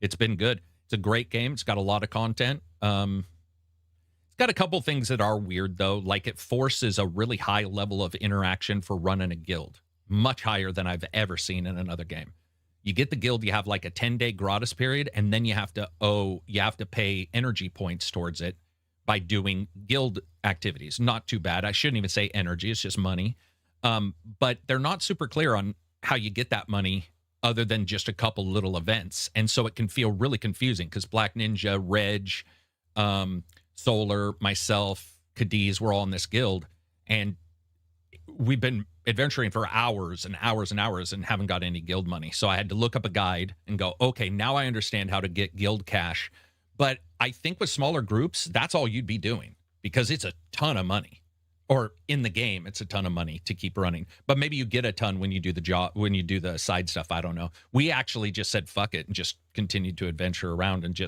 C: it's been good. It's a great game. It's got a lot of content. It's got a couple things that are weird, though. Like it forces a really high level of interaction for running a guild, much higher than I've ever seen in another game. You get the guild, you have like a 10-day gratis period, and then you have to pay energy points towards it by doing guild activities. Not too bad. I shouldn't even say energy. It's just money. But they're not super clear on how you get that money other than just a couple little events. And so it can feel really confusing because Black Ninja, Reg, Solar, myself, Cadiz, we're all in this guild. And we've been adventuring for hours and hours and hours and haven't got any guild money. So I had to look up a guide and go, okay, now I understand how to get guild cash. But I think with smaller groups, that's all you'd be doing because it's a ton of money. Or in the game, it's a ton of money to keep running. But maybe you get a ton when you do the job, when you do the side stuff. I don't know. We actually just said, fuck it, and just continued to adventure around and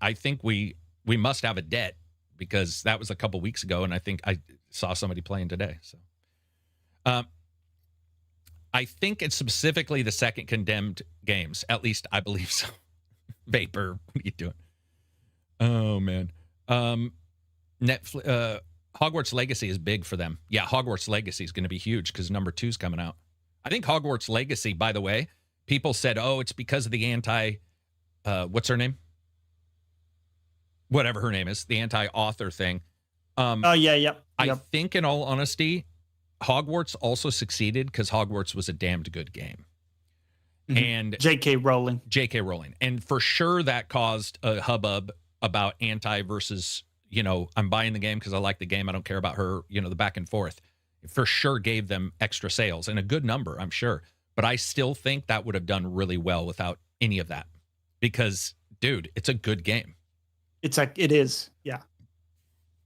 C: I think we must have a debt because that was a couple weeks ago. And I think I saw somebody playing today. So I think it's specifically the second Condemned games. At least I believe so. Vapor, what are you doing? Oh, man. Netflix, Hogwarts Legacy is big for them. Yeah, Hogwarts Legacy is going to be huge because number 2's coming out. I think Hogwarts Legacy, by the way, people said, oh, it's because of the what's her name? Whatever her name is, the anti-author thing. I think, in all honesty, Hogwarts also succeeded because Hogwarts was a damned good game.
B: Mm-hmm.
C: And
B: J.K. Rowling.
C: And for sure that caused a hubbub about anti versus, I'm buying the game because I like the game. I don't care about her, the back and forth. It for sure gave them extra sales and a good number, I'm sure. But I still think that would have done really well without any of that because, dude, it's a good game.
B: It is. Yeah.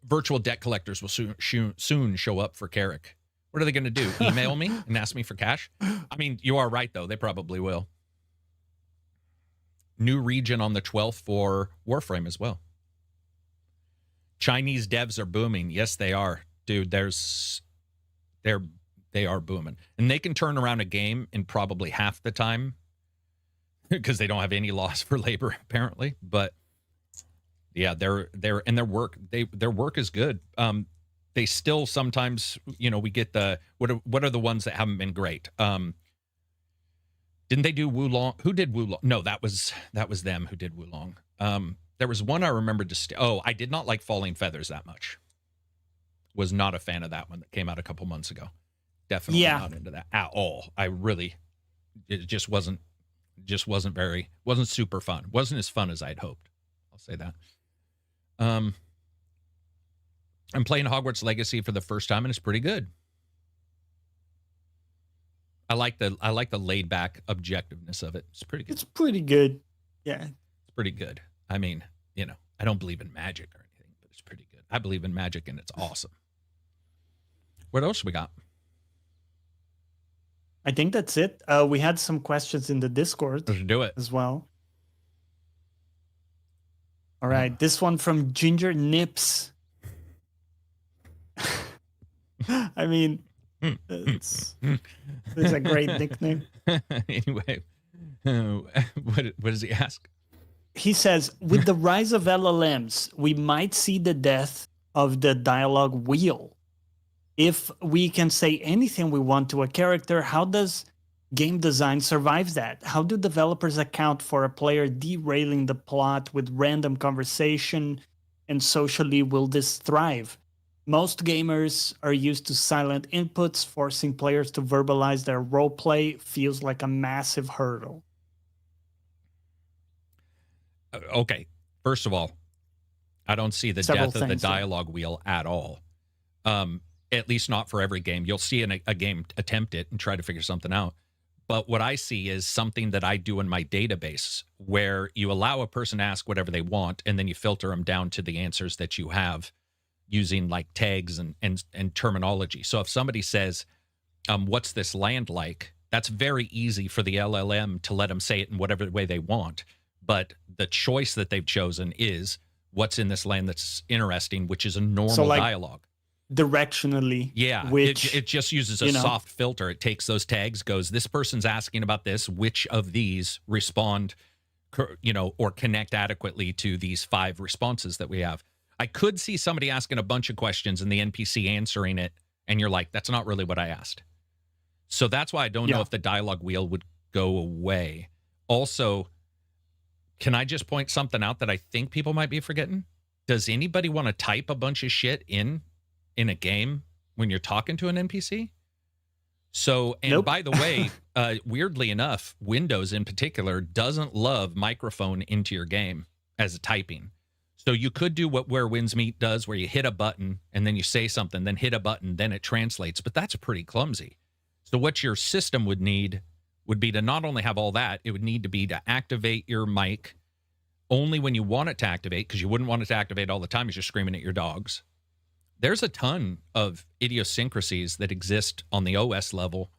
C: Virtual debt collectors will soon show up for Carrick. What are they going to do? Email me and ask me for cash? I mean, you are right, though. They probably will. New region on the 12th for Warframe as well. Chinese devs are booming. Yes, they are, dude. They are booming, and they can turn around a game in probably half the time because they don't have any loss for labor apparently. But yeah, their work is good. They still sometimes, we get the what are the ones that haven't been great. Didn't they do Wulong? Who did Wulong? No, that was them who did Wulong. There was one I remembered I did not like Falling Feathers that much. Was not a fan of that one that came out a couple months ago. Definitely not into that at all. It just wasn't super fun. Wasn't as fun as I'd hoped. I'll say that. I'm playing Hogwarts Legacy for the first time, and it's pretty good. I like the laid back objectiveness of it. It's pretty good.
B: It's pretty good. Yeah.
C: It's pretty good. I mean, I don't believe in magic or anything, but it's pretty good. I believe in magic, and it's awesome. What else we got?
B: I think that's it. We had some questions in the Discord.
C: Let's do it
B: as well. All right, this one from Ginger Nips. I mean, it's a great nickname.
C: Anyway, what does he ask?
B: He says, with the rise of LLMs, we might see the death of the dialogue wheel. If we can say anything we want to a character, how does game design survive that? How do developers account for a player derailing the plot with random conversation? And socially, will this thrive? Most gamers are used to silent inputs. Forcing players to verbalize their roleplay feels like a massive hurdle.
C: Okay, first of all, I don't see the death of the dialogue wheel at all. At least not for every game. You'll see a game attempt it and try to figure something out. But what I see is something that I do in my database where you allow a person to ask whatever they want, and then you filter them down to the answers that you have using like tags and terminology. So if somebody says, what's this land like? That's very easy for the LLM to let them say it in whatever way they want. But the choice that they've chosen is what's in this land that's interesting, which is a normal dialogue.
B: Directionally.
C: Yeah,
B: which,
C: it just uses a soft filter. It takes those tags, goes, this person's asking about this. Which of these respond, or connect adequately to these 5 responses that we have? I could see somebody asking a bunch of questions and the NPC answering it, and you're like, that's not really what I asked. So that's why I don't know if the dialogue wheel would go away. Also, can I just point something out that I think people might be forgetting? Does anybody want to type a bunch of shit in a game when you're talking to an NPC? So, and by the way, weirdly enough, Windows in particular doesn't love microphone into your game as a typing. So you could do what Where Winds Meet does, where you hit a button and then you say something, then hit a button, then it translates. But that's pretty clumsy. So what your system would need would be to not only have all that, it would need to be to activate your mic only when you want it to activate, because you wouldn't want it to activate all the time as you're screaming at your dogs. There's a ton of idiosyncrasies that exist on the OS level.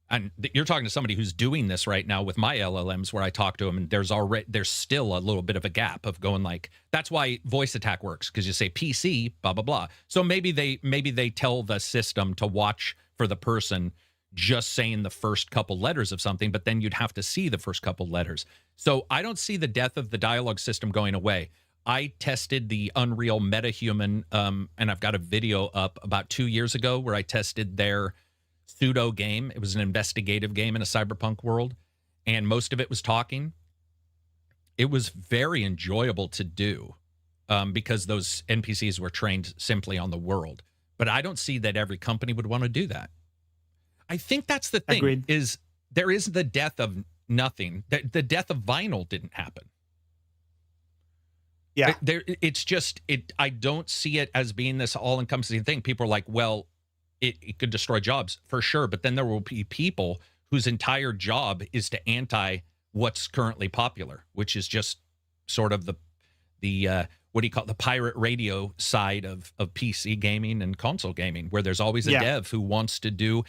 C: And you're talking to somebody who's doing this right now with my LLMs, where I talk to them, and there's still a little bit of a gap of going like, that's why voice attack works, because you say PC, blah, blah, blah. So maybe they tell the system to watch for the person just saying the first couple letters of something, but then you'd have to see the first couple letters. So I don't see the death of the dialogue system going away. I tested the Unreal MetaHuman, and I've got a video up about 2 years ago where I tested their pseudo game. It was an investigative game in a cyberpunk world, and most of it was talking. It was very enjoyable to do because those NPCs were trained simply on the world. But I don't see that every company would want to do that. I think that's the thing.
B: Agreed.
C: Is there is the death of nothing. The death of vinyl didn't happen.
B: Yeah.
C: It's just, I don't see it as being this all-encompassing thing. People are like, well, it could destroy jobs for sure, but then there will be people whose entire job is to anti what's currently popular, which is just sort of the what do you call it, the pirate radio side of PC gaming and console gaming, where there's always a dev who wants to do.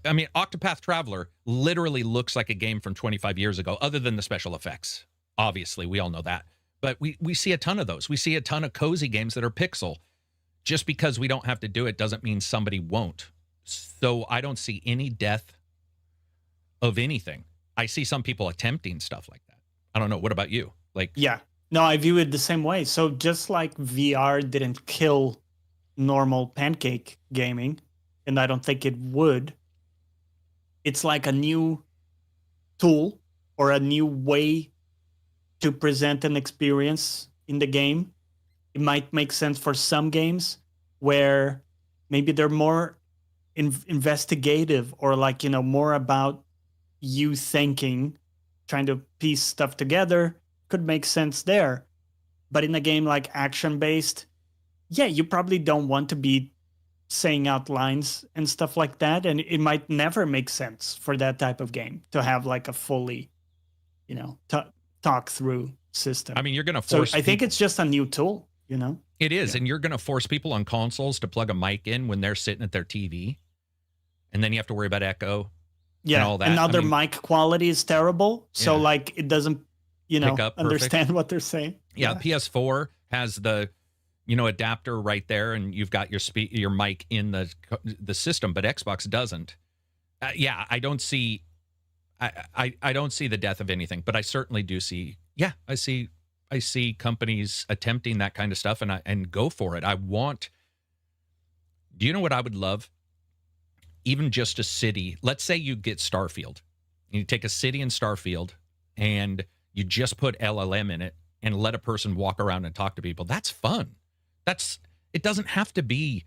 C: I mean, Octopath Traveler literally looks like a game from 25 years ago, other than the special effects. Obviously, we all know that. But we see a ton of those. We see a ton of cozy games that are pixel. Just because we don't have to do it doesn't mean somebody won't. So I don't see any death of anything. I see some people attempting stuff like that. I don't know. What about you? Like,
B: yeah, no, I view it the same way. So just like VR didn't kill normal pancake gaming, and I don't think it would, it's like a new tool or a new way to present an experience in the game. It might make sense for some games where maybe they're more investigative, or like, you know, more about you thinking, trying to piece stuff together. Could make sense there. But in a game like action based, yeah, you probably don't want to be saying out lines and stuff like that, and it might never make sense for that type of game to have like a fully, you know, talk through system.
C: I mean, you're going to force.
B: So I think it's just a new tool, you know.
C: It is, and you're going to force people on consoles to plug a mic in when they're sitting at their TV, and then you have to worry about echo.
B: Yeah,
C: and all that.
B: And now their mic quality is terrible, so like it doesn't, you know, understand what they're saying.
C: Yeah, PS4 has the, you know, adapter right there, and you've got your mic in the system, but Xbox doesn't. Yeah, I don't see, I don't see the death of anything, but I certainly do see. Yeah, I see companies attempting that kind of stuff, and go for it. I want. Do you know what I would love? Even just a city. Let's say you get Starfield. You take a city in Starfield, and you just put LLM in it, and let a person walk around and talk to people. That's fun. It doesn't have to be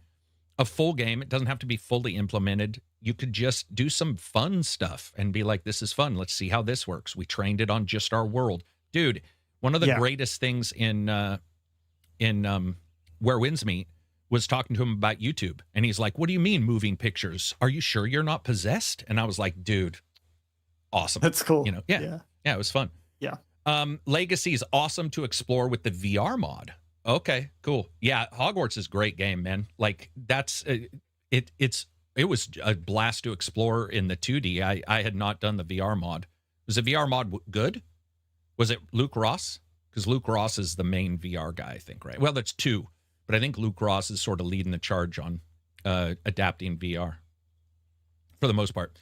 C: a full game. It doesn't have to be fully implemented. You could just do some fun stuff and be like, this is fun. Let's see how this works. We trained it on just our world. Dude, one of the greatest things in Where Winds Meet was talking to him about YouTube. And he's like, what do you mean moving pictures? Are you sure you're not possessed? And I was like, dude, awesome.
B: That's cool.
C: You know, yeah, it was fun.
B: Yeah.
C: Legacy is awesome to explore with the VR mod. Okay, cool. Yeah, Hogwarts is a great game, man. Like that's it was a blast to explore in the 2D. I had not done the VR mod. Was the VR mod good? Was it Luke Ross? Because Luke Ross is the main VR guy, I think, right? Well, that's two, but I think Luke Ross is sort of leading the charge on adapting VR for the most part.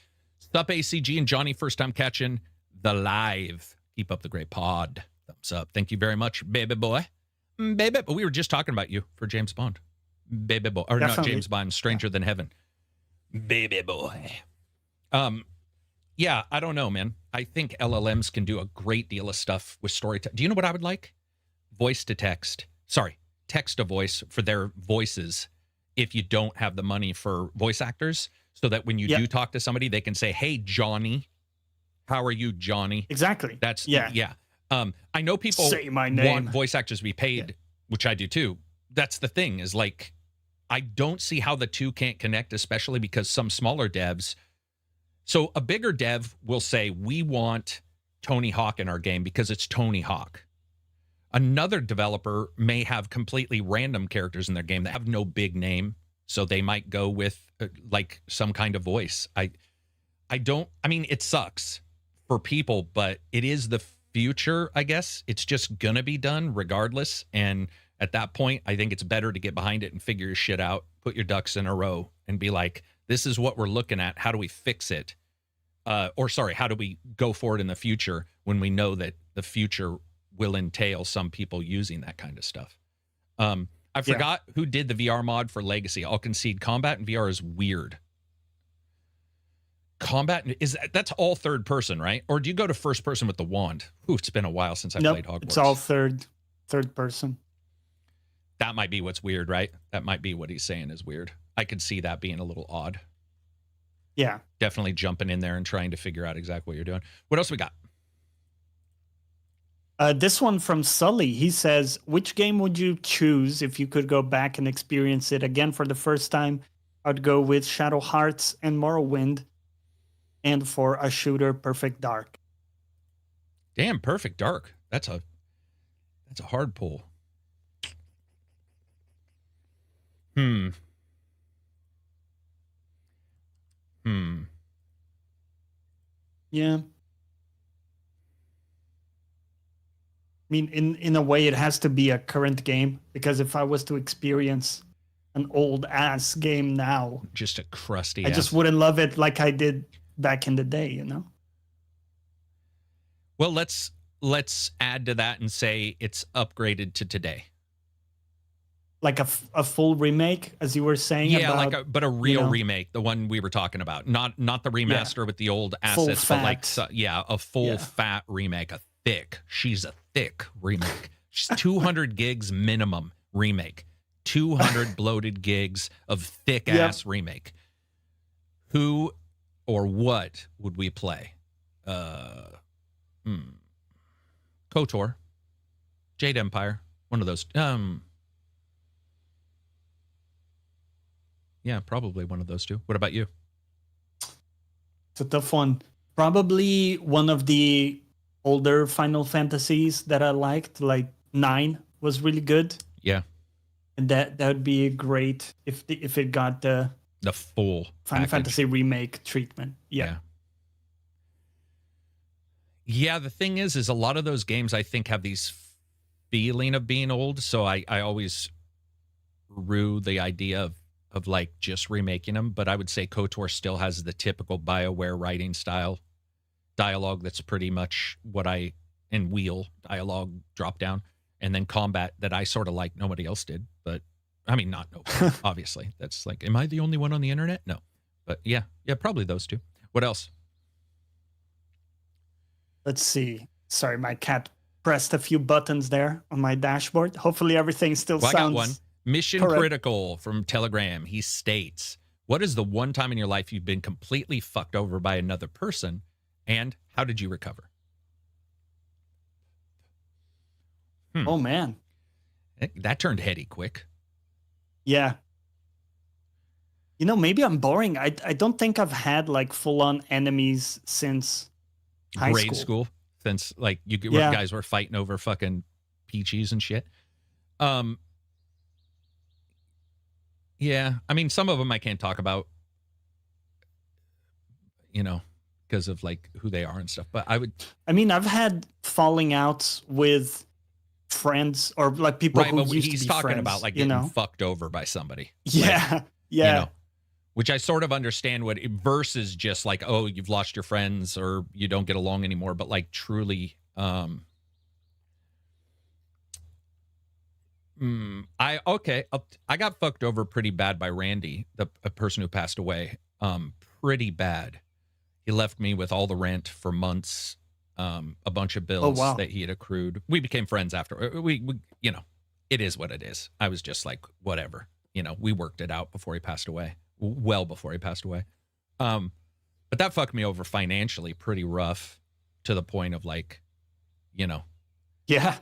C: Sup ACG and Johnny, first time catching the live. Keep up the great pod. Thumbs up. Thank you very much, baby boy. Baby, but we were just talking about you for James Bond. Baby boy. Or not James Bond, Stranger Than Heaven. Baby boy. Yeah, I don't know, man. I think LLMs can do a great deal of stuff with storytelling. Do you know what I would like? Voice to text. Sorry, text to voice for their voices if you don't have the money for voice actors, so that when you do talk to somebody, they can say, hey, Johnny. How are you, Johnny?
B: Exactly.
C: That's, yeah. I know people
B: say my name.
C: Want voice actors to be paid, which I do too. That's the thing, is like, I don't see how the two can't connect, especially because some smaller devs. So a bigger dev will say, we want Tony Hawk in our game because it's Tony Hawk. Another developer may have completely random characters in their game that have no big name. So they might go with like some kind of voice. I mean, it sucks for people, but it is the future, I guess. It's just gonna be done regardless. And at that point, I think it's better to get behind it and figure your shit out, put your ducks in a row, and be like, this is what we're looking at. How do we fix it? How do we go forward in the future when we know that the future will entail some people using that kind of stuff? I forgot who did the VR mod for Legacy. I'll concede combat in VR is weird. Combat that's all third person, right? Or do you go to first person with the wand? Ooh, it's been a while since I played Hogwarts.
B: It's all third person.
C: That might be what's weird, right? That might be what he's saying is weird. I could see that being a little odd.
B: Yeah.
C: Definitely jumping in there and trying to figure out exactly what you're doing. What else we got?
B: This one from Sully. He says, which game would you choose if you could go back and experience it again for the first time? I'd go with Shadow Hearts and Morrowind. And for a shooter, Perfect Dark.
C: Damn, Perfect Dark. That's a hard pull.
B: Yeah. mean, in a way, it has to be a current game, because if I was to experience an old ass game now,
C: just a crusty
B: I just wouldn't love it like I did back in the day, you know?
C: Well, let's add to that and say it's upgraded to today.
B: Like a full remake, as you were saying.
C: Yeah,
B: about,
C: but a real remake, the one we were talking about, not the remaster with the old assets, but like a full fat remake, she's a thick remake. She's 200 gigs minimum remake, 200 bloated gigs of thick ass remake. Who or what would we play? KOTOR, Jade Empire, one of those. Yeah, probably one of those two. What about you?
B: It's a tough one. Probably one of the older Final Fantasies that I liked, like 9 was really good.
C: Yeah.
B: And that would be great if it got the
C: full
B: Final Fantasy remake treatment. Yeah.
C: Yeah, the thing is a lot of those games I think have these feeling of being old, so I always rue the idea of like just remaking them, but I would say KOTOR still has the typical BioWare writing style dialogue that's pretty much what in wheel dialogue drop down, and then combat that I sort of like nobody else did, but I mean not nobody, obviously. That's like, am I the only one on the internet? No. But yeah, probably those two. What else?
B: Let's see. Sorry, my cat pressed a few buttons there on my dashboard. Hopefully everything still sounds... I got one.
C: Mission Critical from Telegram. He states, what is the one time in your life you've been completely fucked over by another person, and how did you recover?
B: Oh, man.
C: That turned heady quick.
B: Yeah. You know, maybe I'm boring. I don't think I've had like full-on enemies since
C: grade school. Since like guys were fighting over fucking peaches and shit. Yeah, I mean, some of them I can't talk about, you know, because of like who they are and stuff. But
B: I've had falling outs with friends or like people who used to be friends. He's talking
C: about like getting fucked over by somebody.
B: Yeah,
C: like,
B: yeah.
C: You know, which I sort of understand versus just like, oh, you've lost your friends or you don't get along anymore. But like truly, I got fucked over pretty bad by Randy, a person who passed away. Pretty bad. He left me with all the rent for months, a bunch of bills that he had accrued. We became friends after. We you know, it is what it is. I was just like, whatever. You know, we worked it out before he passed away. Well before he passed away. But that fucked me over financially pretty rough, to the point of like, you know.
B: Yeah.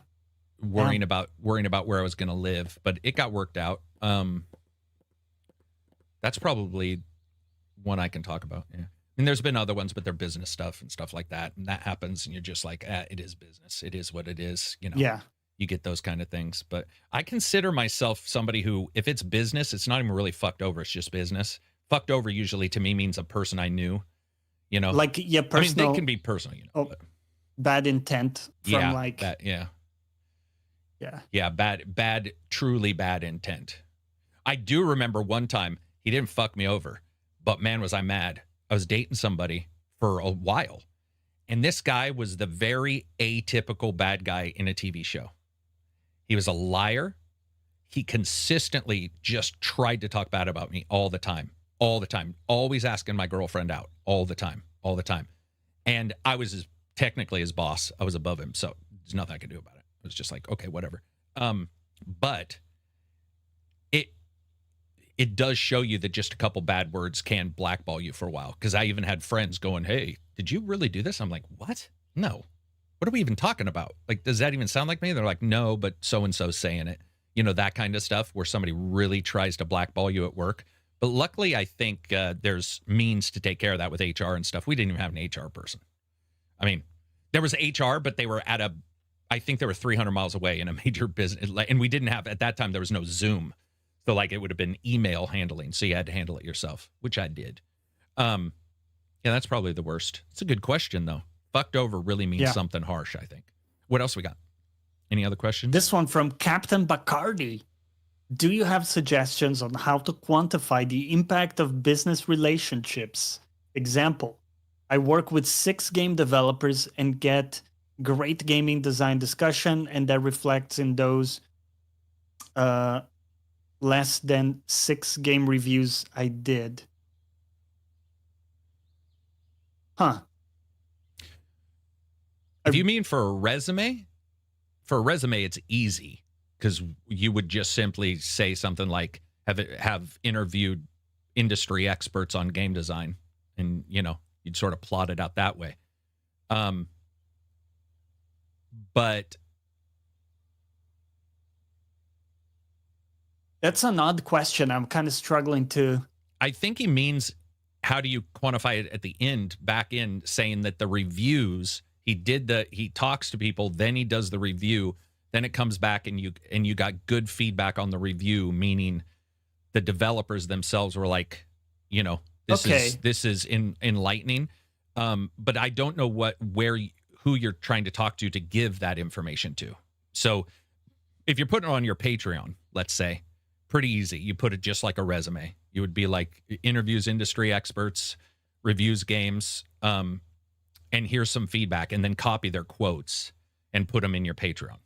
C: Worrying about where I was going to live, but it got worked out. That's probably one I can talk about. Yeah. I mean, there's been other ones, but they're business stuff and stuff like that. And that happens. And you're just like, it is business. It is what it is. You know, you get those kind of things, but I consider myself somebody who, if it's business, it's not even really fucked over. It's just business. Fucked over usually to me means a person I knew, you know,
B: like, personal.
C: I mean, they can be personal, you know,
B: bad intent from like,
C: bad, truly bad intent. I do remember one time he didn't fuck me over, but man, was I mad. I was dating somebody for a while, and this guy was the very atypical bad guy in a TV show. He was a liar. He consistently just tried to talk bad about me all the time, always asking my girlfriend out all the time. And I was technically his boss. I was above him, so there's nothing I could do about it. It was just like, okay, whatever. But it does show you that just a couple bad words can blackball you for a while. Because I even had friends going, hey, did you really do this? I'm like, what? No. What are we even talking about? Like, does that even sound like me? They're like, no, but so-and-so's saying it. You know, that kind of stuff where somebody really tries to blackball you at work. But luckily, I think there's means to take care of that with HR and stuff. We didn't even have an HR person. I mean, there was HR, but they were I think they were 300 miles away in a major business. And we didn't have, at that time, there was no Zoom. So like it would have been email handling. So you had to handle it yourself, which I did. Yeah, that's probably the worst. It's a good question, though. Fucked over really means something harsh, I think. What else we got? Any other questions?
B: This one from Captain Bacardi. Do you have suggestions on how to quantify the impact of business relationships? Example, I work with 6 game developers and get great gaming design discussion, and that reflects in those less than 6 game reviews I did. Huh.
C: If you mean for a resume, it's easy because you would just simply say something like have interviewed industry experts on game design, and you'd sort of plot it out that way. But
B: that's an odd question. I'm kind of struggling to.
C: I think he means, how do you quantify it at the end, back in, saying that the reviews, he talks to people, then he does the review, then it comes back and you got good feedback on the review, meaning the developers themselves were like, this is enlightening. But I don't know who you're trying to talk to give that information to. So if you're putting it on your Patreon, let's say, pretty easy. You put it just like a resume. You would be like, interviews industry experts, reviews games, and here's some feedback, and then copy their quotes and put them in your Patreon.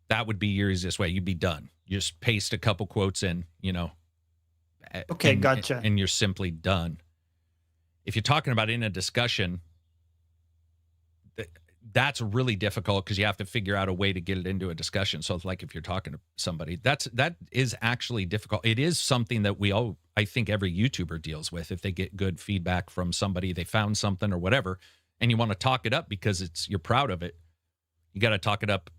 C: That would be your easiest way. You'd be done. You just paste a couple quotes in,
B: Okay, gotcha.
C: And you're simply done. If you're talking about in a discussion, that's really difficult because you have to figure out a way to get it into a discussion. So it's like if you're talking to somebody, that is actually difficult. It is something that I think every YouTuber deals with. If they get good feedback from somebody, they found something or whatever, and you want to talk it up because you're proud of it, you got to talk it up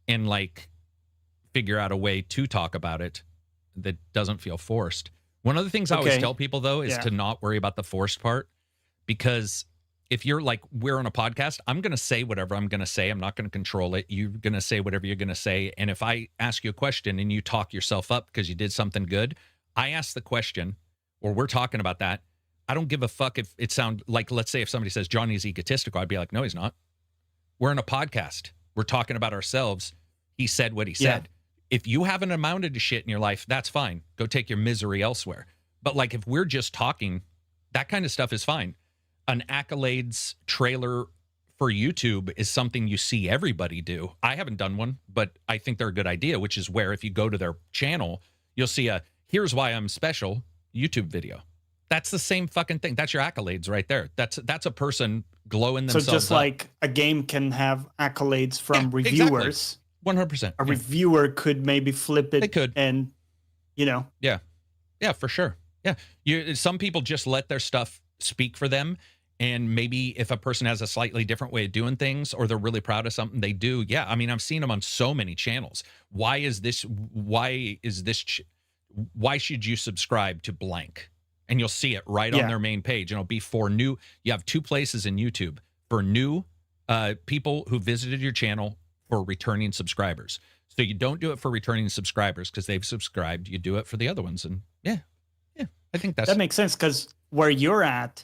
C: and figure out a way to talk about it that doesn't feel forced. One of the things I always tell people, though, is to not worry about the forced part, because if you're we're on a podcast, I'm going to say whatever I'm going to say. I'm not going to control it. You're going to say whatever you're going to say. And if I ask you a question and you talk yourself up because you did something good, I ask the question, or we're talking about that. I don't give a fuck if it sounds like, let's say if somebody says Johnny's egotistical, I'd be like, no, he's not. We're in a podcast. We're talking about ourselves. He said what he said. If you haven't amounted to shit in your life, that's fine. Go take your misery elsewhere. But if we're just talking, that kind of stuff is fine. An accolades trailer for YouTube is something you see everybody do. I haven't done one, but I think they're a good idea, which is where if you go to their channel, you'll see a "Here's Why I'm Special" YouTube video. That's the same fucking thing. That's your accolades right there. That's a person glowing themselves up.
B: So just like a game can have accolades from reviewers.
C: 100%.
B: A reviewer could maybe flip it.
C: They could.
B: And,
C: Yeah, for sure. Yeah. Some people just let their stuff speak for them. And maybe if a person has a slightly different way of doing things, or they're really proud of something they do. Yeah. I mean, I've seen them on so many channels. Why should you subscribe to blank? And you'll see it right on their main page. And it'll be for new. You have 2 places in YouTube for new people who visited your channel, for returning subscribers. So you don't do it for returning subscribers because they've subscribed. You do it for the other ones. And I think that
B: makes sense, because where you're at,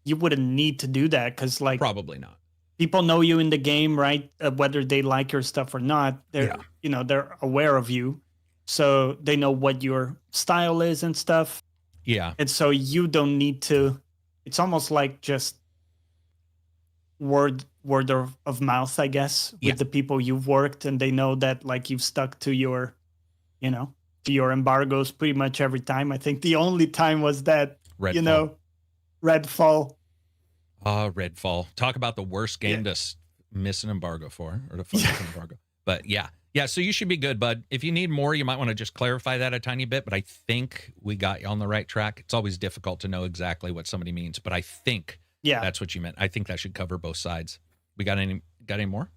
B: you wouldn't need to do that because
C: probably not.
B: People know you in the game, right? Whether they like your stuff or not, they're they're aware of you, so they know what your style is and stuff.
C: Yeah.
B: And so you don't need to. It's almost like just word of mouth, I guess, with the people you've worked, and they know that you've stuck to your, to your embargoes pretty much every time. I think the only time was that, Redfall.
C: Redfall. Talk about the worst game to miss an embargo for, or to focus an embargo. But yeah. So you should be good, bud. If you need more, you might want to just clarify that a tiny bit, but I think we got you on the right track. It's always difficult to know exactly what somebody means, but I think that's what you meant. I think that should cover both sides. We got any more?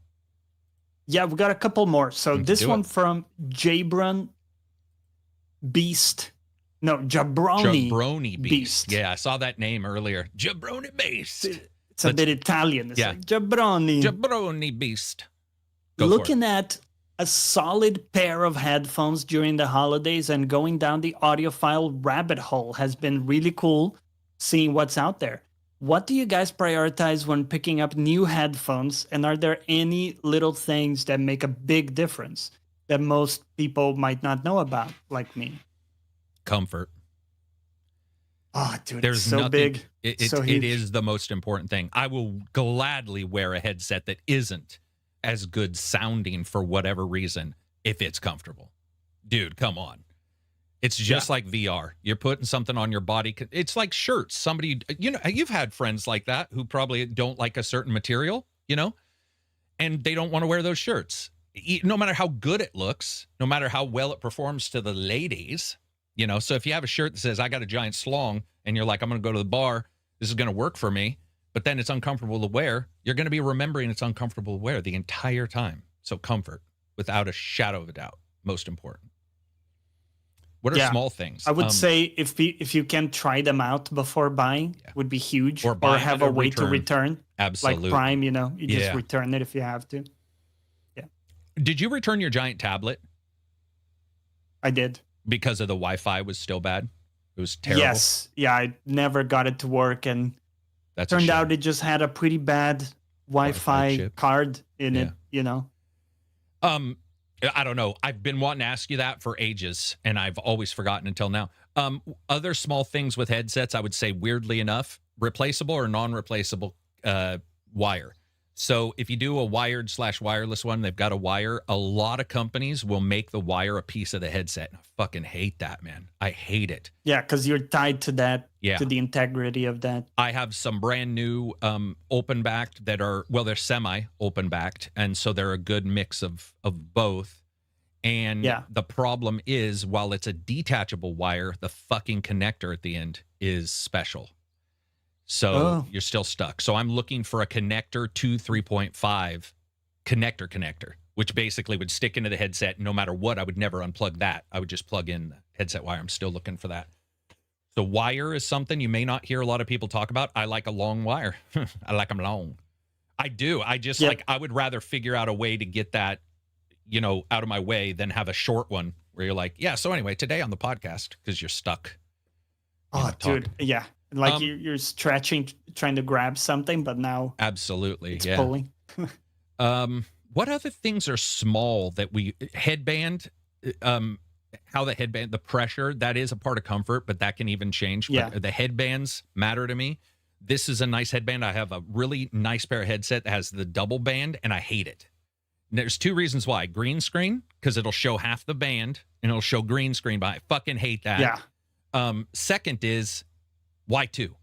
B: Yeah, we got a couple more. So this one from Jabroni Beast.
C: Jabroni Beast. Yeah, I saw that name earlier. Jabroni Beast.
B: It's a bit Italian. It's
C: Jabroni Beast.
B: Looking at a solid pair of headphones during the holidays and going down the audiophile rabbit hole has been really cool, seeing what's out there. what do you guys prioritize when picking up new headphones? And are there any little things that make a big difference that most people might not know about, like me?
C: Comfort.
B: Oh, dude, there's so nothing, big.
C: It is the most important thing. I will gladly wear a headset that isn't as good sounding for whatever reason if it's comfortable. Dude, come on. It's just like VR. You're putting something on your body. It's like shirts. Somebody, you've had friends like that who probably don't like a certain material, and they don't want to wear those shirts. No matter how good it looks, no matter how well it performs to the ladies, so if you have a shirt that says, I got a giant slong, and you're like, I'm going to go to the bar, this is going to work for me, but then it's uncomfortable to wear, you're going to be remembering it's uncomfortable to wear the entire time. So comfort, without a shadow of a doubt, most important. What are small things?
B: I would say if you can try them out before buying, would be huge. Or have a way to return.
C: Absolutely.
B: Like Prime, you just return it if you have to. Yeah.
C: Did you return your giant tablet?
B: I did.
C: Because of the Wi-Fi was still bad? It was terrible?
B: Yes. Yeah, I never got it to work, and turned out it just had a pretty bad Wi-Fi card in it,
C: I don't know. I've been wanting to ask you that for ages, and I've always forgotten until now. Other small things with headsets, I would say, weirdly enough, replaceable or non-replaceable wire. So if you do a wired/wireless one, they've got a wire. A lot of companies will make the wire a piece of the headset. I fucking hate that, man. I hate it.
B: Yeah, because you're tied to that, to the integrity of that.
C: I have some brand new open-backed that are, well, they're semi-open-backed, and so they're a good mix of both. And the problem is, while it's a detachable wire, the fucking connector at the end is special. So you're still stuck. So I'm looking for a connector to 3.5 connector, which basically would stick into the headset. No matter what, I would never unplug that. I would just plug in the headset wire. I'm still looking for that. The wire is something you may not hear a lot of people talk about. I like a long wire. I like them long. I do. I just I would rather figure out a way to get that, out of my way than have a short one where you're like, so anyway, today on the podcast, because you're stuck.
B: Oh, dude. Yeah. Like you're stretching, trying to grab something, but now
C: absolutely,
B: it's pulling.
C: What other things are small that headband? How the headband, the pressure, that is a part of comfort, but that can even change.
B: Yeah.
C: But the headbands matter to me. This is a nice headband. I have a really nice pair of headset that has the double band, and I hate it. And there's two reasons why. Green screen, because it'll show half the band, and it'll show green screen by. I fucking hate that.
B: Yeah.
C: Second is, why two?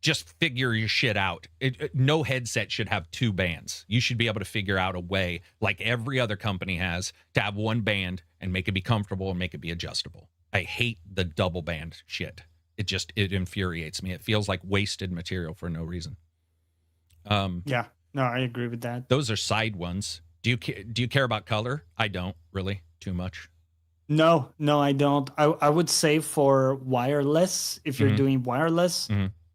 C: Just figure your shit out. No headset should have two bands. You should be able to figure out a way, like every other company has, to have one band and make it be comfortable and make it be adjustable. I hate the double band shit. It infuriates me. It feels like wasted material for no reason.
B: Yeah, no, I agree with that.
C: Those are side ones. Do you care about color? I don't really too much.
B: No, I don't. I would say for wireless, if you're doing wireless,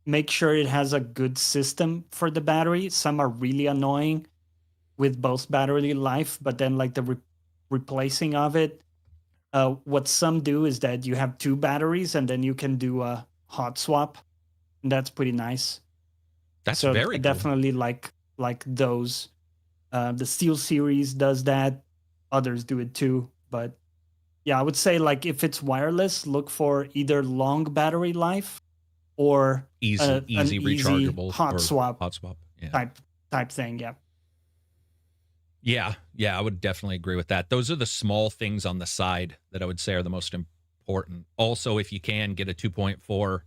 B: make sure it has a good system for the battery. Some are really annoying with both battery life, but then like the replacing of it. What some do is that you have two batteries and then you can do a hot swap. And that's pretty nice.
C: That's very cool.
B: Definitely like those. The Steel series does that. Others do it too, but yeah, I would say like if it's wireless, look for either long battery life or
C: easy rechargeable
B: hot swap
C: type
B: thing.
C: Yeah, I would definitely agree with that. Those are the small things on the side that I would say are the most important. Also, if you can get a 2.4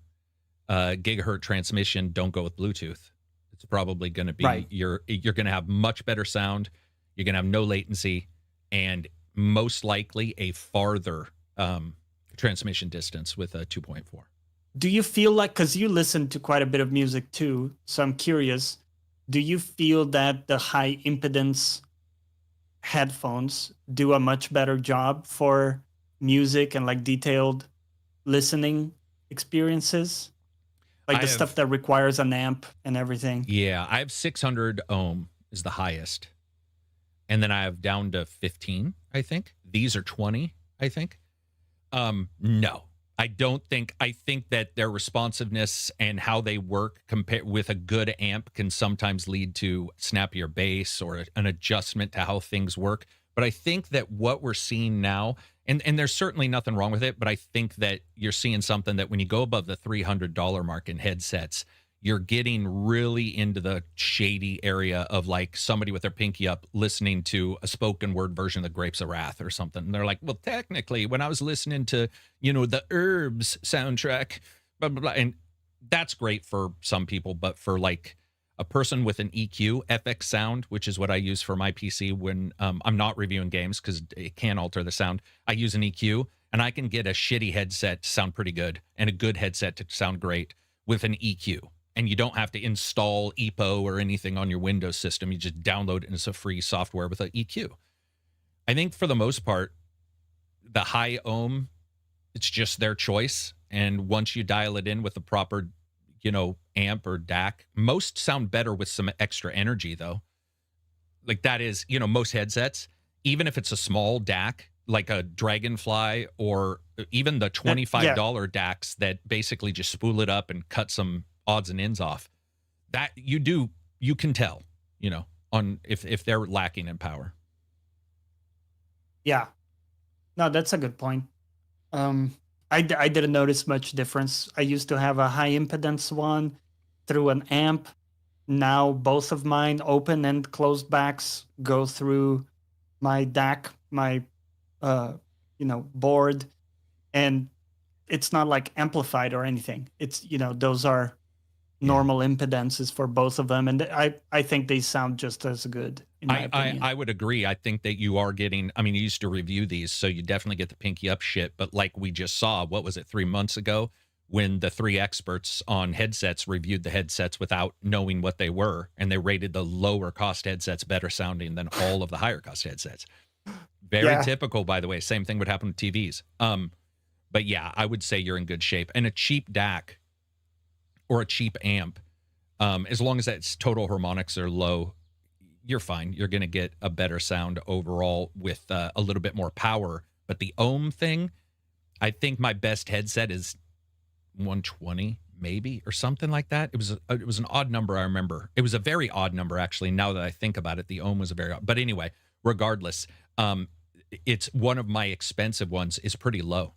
C: gigahertz transmission, don't go with Bluetooth. It's probably going to be you're going to have much better sound. You're going to have no latency, and most likely a farther transmission distance with a 2.4.
B: Do you feel like, because you listen to quite a bit of music too, so I'm curious, do you feel that the high impedance headphones do a much better job for music and like detailed listening experiences? Like stuff that requires an amp and everything.
C: Yeah, I have 600 ohm is the highest. And then I have down to 15, I think. These are 20, I think. No, I think that their responsiveness and how they work compared with a good amp can sometimes lead to snappier bass or an adjustment to how things work. But I think that what we're seeing now, and there's certainly nothing wrong with it, but I think that you're seeing something that when you go above the $300 mark in headsets, you're getting really into the shady area of like somebody with their pinky up listening to a spoken word version of the Grapes of Wrath or something. And they're like, well, technically, when I was listening to, the Herbs soundtrack, blah, blah, blah. And that's great for some people, but for like a person with an EQ, FX Sound, which is what I use for my PC when I'm not reviewing games because it can alter the sound, I use an EQ and I can get a shitty headset to sound pretty good and a good headset to sound great with an EQ. And you don't have to install EPO or anything on your Windows system. You just download it and it's a free software with an EQ. I think for the most part, the high ohm, it's just their choice. And once you dial it in with the proper, amp or DAC, most sound better with some extra energy though. Like that is, most headsets, even if it's a small DAC, like a Dragonfly or even the $25 DACs that basically just spool it up and cut some odds and ends off, that you can tell, on if they're lacking in power.
B: Yeah, no, that's a good point. I didn't notice much difference. I used to have a high impedance one through an amp. Now both of mine open and closed backs go through my DAC, my board, and it's not like amplified or anything. It's those are normal impedances for both of them, and I think they sound just as good. In my opinion.
C: I would agree. I think that you are getting, you used to review these, so you definitely get the pinky up shit, but like we just saw, what was it, 3 months ago, when the 3 experts on headsets reviewed the headsets without knowing what they were, and they rated the lower cost headsets better sounding than all of the higher cost headsets. Very typical, by the way. Same thing would happen with TVs. But yeah, I would say you're in good shape. And a cheap DAC or a cheap amp, as long as its total harmonics are low, you're fine. You're going to get a better sound overall with a little bit more power. But the ohm thing, I think my best headset is 120 maybe or something like that. It was an odd number, I remember. It was a very odd number, actually, now that I think about it. The ohm was a very odd. But anyway, regardless, it's one of my expensive ones is pretty low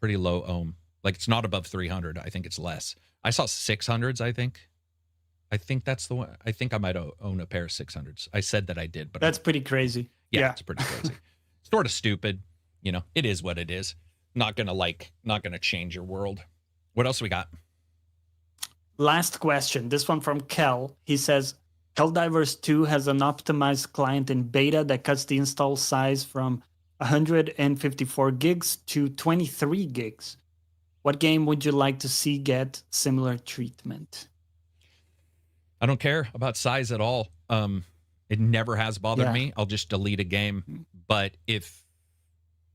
C: ohm. Like it's not above 300. I think it's less. I saw 600s, I think that's the one. I think I might own a pair of 600s. I said that I did, but
B: that's pretty crazy.
C: Yeah, it's pretty crazy. Sort of stupid. It is what it is. Not gonna change your world. What else we got?
B: Last question. This one from Kel. He says, Helldivers 2 has an optimized client in beta that cuts the install size from 154 gigs to 23 gigs. What game would you like to see get similar treatment?
C: I don't care about size at all. It never has bothered me. I'll just delete a game. But if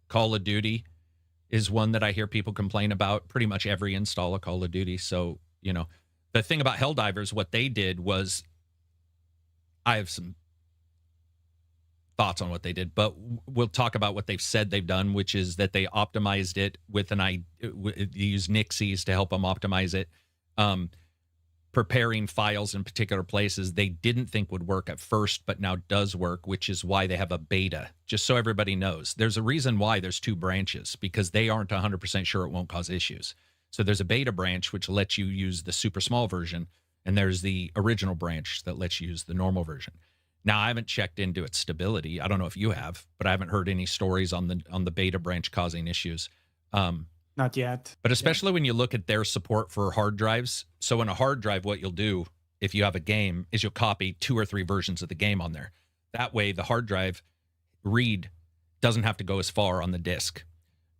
C: Call of Duty is one that I hear people complain about, pretty much every install of Call of Duty. So, the thing about Helldivers, what they did was, I have some thoughts on what they did, but we'll talk about what they've said they've done, which is that they optimized it with use Nixies to help them optimize it. Preparing files in particular places they didn't think would work at first, but now does work, which is why they have a beta. Just so everybody knows, there's a reason why there's 2 branches, because they aren't 100% sure it won't cause issues. So there's a beta branch, which lets you use the super small version, and there's the original branch that lets you use the normal version. Now, I haven't checked into its stability. I don't know if you have, but I haven't heard any stories on the beta branch causing issues.
B: Not yet.
C: But especially when you look at their support for hard drives. So in a hard drive, what you'll do if you have a game is you'll copy 2 or 3 versions of the game on there. That way, the hard drive read doesn't have to go as far on the disk,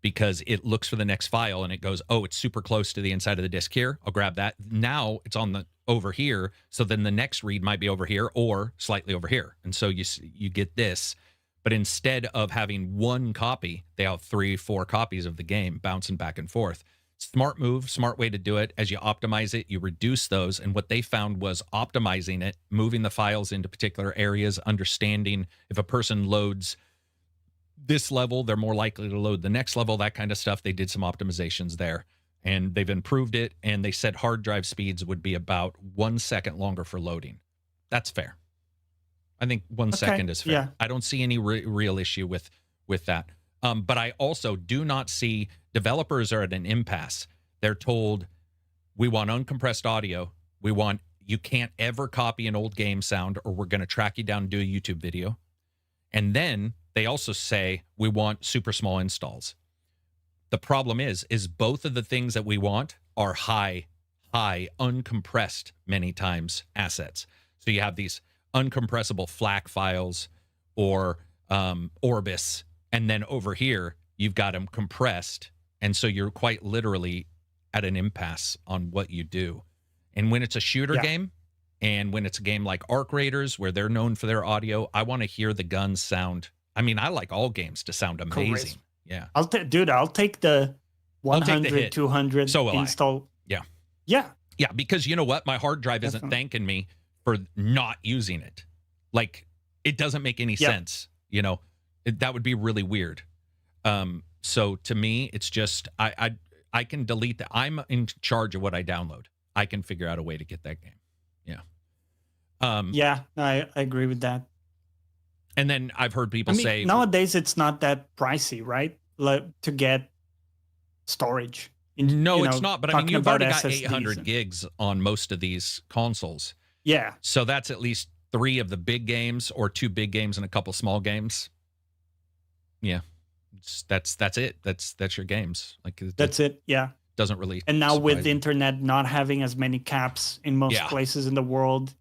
C: because it looks for the next file and it goes, oh, it's super close to the inside of the disk here. I'll grab that. Now it's on the over here. So then the next read might be over here or slightly over here. And so you get this. But instead of having 1 copy, they have 3, 4 copies of the game bouncing back and forth. Smart move, smart way to do it. As you optimize it, you reduce those. And what they found was optimizing it, moving the files into particular areas, understanding if a person loads this level, they're more likely to load the next level, that kind of stuff. They did some optimizations there. and they've improved it, and they said hard drive speeds would be about 1 second longer for loading. That's fair. I think 1 second is fair.
B: Yeah.
C: I don't see any real issue with that. But I also do not see developers are at an impasse. They're told, we want uncompressed audio. You can't ever copy an old game sound, or we're going to track you down and do a YouTube video. And then they also say, we want super small installs. The problem is both of the things that we want are high, uncompressed many times assets. So you have these uncompressible FLAC files or Orbis, and then over here, you've got them compressed. And so you're quite literally at an impasse on what you do. And when it's a shooter game, and when it's a game like Arc Raiders, where they're known for their audio, I want to hear the guns sound. I mean, I like all games to sound amazing. Yeah.
B: I'll take the 100, 200
C: so
B: install.
C: Yeah.
B: Yeah.
C: Yeah, because you know what? My hard drive isn't thanking me for not using it. Like, it doesn't make any sense. You know, that would be really weird. So to me, it's just, I can delete that. I'm in charge of what I download. I can figure out a way to get that game. Yeah.
B: Yeah, I agree with that.
C: And then I've heard people say
B: nowadays it's not that pricey, right? Like, to get storage.
C: No, it's not. But I mean, you've already got
B: SSDs
C: 800 gigs on most of these consoles.
B: Yeah.
C: So that's at least 3 of the big games, or 2 big games and a couple small games. Yeah. That's it. That's your games. Like,
B: that's it. Yeah.
C: Doesn't really.
B: And now with the internet not having as many caps in most places in the world,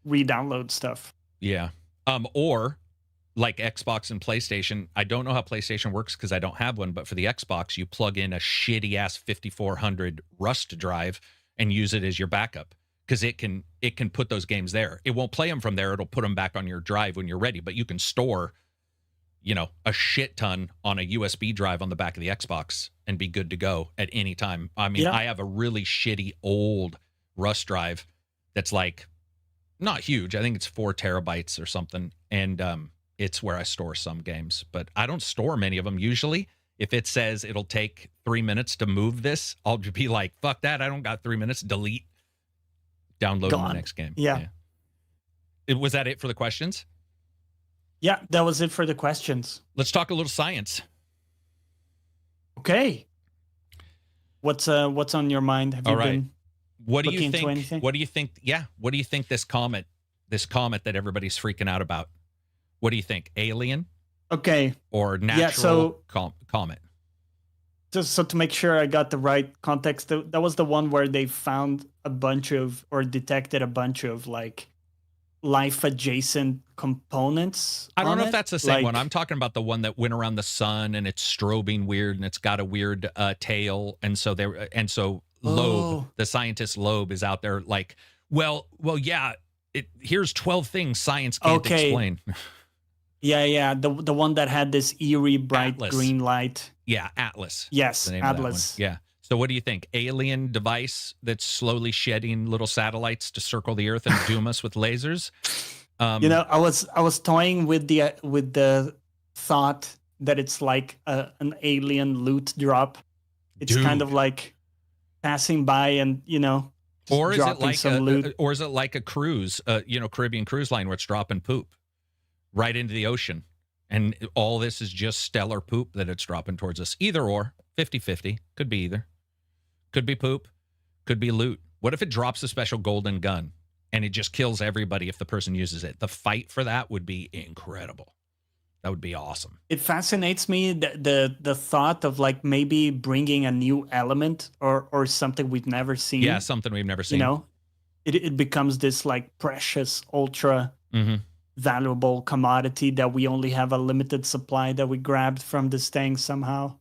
B: re-download stuff.
C: Yeah. Or like Xbox and PlayStation. I don't know how PlayStation works because I don't have one, but for the Xbox, you plug in a shitty ass 5400 Rust drive and use it as your backup, because it can put those games there. It won't play them from there. It'll put them back on your drive when you're ready, but you can store, a shit ton on a USB drive on the back of the Xbox and be good to go at any time. I mean, I have a really shitty old Rust drive that's like not huge. I think it's 4 terabytes or something. And it's where I store some games, but I don't store many of them. Usually if it says it'll take 3 minutes to move this, I'll be like, fuck that. I don't got 3 minutes. Delete, download the next game.
B: Yeah.
C: Was that it for the questions?
B: Yeah, that was it for the questions.
C: Let's talk a little science.
B: Okay. What's on your mind? Have you been
C: what do you think?
B: Anything?
C: What do you think? Yeah. What do you think this comet that everybody's freaking out about? What do you think? Alien?
B: Okay.
C: Or natural comet?
B: Just so to make sure I got the right context, that was the one where they found detected a bunch of like life adjacent components.
C: I don't know if that's the same one. I'm talking about the one that went around the sun and it's strobing weird and it's got a weird tail, and so Loeb, the scientist Loeb, is out there like, well, yeah. Here's 12 things science can't explain.
B: Yeah. The one that had this eerie bright
C: Atlas.
B: Green light.
C: Yeah, Atlas.
B: Yes, Atlas.
C: Yeah. So what do you think? Alien device that's slowly shedding little satellites to circle the Earth and doom us with lasers?
B: I was toying with the thought that it's like an alien loot drop. It's kind of like passing by and
C: or is it like a cruise, Caribbean cruise line where it's dropping poop right into the ocean, and all this is just stellar poop that it's dropping towards us? Either or, 50-50, could be either. Could be poop, could be loot. What if it drops a special golden gun and it just kills everybody if the person uses it? The fight for that would be incredible. That would be awesome.
B: It fascinates me the thought of like maybe bringing a new element or something we've never seen.
C: Yeah, something we've never seen.
B: It becomes this like precious, ultra valuable commodity that we only have a limited supply that we grabbed from this thing somehow.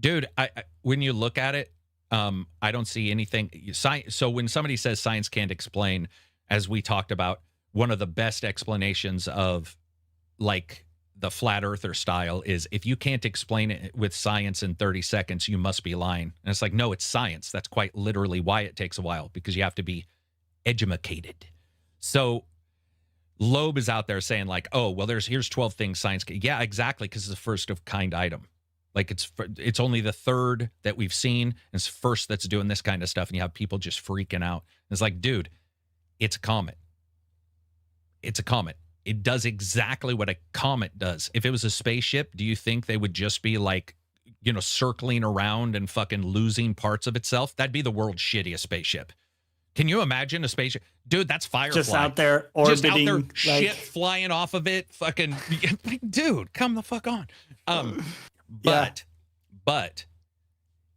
C: Dude, I when you look at it, I don't see anything. So when somebody says science can't explain, as we talked about, one of the best explanations of like the flat earther style is, if you can't explain it with science in 30 seconds, you must be lying. And it's like, no, it's science. That's quite literally why it takes a while, because you have to be educated. So Loeb is out there saying like, oh, well, here's 12 things science can. Yeah, exactly, because it's a first of kind item. Like it's only the third that we've seen. And it's first that's doing this kind of stuff. And you have people just freaking out. It's like, dude, it's a comet. It's a comet. It does exactly what a comet does. If it was a spaceship, do you think they would just be like, you know, circling around and fucking losing parts of itself? That'd be the world's shittiest spaceship. Can you imagine a spaceship? Dude, that's Firefly.
B: Just out there orbiting. Just out there,
C: shit flying off of it. Fucking, dude, come the fuck on. But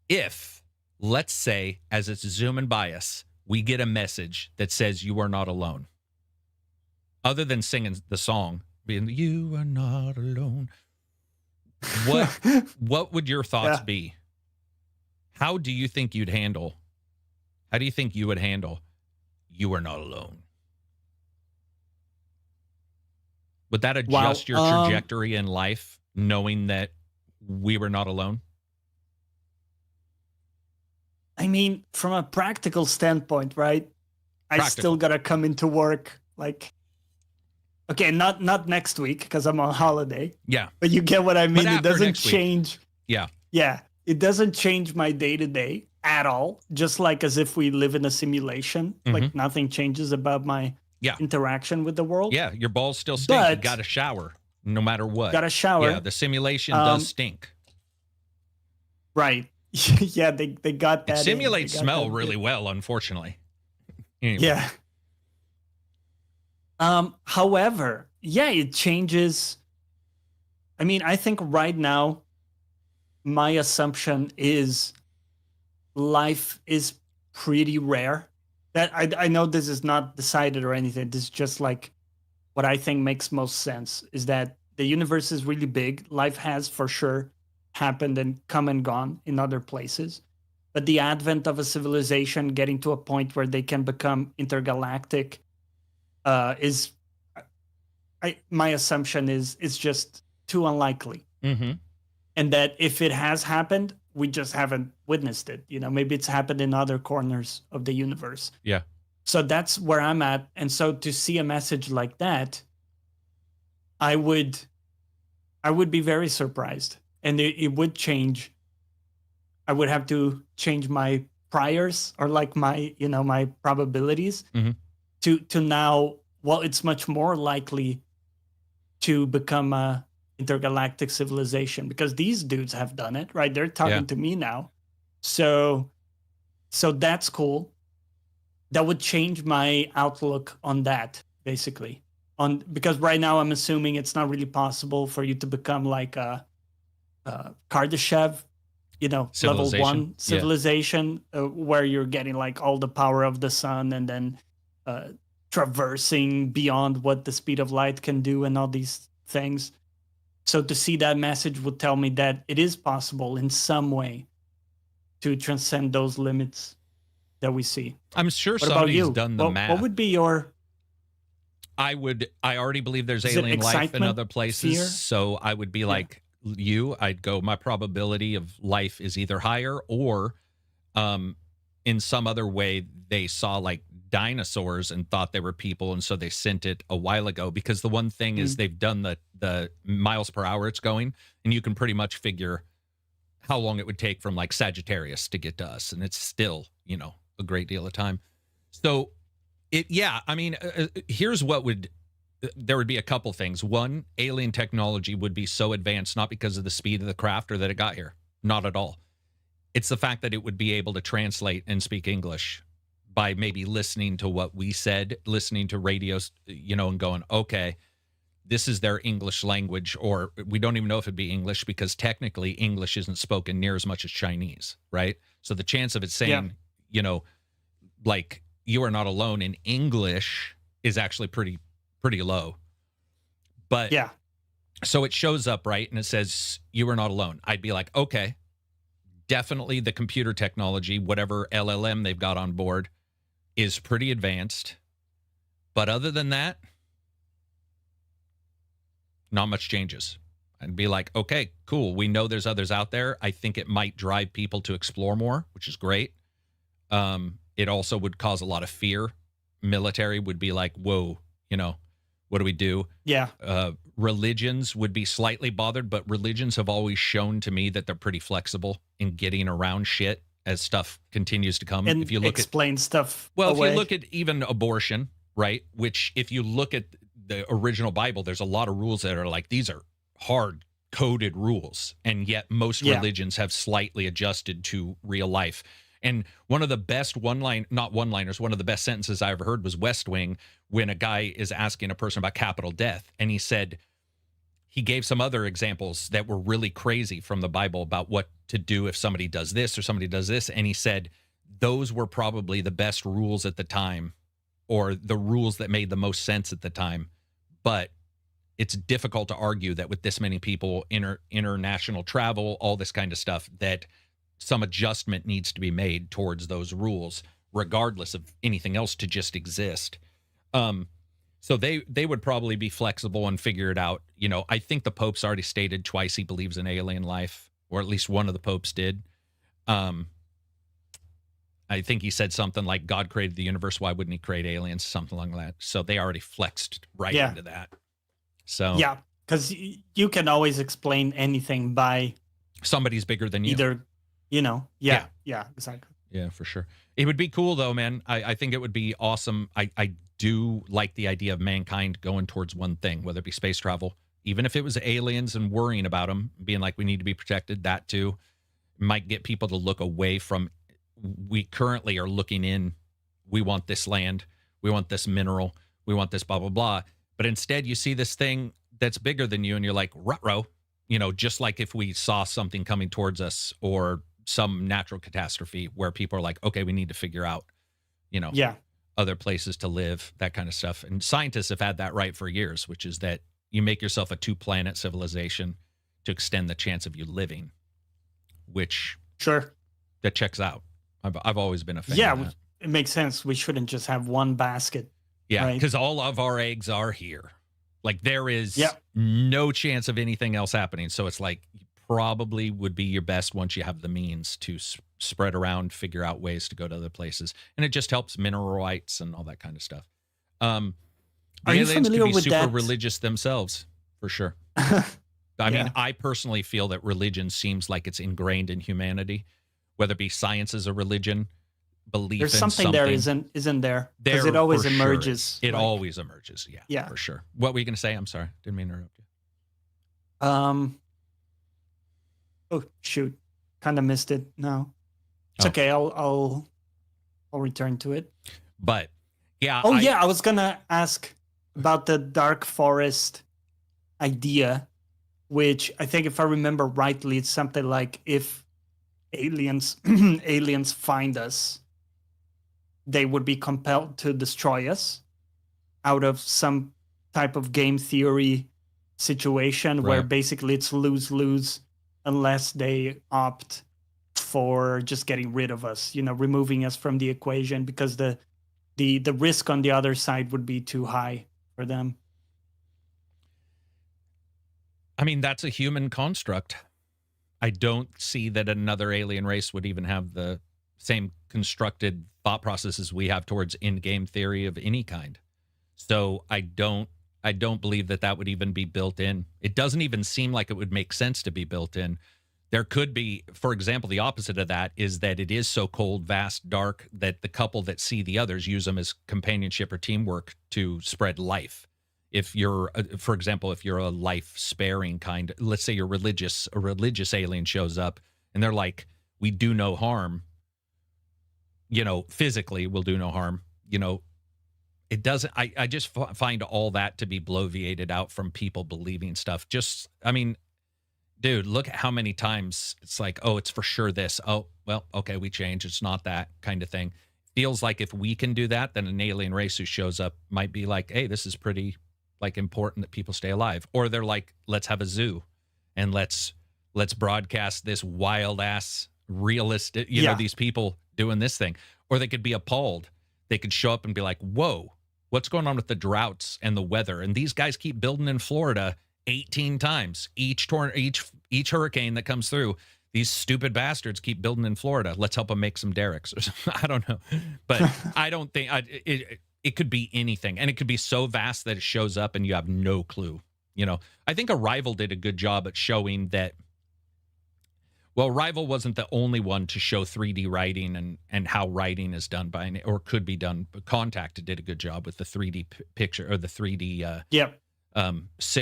C: if, let's say, as it's zooming by us, we get a message that says you are not alone. Other than singing the song, being "You are not alone," what would your thoughts be? How do you think you'd handle? How do you think you would handle "You are not alone"? Would that adjust your trajectory in life, knowing that we were not alone?
B: I mean, from a practical standpoint, right? I still gotta come into work like. Okay, not next week because I'm on holiday.
C: Yeah.
B: But you get what I mean. It doesn't change.
C: Yeah.
B: Yeah. It doesn't change my day-to-day at all. Just like as if we live in a simulation. Mm-hmm. Like nothing changes about my interaction with the world.
C: Yeah, your balls still stink. But you got to shower no matter what.
B: Got to shower.
C: Yeah, the simulation does stink.
B: Right. Yeah, they got that.
C: It simulates smell really well, unfortunately. Anyway.
B: Yeah. However, it changes. I mean, I think right now, my assumption is life is pretty rare. That I know this is not decided or anything. This is just like what I think makes most sense is that the universe is really big. Life has for sure happened and come and gone in other places. But the advent of a civilization getting to a point where they can become intergalactic is my assumption is it's just too unlikely.
C: Mm-hmm.
B: And that if it has happened, we just haven't witnessed it. You know, maybe it's happened in other corners of the universe.
C: Yeah.
B: So that's where I'm at. And so to see a message like that, I would be very surprised. And it would change. I would have to change my priors or like my, my probabilities to now, well, it's much more likely to become a intergalactic civilization because these dudes have done it, right? They're talking to me now. So that's cool. That would change my outlook on that, basically. Because right now I'm assuming it's not really possible for you to become like a Kardashev, level 1 civilization where you're getting like all the power of the sun and then traversing beyond what the speed of light can do and all these things. So to see that message would tell me that it is possible in some way to transcend those limits that we see.
C: I'm sure somebody's done the math.
B: What would be your...
C: I already believe there's alien life in other places. Fear? So I would be like I'd go, my probability of life is either higher or in some other way they saw like dinosaurs and thought they were people. And so they sent it a while ago because the one thing is they've done the miles per hour it's going and you can pretty much figure how long it would take from like Sagittarius to get to us. And it's still, a great deal of time. So here's what there would be a couple things. One, alien technology would be so advanced, not because of the speed of the craft or that it got here. Not at all. It's the fact that it would be able to translate and speak English by maybe listening to what we said, listening to radios, and going, okay, this is their English language, or we don't even know if it'd be English because technically English isn't spoken near as much as Chinese, right? So the chance of it saying, like, you are not alone in English is actually pretty low. But so it shows up, right? And it says, you are not alone. I'd be like, okay, definitely the computer technology, whatever LLM they've got on board is pretty advanced. But other than that, not much changes. I'd be like, okay, cool. We know there's others out there. I think it might drive people to explore more, which is great. It also would cause a lot of fear. Military would be like, whoa, What do we do?
B: Yeah.
C: Religions would be slightly bothered, but religions have always shown to me that they're pretty flexible in getting around shit as stuff continues to come.
B: And
C: if you look
B: explain stuff
C: Well,
B: away.
C: if you look at even abortion, right, which if you look at the original Bible, there's a lot of rules that are like, these are hard coded rules, and yet most religions have slightly adjusted to real life. And one of the best one of the best sentences I ever heard was West Wing, when a guy is asking a person about capital death, and he gave some other examples that were really crazy from the Bible about what to do if somebody does this or somebody does this, and he said those were probably the best rules at the time, or the rules that made the most sense at the time. But it's difficult to argue that with this many people, international travel, all this kind of stuff, that some adjustment needs to be made towards those rules, regardless of anything else to just exist. So they would probably be flexible and figure it out. You know, I think the Pope's already stated twice he believes in alien life, or at least one of the popes did. I think he said something like, God created the universe, why wouldn't he create aliens? Something like that. So they already flexed right into that. So
B: yeah, because you can always explain anything by
C: somebody's bigger than you.
B: Either, you know, yeah, exactly.
C: Yeah, for sure. It would be cool though, man. I think it would be awesome. I do like the idea of mankind going towards one thing, whether it be space travel, even if it was aliens and worrying about them, being like, we need to be protected. That too might get people to look away from, we currently are looking in, we want this land, we want this mineral, we want this blah, blah, blah. But instead you see this thing that's bigger than you and you're like, ruh-roh, you know, just like if we saw something coming towards us or some natural catastrophe where people are like, okay, we need to figure out, you know, other places to live, that kind of stuff. And scientists have had that right for years, which is that you make yourself a 2-planet civilization to extend the chance of you living, which that checks out. I've always been a fan of that.
B: It makes sense. We shouldn't just have one basket.
C: Yeah, because all of our eggs are here. Like there is no chance of anything else happening. So it's like probably would be your best once you have the means to spread around, figure out ways to go to other places. And it just helps mineral rights and all that kind of stuff. Are you familiar with super religious themselves, for sure. I mean, I personally feel that religion seems like it's ingrained in humanity, whether it be science as a religion, belief
B: There's
C: in
B: something there isn't there, because it always emerges.
C: It always emerges. Yeah, for sure. What were you going to say? I'm sorry, didn't mean to interrupt you.
B: Oh shoot, kind of missed it. No, it's okay. I'll return to it.
C: But yeah.
B: I was gonna ask about the dark forest idea, which I think, if I remember rightly, it's something like if aliens find us, they would be compelled to destroy us out of some type of game theory situation where basically it's lose-lose unless they opt for just getting rid of us, you know, removing us from the equation, because the risk on the other side would be too high for them.
C: I mean, that's a human construct. I don't see that another alien race would even have the same constructed thought processes we have towards in-game theory of any kind. So I don't believe that would even be built in. It doesn't even seem like it would make sense to be built in. There could be, for example, the opposite of that is that it is so cold, vast, dark that the couple that see the others use them as companionship or teamwork to spread life. If you're, for example, if you're a life-sparing kind, let's say a religious alien shows up and they're like, we do no harm, you know, physically we'll do no harm, you know, it doesn't, I just find all that to be bloviated out from people believing stuff. Just, I mean, dude, look at how many times it's like, oh, it's for sure this. Oh, well, okay, we change. It's not that kind of thing. Feels like if we can do that, then an alien race who shows up might be like, hey, this is pretty like important that people stay alive. Or they're like, let's have a zoo and let's broadcast this wild ass realistic, you know, these people doing this thing. Or they could be appalled. They could show up and be like, whoa, what's going on with the droughts and the weather? And these guys keep building in Florida 18 times. Each hurricane that comes through, these stupid bastards keep building in Florida. Let's help them make some derricks. I don't know. But I don't think it could be anything, and it could be so vast that it shows up and you have no clue. You know, I think Arrival did a good job at showing that. Well, Arrival wasn't the only one to show 3D writing and how writing is done by or could be done. But Contact did a good job with the 3D picture or the 3D.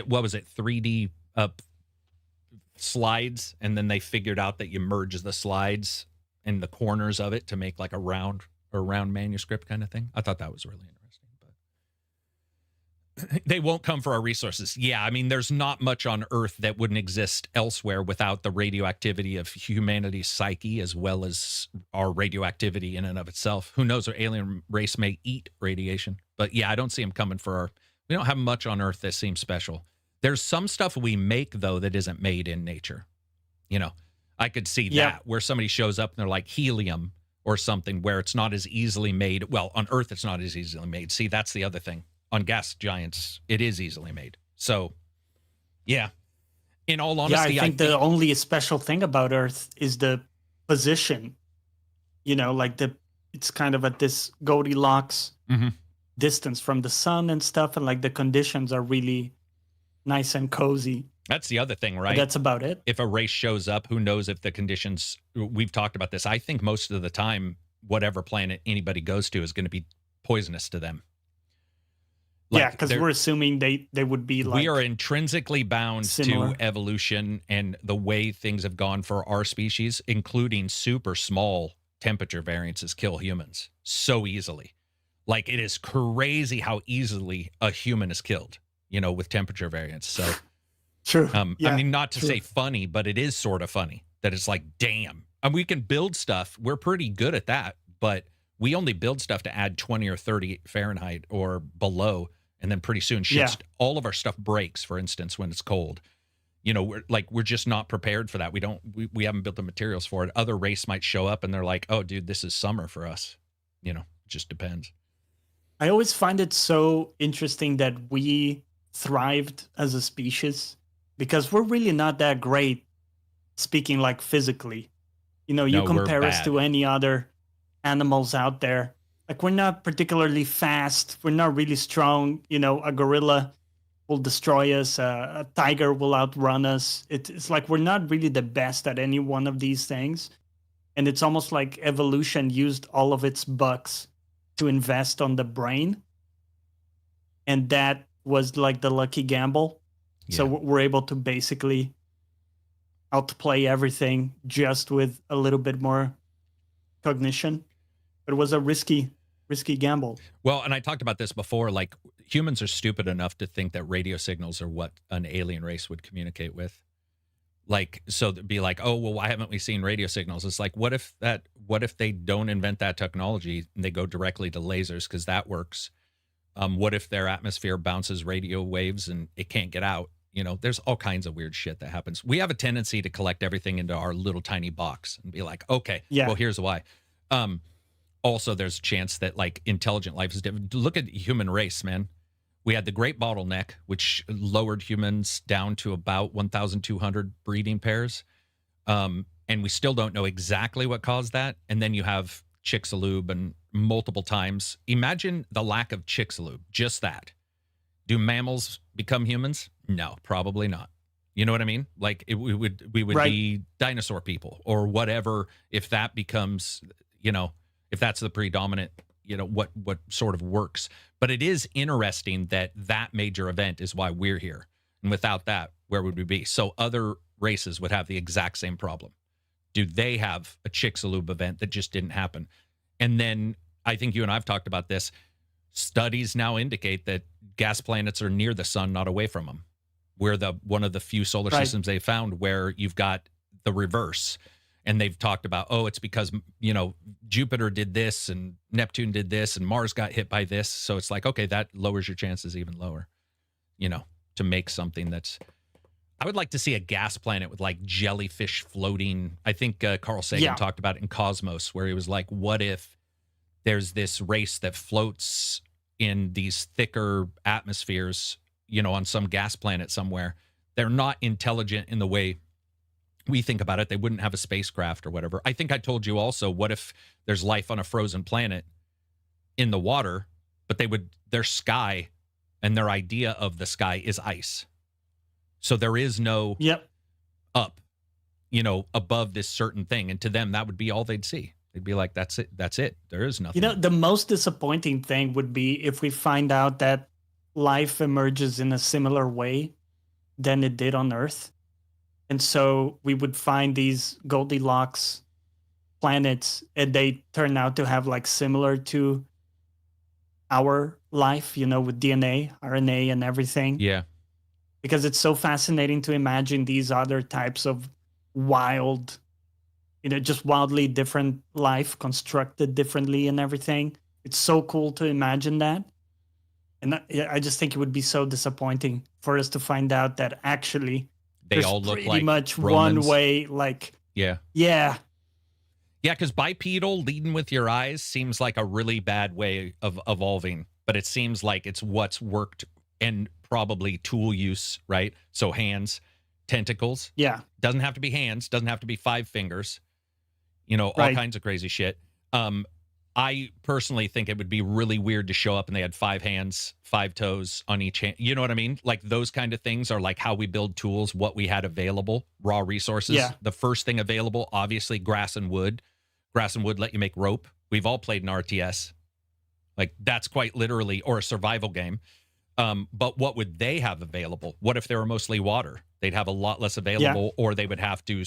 C: What was it? 3D slides, and then they figured out that you merge the slides in the corners of it to make like a round manuscript kind of thing. I thought that was really interesting, but they won't come for our resources. Yeah, I mean, there's not much on Earth that wouldn't exist elsewhere without the radioactivity of humanity's psyche, as well as our radioactivity in and of itself. Who knows? Our alien race may eat radiation, but yeah, I don't see them coming for our. We don't have much on Earth that seems special. There's some stuff we make, though, that isn't made in nature. You know, I could see that where somebody shows up and they're like helium or something where it's not as easily made. Well, on Earth, it's not as easily made. See, that's the other thing. On gas giants, it is easily made. So, yeah. In all honesty,
B: I think the only special thing about Earth is the position. You know, like it's kind of at this Goldilocks distance from the sun and stuff, and like the conditions are really nice and cozy.
C: That's the other thing, right?
B: But that's about it.
C: If a race shows up, who knows if the conditions, we've talked about this. I think most of the time, whatever planet anybody goes to is going to be poisonous to them.
B: Like, because we're assuming they would be like.
C: We are intrinsically bound
B: similar
C: to evolution and the way things have gone for our species, including super small temperature variances kill humans so easily. Like, it is crazy how easily a human is killed, you know, with temperature variance. So,
B: true.
C: I mean, not to say funny, but it is sort of funny that it's like, damn. And we can build stuff. We're pretty good at that, but we only build stuff to add 20 or 30 Fahrenheit or below. And then pretty soon, all of our stuff breaks, for instance, when it's cold. You know, we're just not prepared for that. We haven't built the materials for it. Other race might show up and they're like, oh, dude, this is summer for us. You know, it just depends.
B: I always find it so interesting that we thrived as a species because we're really not that great speaking like physically. You know, you compare us to any other animals out there. Like, we're not particularly fast. We're not really strong. You know, a gorilla will destroy us. A tiger will outrun us. It's like we're not really the best at any one of these things. And it's almost like evolution used all of its bucks to invest on the brain. And that was like the lucky gamble. Yeah. So we're able to basically outplay everything just with a little bit more cognition. But it was a risky gamble.
C: Well, and I talked about this before, like, humans are stupid enough to think that radio signals are what an alien race would communicate with. Like, so they'd be like, oh, well, why haven't we seen radio signals? It's like, what if they don't invent that technology and they go directly to lasers because that works? What if their atmosphere bounces radio waves and it can't get out? You know, there's all kinds of weird shit that happens. We have a tendency to collect everything into our little tiny box and be like, okay, well, here's why. Also, there's a chance that, like, intelligent life is different. Look at the human race, man. We had the Great Bottleneck, which lowered humans down to about 1,200 breeding pairs. And we still don't know exactly what caused that. And then you have Chicxulub and multiple times. Imagine the lack of Chicxulub, just that. Do mammals become humans? No, probably not. You know what I mean? Like, we would be dinosaur people or whatever if that becomes, you know, if that's the predominant, you know, what sort of works. But it is interesting that major event is why we're here. And without that, where would we be? So other races would have the exact same problem. Do they have a Chicxulub event that just didn't happen? And then I think you and I've talked about this. Studies now indicate that gas planets are near the sun, not away from them. We're one of the few solar systems they found where you've got the reverse. And they've talked about, oh, it's because, you know, Jupiter did this and Neptune did this and Mars got hit by this. So it's like, okay, that lowers your chances even lower, you know, to make something that's. I would like to see a gas planet with like jellyfish floating. I think Carl Sagan talked about it in Cosmos, where he was like, what if there's this race that floats in these thicker atmospheres, you know, on some gas planet somewhere. They're not intelligent in the way we think about it. They wouldn't have a spacecraft or whatever. I think I told you also, what if there's life on a frozen planet in the water but their sky and their idea of the sky is ice. So there is no up, above this certain thing. And to them, that would be all they'd see. They'd be like, that's it. That's it. There is nothing.
B: The most disappointing thing would be if we find out that life emerges in a similar way than it did on Earth. And so we would find these Goldilocks planets and they turn out to have like similar to our life, with DNA, RNA and everything.
C: Yeah.
B: Because it's so fascinating to imagine these other types of wild, just wildly different life constructed differently and everything. It's so cool to imagine that. And I just think it would be so disappointing for us to find out that actually
C: they all look
B: pretty
C: like
B: much
C: Romans.
B: one way, like,
C: yeah. Yeah, because bipedal, leading with your eyes, seems like a really bad way of evolving, but it seems like it's what's worked, and probably tool use, right? So hands, tentacles.
B: Yeah.
C: Doesn't have to be hands, doesn't have to be 5 fingers, all kinds of crazy shit. I personally think it would be really weird to show up and they had 5 hands, 5 toes on each hand. You know what I mean? Like those kind of things are like how we build tools, what we had available, raw resources.
B: Yeah.
C: The first thing available, obviously, grass and wood. Grass and wood let you make rope. We've all played an RTS. Like that's quite literally, or a survival game. But what would they have available? What if they were mostly water? They'd have a lot less available, or they would have to,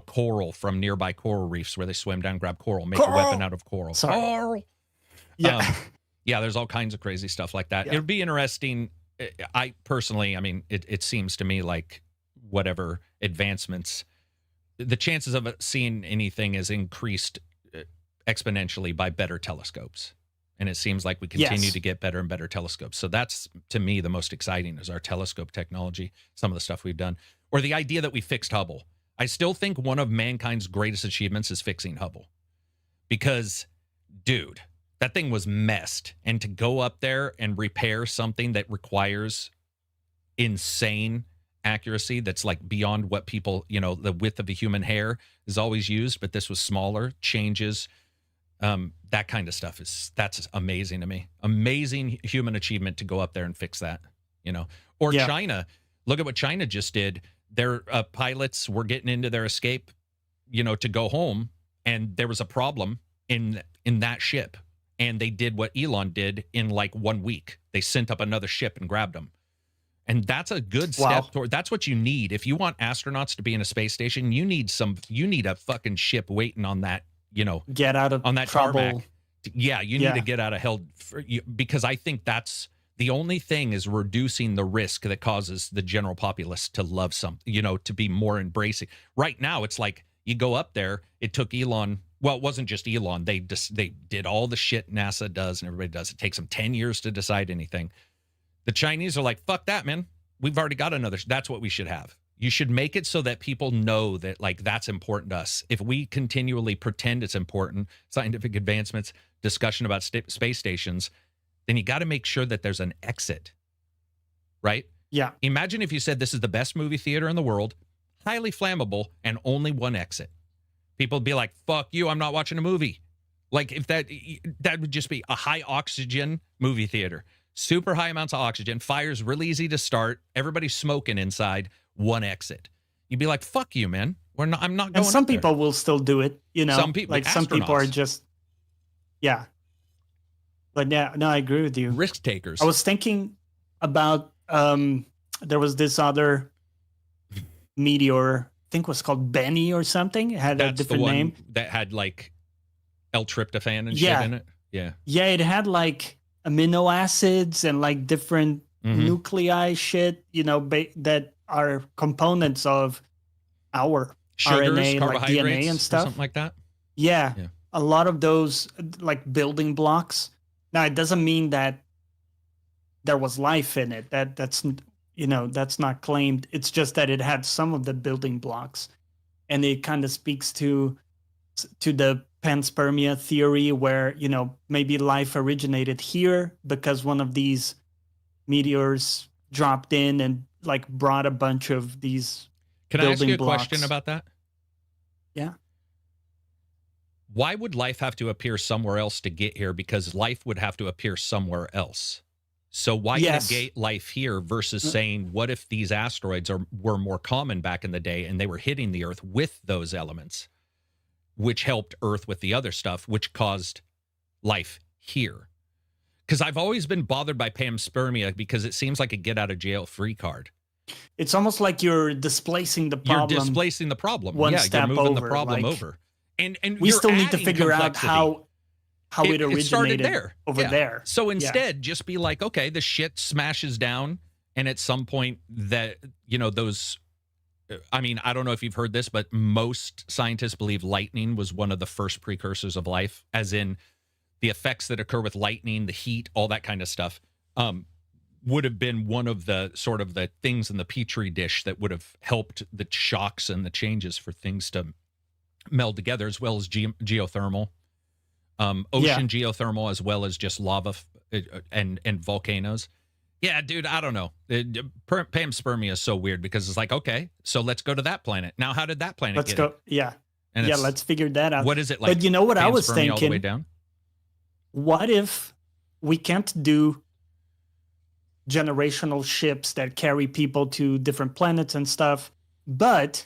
C: coral from nearby coral reefs where they swim down, grab coral, make a weapon out of coral.
B: Sorry.
C: Coral.
B: Yeah.
C: Yeah, there's all kinds of crazy stuff like that. Yeah. It'd be interesting. I personally, it seems to me like whatever advancements, the chances of seeing anything is increased exponentially by better telescopes. And it seems like we continue to get better and better telescopes. So that's, to me, the most exciting is our telescope technology, some of the stuff we've done, or the idea that we fixed Hubble. I still think one of mankind's greatest achievements is fixing Hubble. Because, dude, that thing was messed. And to go up there and repair something that requires insane accuracy that's like beyond what people, the width of a human hair is always used, but this was smaller, changes. That kind of stuff that's amazing to me. Amazing human achievement to go up there and fix that, Or China, look at what China just did. Their pilots were getting into their escape, to go home, and there was a problem in that ship, and they did what Elon did in like 1 week. They sent up another ship and grabbed them. And that's a good step toward. That's what you need if you want astronauts to be in a space station. You need a fucking ship waiting on that.
B: Get out of
C: on that
B: trouble.
C: tarmac. Yeah, you need to get out of hell because I think that's the only thing is reducing the risk that causes the general populace to love something, to be more embracing. Right now, it's like you go up there. It took Elon. Well, it wasn't just Elon. They did all the shit NASA does and everybody does. It takes them 10 years to decide anything. The Chinese are like, fuck that, man. We've already got another. That's what we should have. You should make it so that people know that, like, that's important to us. If we continually pretend it's important, scientific advancements, discussion about space stations, then you got to make sure that there's an exit, right?
B: Yeah.
C: Imagine if you said this is the best movie theater in the world, highly flammable, and only one exit. People would be like, fuck you, I'm not watching a movie. Like, if that would just be a high oxygen movie theater. Super high amounts of oxygen, fire's really easy to start, everybody's smoking inside, one exit. You'd be like, fuck you, man. I'm not going.
B: And some people will still do it,
C: Some people,
B: like some people are just, But yeah, no, I agree with you.
C: Risk takers.
B: I was thinking about there was this other meteor, I think it was called Benny or something. It had a different name.
C: That had like L-tryptophan and shit in it. Yeah.
B: Yeah, it had like amino acids and like different nuclei shit, that are components of our
C: sugars,
B: RNA, like DNA and stuff.
C: Something like that.
B: Yeah. A lot of those like building blocks. Now, it doesn't mean that there was life in it. That's not claimed. It's just that it had some of the building blocks. And it kind of speaks to the panspermia theory where, maybe life originated here because one of these meteors dropped in and like brought a bunch of these
C: Can I ask you a
B: blocks.
C: question about that?
B: Yeah.
C: why would life have to appear somewhere else to get here? Because life would have to appear somewhere else. So why negate life here versus saying, what if these asteroids were more common back in the day and they were hitting the Earth with those elements, which helped Earth with the other stuff, which caused life here? Because I've always been bothered by panspermia because it seems like a get-out-of-jail-free card.
B: It's almost like you're displacing the problem.
C: You're displacing the problem.
B: One step
C: you're moving
B: over,
C: the problem
B: like,
C: over. And
B: we still need to figure out how it originated
C: started there.
B: over there.
C: So instead, just be like, okay, the shit smashes down, and at some point that, those, I mean, I don't know if you've heard this, but most scientists believe lightning was one of the first precursors of life, as in the effects that occur with lightning, the heat, all that kind of stuff, would have been one of the sort of the things in the petri dish that would have helped the shocks and the changes for things to meld together, as well as geothermal, ocean geothermal, as well as just lava and volcanoes. Yeah, dude, I don't know. Panspermia is so weird because it's like, okay, so let's go to that planet. Now, how did that planet get it?
B: Yeah.
C: And
B: let's figure that out.
C: What is it like?
B: But you know what I was thinking?
C: All the way down?
B: What if we can't do generational ships that carry people to different planets and stuff, but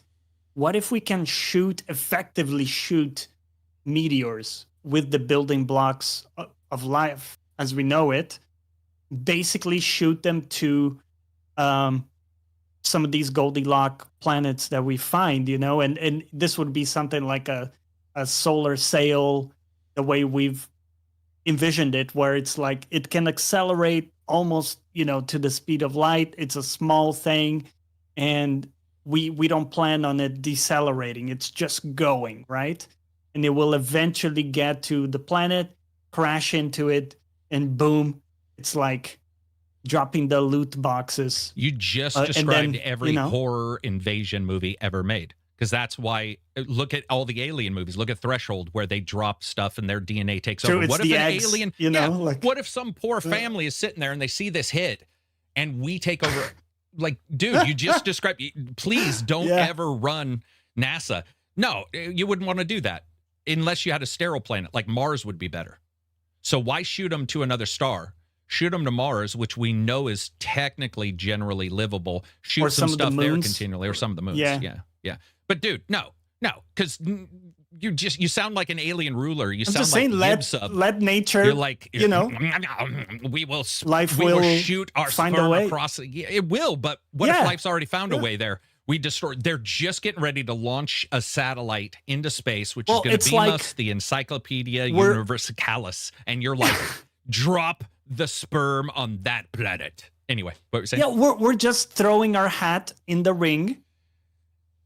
B: what if we can effectively shoot meteors with the building blocks of life as we know it, basically shoot them to some of these Goldilocks planets that we find, and this would be something like a solar sail, the way we've envisioned it, where it's like it can accelerate almost, to the speed of light. It's a small thing, and we don't plan on it decelerating. It's just going, right? And it will eventually get to the planet, crash into it, and boom, it's like dropping the loot boxes.
C: You just described every horror invasion movie ever made. Because that's why, look at all the alien movies. Look at Threshold, where they drop stuff and their DNA takes over. What if an alien, what if some poor family is sitting there and they see this hit and we take over? Like, dude, you just described, please don't ever run NASA. No, you wouldn't want to do that unless you had a sterile planet. Like Mars would be better. So why shoot them to another star? Shoot them to Mars, which we know is technically generally livable. Shoot some stuff there continually, or some of the moons. Yeah. But dude, no, because you sound like an alien ruler. You sound like
B: let nature. You're like,
C: we will shoot our sperm across. Yeah, it will, but what if life's already found a way there? We destroyed. They're just getting ready to launch a satellite into space, which is going to beam us the Encyclopedia Universalis, and you're like, drop the sperm on that planet. Anyway, what were you saying?
B: Yeah, we're just throwing our hat in the ring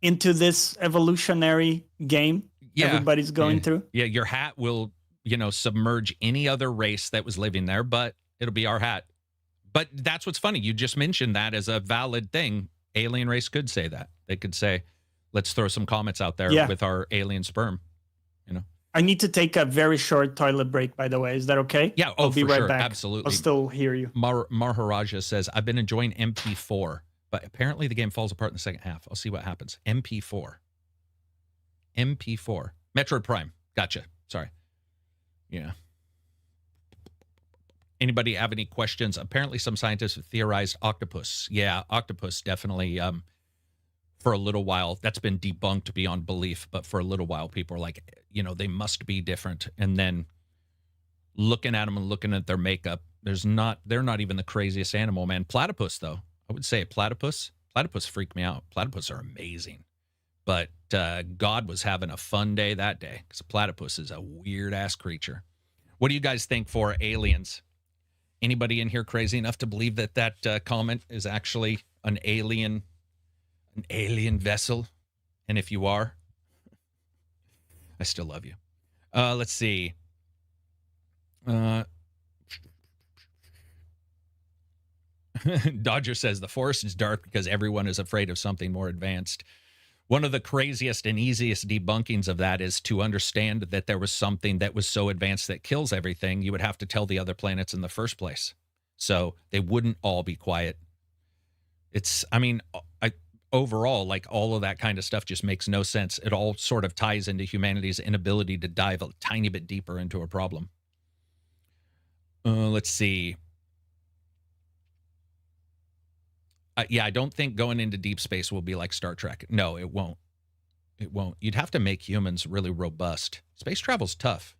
B: into this evolutionary game everybody's going through.
C: Yeah, your hat will, submerge any other race that was living there, but it'll be our hat. But that's what's funny. You just mentioned that as a valid thing. Alien race could say that. They could say, let's throw some comets out there with our alien sperm.
B: I need to take a very short toilet break, by the way. Is that okay?
C: Yeah,
B: I'll be right back.
C: Absolutely.
B: I'll still hear you.
C: Maharaja says, I've been enjoying MP4, but apparently the game falls apart in the second half. I'll see what happens. MP4. Metroid Prime. Gotcha. Sorry. Yeah. Anybody have any questions? Apparently some scientists have theorized octopus. Yeah, octopus definitely, for a little while, that's been debunked beyond belief, but for a little while, people are like, they must be different. And then looking at them and looking at their makeup, they're not even the craziest animal, man. Platypus, though. I would say platypus freaked me out. Platypus are amazing. But God was having a fun day that day, because a platypus is a weird-ass creature. What do you guys think for aliens? Anybody in here crazy enough to believe that comment is actually an alien vessel? And if you are, I still love you. Let's see. Dodger says the forest is dark because everyone is afraid of something more advanced. One of the craziest and easiest debunkings of that is to understand that there was something that was so advanced that kills everything. You would have to tell the other planets in the first place, so they wouldn't all be quiet. overall, like all of that kind of stuff just makes no sense. It all sort of ties into humanity's inability to dive a tiny bit deeper into a problem. Let's see. Yeah, I don't think going into deep space will be like Star Trek. No, it won't. It won't. You'd have to make humans really robust. Space travel's tough.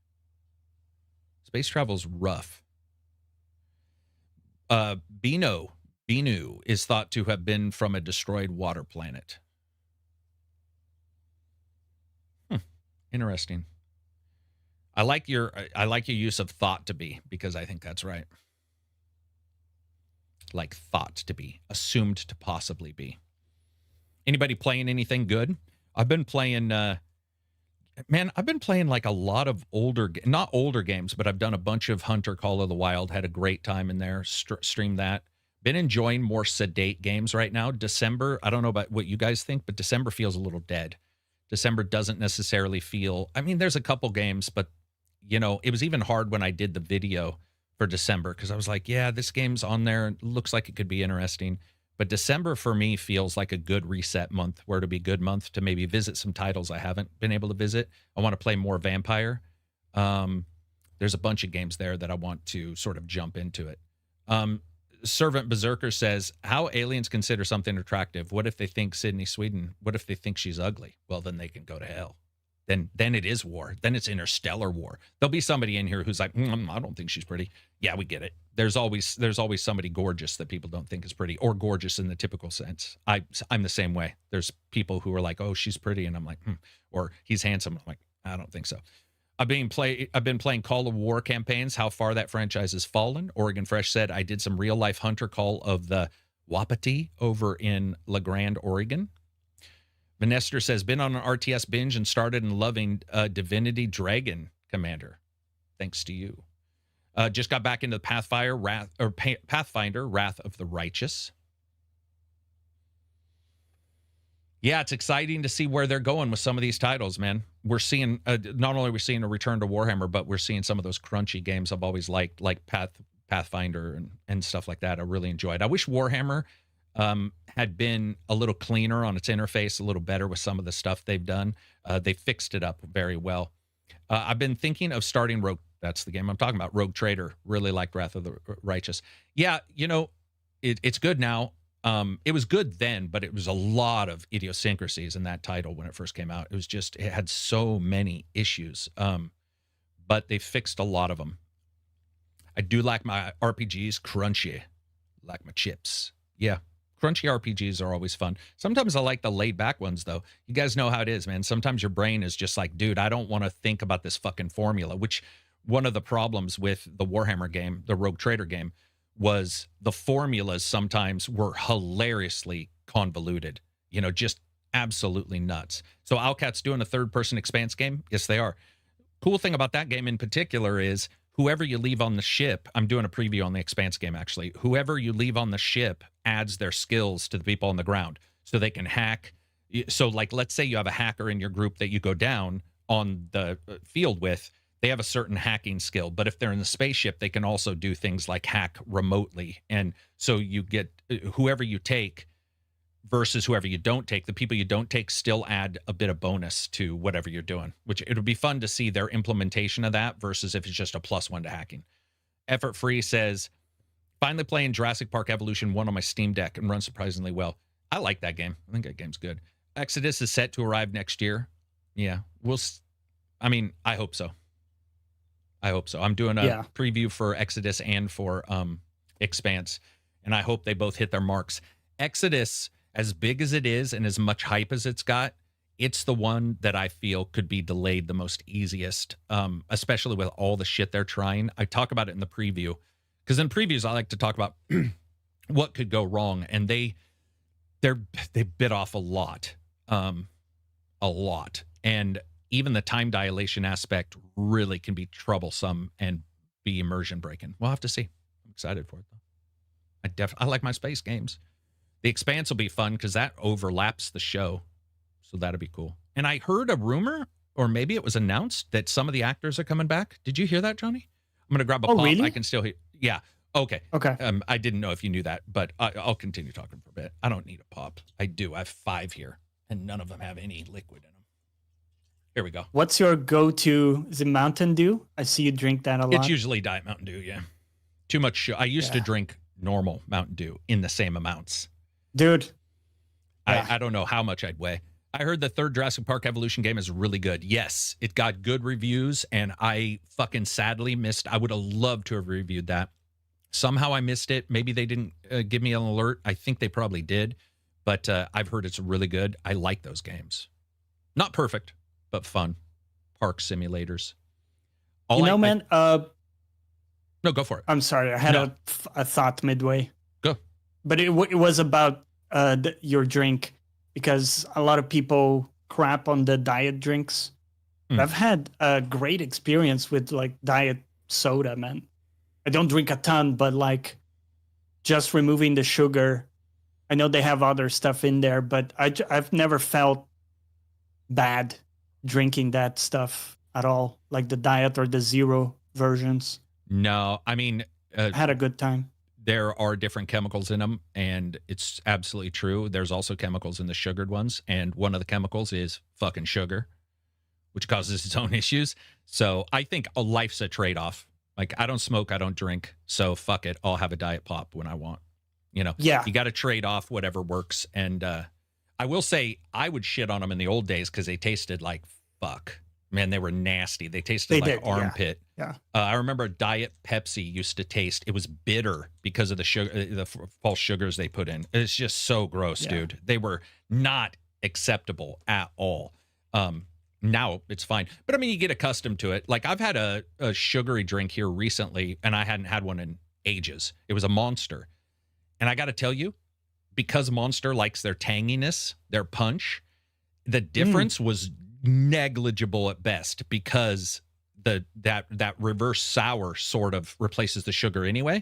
C: Space travel's rough. Binu is thought to have been from a destroyed water planet. Interesting. I like your use of thought to be, because I think that's right. Like thought to be, assumed to possibly be. Anybody playing anything good? I've been playing I've been playing like a lot of not older games, but I've done a bunch of Hunter Call of the Wild, had a great time in there, streamed that. Been enjoying more sedate games right now. December, I don't know about what you guys think, but December feels a little dead. December doesn't necessarily feel, I mean, there's a couple games, but you know, it was even hard when I did the video for December, because I was like, yeah, this game's on there. It looks like it could be interesting. But December for me feels like a good reset month, where to be a good month to maybe visit some titles I haven't been able to visit. I want to play more Vampire. There's a bunch of games there that I want to sort of jump into it. Servant Berserker says, how aliens consider something attractive? What if they think Sydney Sweden? What if they think she's ugly? Well, then they can go to hell. Then it is war. Then it's interstellar war. There'll be somebody in here who's like, I don't think she's pretty. Yeah, we get it. There's always somebody gorgeous that people don't think is pretty, or gorgeous in the typical sense. I'm the same way. There's people who are like, oh, she's pretty, and I'm like, or he's handsome. I'm like, I don't think so. I've been playing Call of War campaigns. How far that franchise has fallen. Oregon Fresh said, I did some real life Hunter Call of the Wapiti over in La Grande, Oregon. Vanester says, been on an RTS binge and started in loving Divinity Dragon Commander. Thanks to you. Just got back into Pathfinder, Wrath of the Righteous. Yeah, it's exciting to see where they're going with some of these titles, man. We're seeing, not only are we seeing a return to Warhammer, but we're seeing some of those crunchy games I've always liked, like Pathfinder and stuff like that. I really enjoyed. I wish Warhammer had been a little cleaner on its interface, a little better with some of the stuff they've done. They fixed it up very well. I've been thinking of starting Rogue. That's the game I'm talking about. Rogue Trader. Really liked Wrath of the Righteous. Yeah, you know, it's good now. It was good then, but it was a lot of idiosyncrasies in that title when it first came out. It had so many issues, but they fixed a lot of them. I do like my RPGs crunchy, like my chips. Yeah, crunchy RPGs are always fun. Sometimes I like the laid back ones, though. You guys know how it is, man. Sometimes your brain is just like, dude, I don't want to think about this fucking formula, which one of the problems with the Warhammer game, the Rogue Trader game, was the formulas sometimes were hilariously convoluted, you know, just absolutely nuts. So Owlcat's doing a third-person Expanse game? Yes, they are. Cool thing about that game in particular is whoever you leave on the ship, I'm doing a preview on the Expanse game, actually. Whoever you leave on the ship adds their skills to the people on the ground, so they can hack. So, like, let's say you have a hacker in your group that you go down on the field with. They have a certain hacking skill, but if they're in the spaceship, they can also do things like hack remotely. And so you get whoever you take versus whoever you don't take. The people you don't take still add a bit of bonus to whatever you're doing, which it would be fun to see their implementation of that versus if it's just a +1 to hacking. Effort Free says, finally playing Jurassic Park Evolution 1 on my Steam Deck and runs surprisingly well. I like that game. I think that game's good. Exodus is set to arrive next year. Yeah, I hope so. I'm doing a preview for Exodus and for Expanse, and I hope they both hit their marks. Exodus, as big as it is and as much hype as it's got, it's the one that I feel could be delayed the most easiest, especially with all the shit they're trying. I talk about it in the preview, because in previews I like to talk about what could go wrong, and they bit off a lot, and even the time dilation aspect really can be troublesome and be immersion breaking. We'll have to see. I'm excited for it, though. I like my space games. The Expanse will be fun because that overlaps the show, so that'll be cool. And I heard a rumor, or maybe it was announced, that some of the actors are coming back. Did you hear that, Johnny? I'm going to grab a pop.
B: Really?
C: I can still hear. Yeah. Okay.
B: Okay.
C: I didn't know if you knew that, but I'll continue talking for a bit. I don't need a pop. I do. I have 5 here, and none of them have any liquid in them. Here we go.
B: What's your go-to? Is it Mountain Dew? I see you drink that a lot.
C: It's usually Diet Mountain Dew, yeah. Too much I used to drink normal Mountain Dew in the same amounts.
B: Dude.
C: Yeah. I don't know how much I'd weigh. I heard the 3rd Jurassic Park Evolution game is really good. Yes, it got good reviews, and I fucking sadly missed. I would have loved to have reviewed that. Somehow I missed it. Maybe they didn't give me an alert. I think they probably did, but I've heard it's really good. I like those games. Not perfect, but fun. Park simulators.
B: Man.
C: No, go for it.
B: I'm sorry. I had a thought midway.
C: Go.
B: But it was about your drink, because a lot of people crap on the diet drinks. I've had a great experience with like diet soda, man. I don't drink a ton, but like just removing the sugar. I know they have other stuff in there, but I've never felt bad drinking that stuff at all, like the diet or the zero versions.
C: No, I mean,
B: I had a good time.
C: There are different chemicals in them, and it's absolutely true. There's also chemicals in the sugared ones, and one of the chemicals is fucking sugar, which causes its own issues. So I think life's a trade-off. Like, I don't smoke, I don't drink, so fuck it. I'll have a diet pop when I want. You know,
B: yeah.
C: You got to trade off whatever works. And I will say I would shit on them in the old days because they tasted like fuck. Man, they were nasty. They tasted like armpit.
B: Yeah.
C: I remember Diet Pepsi used to taste. It was bitter because of the sugar, the false sugars they put in. It's just so gross, dude. They were not acceptable at all. Now it's fine, but I mean, you get accustomed to it. Like, I've had a sugary drink here recently, and I hadn't had one in ages. It was a Monster, and I got to tell you, because Monster likes their tanginess, their punch, the difference was negligible at best, because that reverse sour sort of replaces the sugar anyway.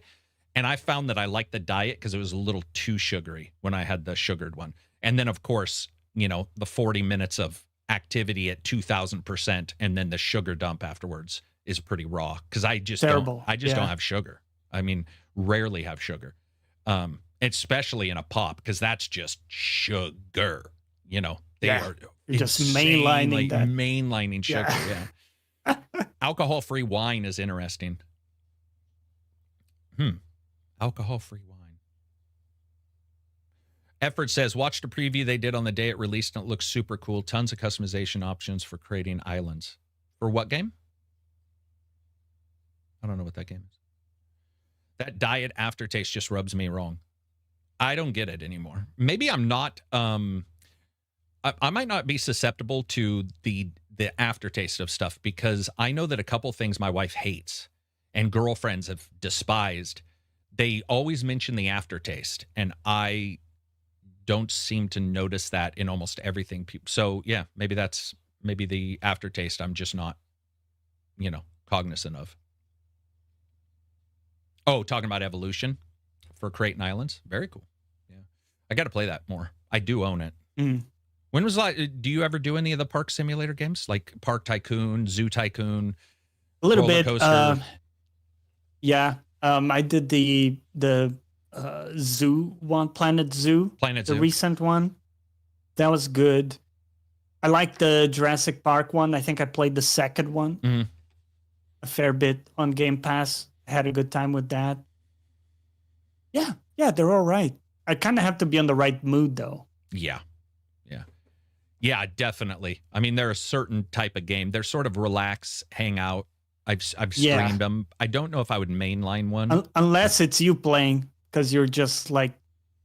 C: And I found that I liked the diet because it was a little too sugary when I had the sugared one. And then, of course, the 40 minutes of activity at 2,000%, and then the sugar dump afterwards is pretty raw, because I just don't have sugar. I mean, rarely have sugar, especially in a pop, because that's just sugar. They are
B: just mainlining
C: sugar. Yeah. Alcohol-free wine is interesting. Alcohol-free wine. Effort says, watch the preview they did on the day it released, and it looks super cool. Tons of customization options for creating islands. For what game? I don't know what that game is. That diet aftertaste just rubs me wrong. I don't get it anymore. Maybe I'm not... I might not be susceptible to the aftertaste of stuff, because I know that a couple things my wife hates and girlfriends have despised, they always mention the aftertaste, and I don't seem to notice that in almost everything. So yeah, maybe the aftertaste I'm just not, cognizant of. Oh, talking about evolution for creating islands. Very cool. Yeah. I got to play that more. I do own it. When was do you ever do any of the park simulator games, like Park Tycoon, Zoo Tycoon?
B: A little bit. Yeah. I did the Zoo one, Planet Zoo. The recent one. That was good. I like the Jurassic Park one. I think I played the second one a fair bit on Game Pass. Had a good time with that. Yeah, they're all right. I kind of have to be on the right mood, though.
C: Yeah, definitely. I mean, they're a certain type of game. They're sort of relax, hang out. I've streamed them. I don't know if I would mainline one.
B: Unless it's you playing, because you're just like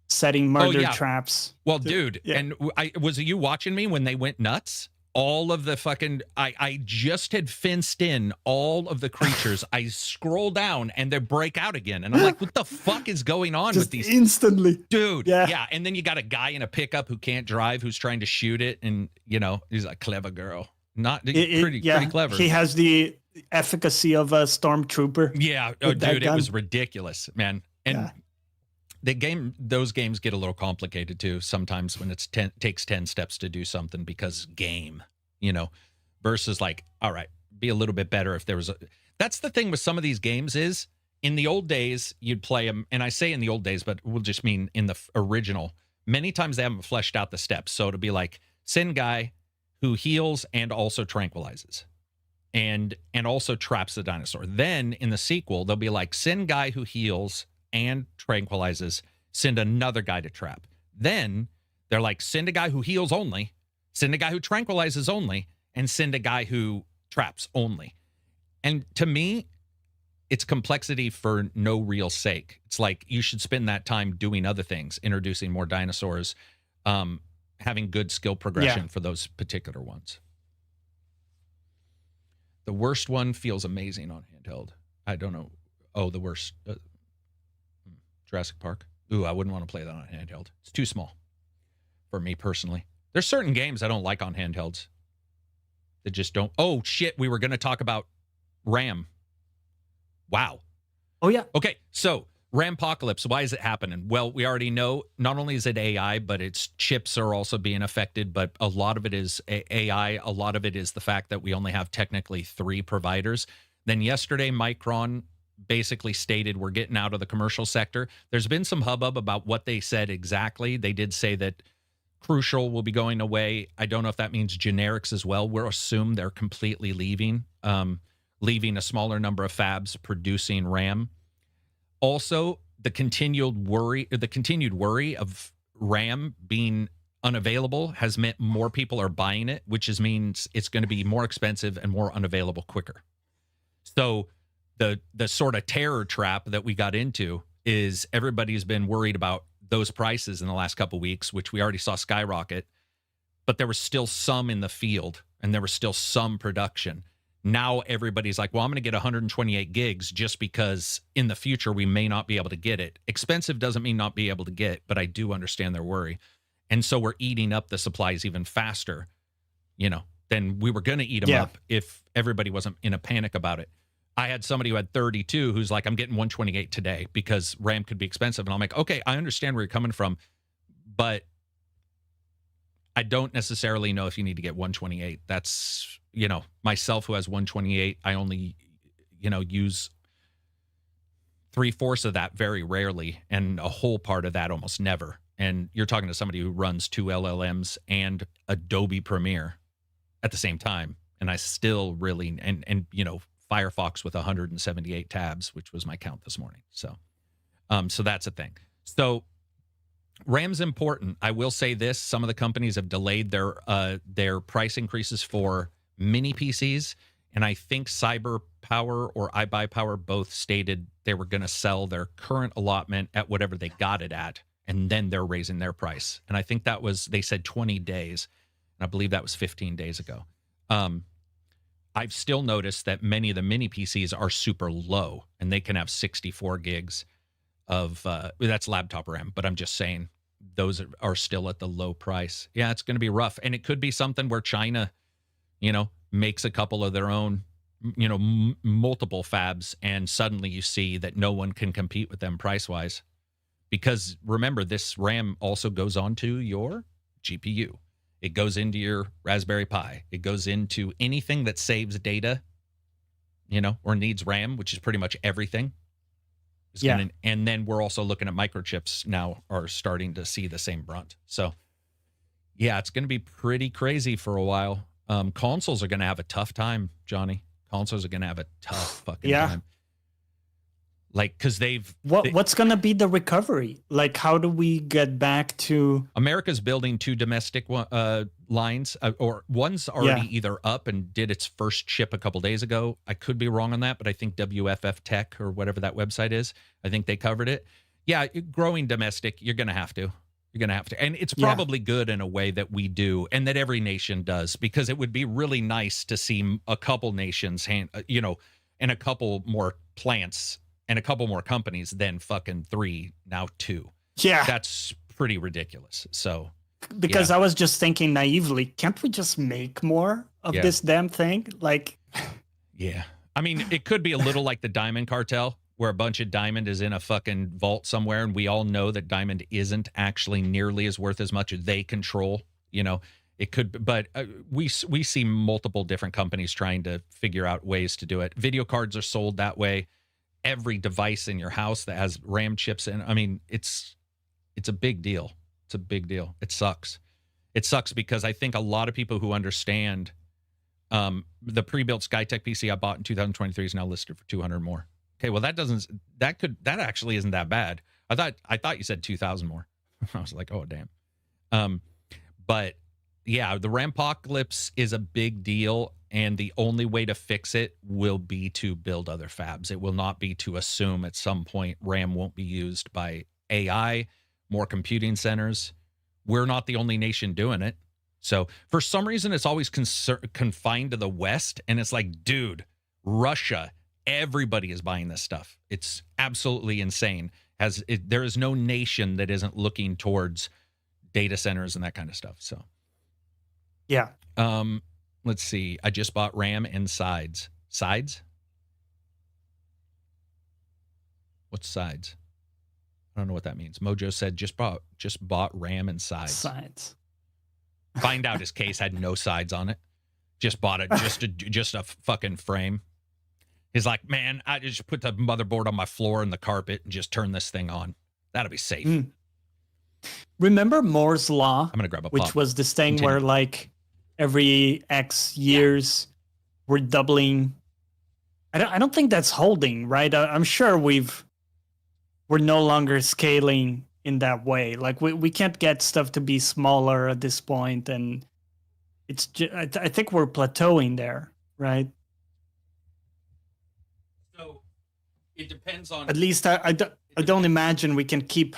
B: setting murder traps.
C: Well, dude, and was it you watching me when they went nuts? All of the fucking, I just had fenced in all of the creatures. I scroll down and they break out again. And I'm like, what the fuck is going on with these?
B: Instantly.
C: Dude. Yeah. And then you got a guy in a pickup who can't drive, who's trying to shoot it. And, he's a clever girl. Pretty clever.
B: He has the efficacy of a stormtrooper.
C: Yeah. Oh, dude, it was ridiculous, man. And those games get a little complicated too sometimes when it takes 10 steps to do something, because game, versus like, all right, be a little bit better if there was that's the thing with some of these games is in the old days, you'd play them, and I say in the old days, but we'll just mean in the original. Many times they haven't fleshed out the steps. So it'll be like, send guy who heals and also tranquilizes and also traps the dinosaur. Then in the sequel, they'll be like, send guy who heals and tranquilizes, send another guy to trap. Then they're like, send a guy who heals only, send a guy who tranquilizes only, and send a guy who traps only. And to me, it's complexity for no real sake. It's like you should spend that time doing other things, introducing more dinosaurs, having good skill progression for those particular ones. The worst one feels amazing on handheld. I don't know. Oh, the worst. Jurassic Park. Ooh, I wouldn't want to play that on handheld. It's too small for me personally. There's certain games I don't like on handhelds that just don't. Oh, shit. We were going to talk about RAM. Wow.
B: Oh, yeah.
C: Okay, so Rampocalypse, why is it happening? Well, we already know not only is it AI, but its chips are also being affected, but a lot of it is AI. A lot of it is the fact that we only have technically 3 providers. Then yesterday, Micron basically stated we're getting out of the commercial sector. There's been some hubbub about what they said exactly. They did say that Crucial will be going away. I don't know if that means generics as well. We'll assume they're completely leaving. Leaving a smaller number of fabs producing RAM. Also, the continued worry of RAM being unavailable has meant more people are buying it, which means it's going to be more expensive and more unavailable quicker. So the sort of terror trap that we got into is everybody's been worried about those prices in the last couple of weeks, which we already saw skyrocket, but there was still some in the field and there was still some production. Now everybody's like, well, I'm going to get 128 gigs just because in the future we may not be able to get it. Expensive doesn't mean not be able to get, but I do understand their worry. And so we're eating up the supplies even faster, than we were going to eat them up if everybody wasn't in a panic about it. I had somebody who had 32 who's like, I'm getting 128 today because RAM could be expensive. And I'm like, okay, I understand where you're coming from, but I don't necessarily know if you need to get 128. That's, myself who has 128, I only, use 3/4 of that very rarely and a whole part of that almost never. And you're talking to somebody who runs 2 LLMs and Adobe Premiere at the same time. And I still really, and Firefox with 178 tabs, which was my count this morning. So that's a thing. So RAM's important. I will say this: some of the companies have delayed their price increases for mini PCs, and I think CyberPower or iBuyPower both stated they were going to sell their current allotment at whatever they got it at, and then they're raising their price. And I think they said 20 days, and I believe that was 15 days ago. I've still noticed that many of the mini PCs are super low, and they can have 64 gigs of that's laptop RAM, but I'm just saying those are still at the low price. Yeah, it's going to be rough, and it could be something where China, makes a couple of their own, multiple fabs, and suddenly you see that no one can compete with them price wise, because remember, this RAM also goes onto your GPU. It goes into your Raspberry Pi. It goes into anything that saves data, or needs RAM, which is pretty much everything. And then we're also looking at microchips now are starting to see the same brunt. So, yeah, it's going to be pretty crazy for a while. Consoles are going to have a tough time, Johnny. Consoles are going to have a tough fucking time. Like, because what's
B: going to be the recovery? Like, how do we get back to...
C: America's building 2 domestic lines, or one's already either up and did its first ship a couple days ago. I could be wrong on that, but I think WFF Tech or whatever that website is, I think they covered it. Yeah, growing domestic, you're going to have to. You're going to have to. And it's probably good in a way that we do and that every nation does, because it would be really nice to see a couple nations, and a couple more plants and a couple more companies than fucking 3, now 2.
B: Yeah.
C: That's pretty ridiculous. So,
B: because I was just thinking naively, can't we just make more of this damn thing? Like,
C: yeah. I mean, it could be a little like the Diamond Cartel, where a bunch of diamond is in a fucking vault somewhere, and we all know that diamond isn't actually nearly as worth as much as they control. It could, but we see multiple different companies trying to figure out ways to do it. Video cards are sold that way. every device in your house that has RAM chips in. I mean, it's a big deal. It's a big deal. It sucks. It sucks because I think a lot of people who understand the pre-built Skytech PC I bought in 2023 is now listed for 200 more. Okay, well that actually isn't that bad. I thought you said 2,000 more. I was like, oh damn. But yeah, the Rampocalypse is a big deal, and the only way to fix it will be to build other fabs. It will not be to assume at some point RAM won't be used by AI, more computing centers. We're not the only nation doing it. So for some reason, it's always confined to the West, and it's like, dude, Russia, everybody is buying this stuff. It's absolutely insane. There is no nation that isn't looking towards data centers and that kind of stuff. So
B: yeah.
C: Let's see. I just bought RAM and sides. Sides? What's sides? I don't know what that means. Mojo said just bought RAM and sides.
B: Sides.
C: Find out his case had no sides on it. Just bought it, just a fucking frame. He's like, man, I just put the motherboard on my floor and the carpet and just turn this thing on. That'll be safe.
B: Remember Moore's Law?
C: I'm gonna grab a
B: which
C: pop.
B: Was this thing where like every X years we're doubling. I don't think that's holding, right? I'm sure we're no longer scaling in that way. Like we can't get stuff to be smaller at this point, and it's I think we're plateauing there, right?
C: So it depends on.
B: At least I don't imagine we can keep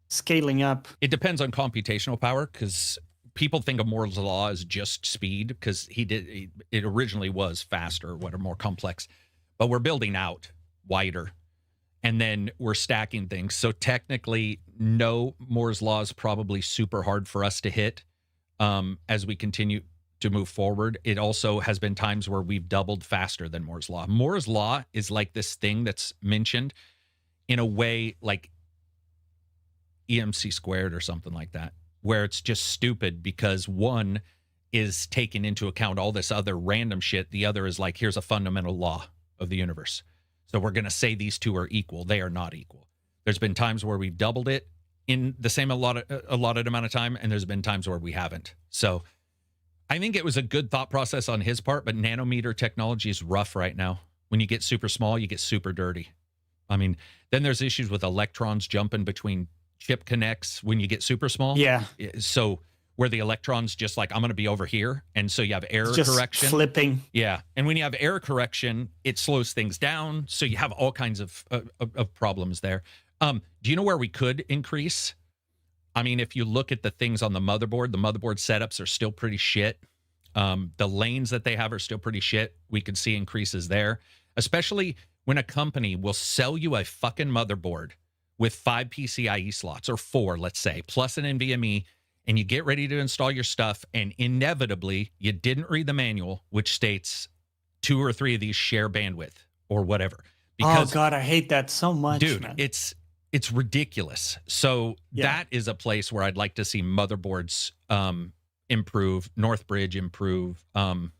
B: scaling up.
C: It depends on computational power, because people think of Moore's Law as just speed, because it originally was faster, more complex, but we're building out wider. And then we're stacking things. So technically, no, Moore's Law is probably super hard for us to hit as we continue to move forward. It also has been times where we've doubled faster than Moore's Law. Moore's Law is like this thing that's mentioned in a way like EMC squared or something like that, where it's just stupid because one is taking into account all this other random shit. The other is like, here's a fundamental law of the universe. So we're going to say these two are equal. They are not equal. There's been times where we've doubled it in the same allotted amount of time, and there's been times where we haven't. So I think it was a good thought process on his part, but nanometer technology is rough right now. When you get super small, you get super dirty. I mean, then there's issues with electrons jumping between chip connects when you get super small.
B: Yeah.
C: So where the electrons just like, I'm going to be over here. And so you have error
B: just
C: correction.
B: Flipping.
C: Yeah. And when you have error correction, it slows things down. So you have all kinds of problems there. Do you know where we could increase? I mean, if you look at the things on the motherboard setups are still pretty shit. The lanes that they have are still pretty shit. We could see increases there, especially when a company will sell you a fucking motherboard with 5 PCIe slots, or 4, let's say, plus an NVMe, and you get ready to install your stuff, and inevitably you didn't read the manual, which states 2 or 3 of these share bandwidth or whatever.
B: Because, oh God, I hate that so much,
C: dude.
B: Man.
C: It's ridiculous. So that is a place where I'd like to see motherboards improve, Northbridge improve.
B: Because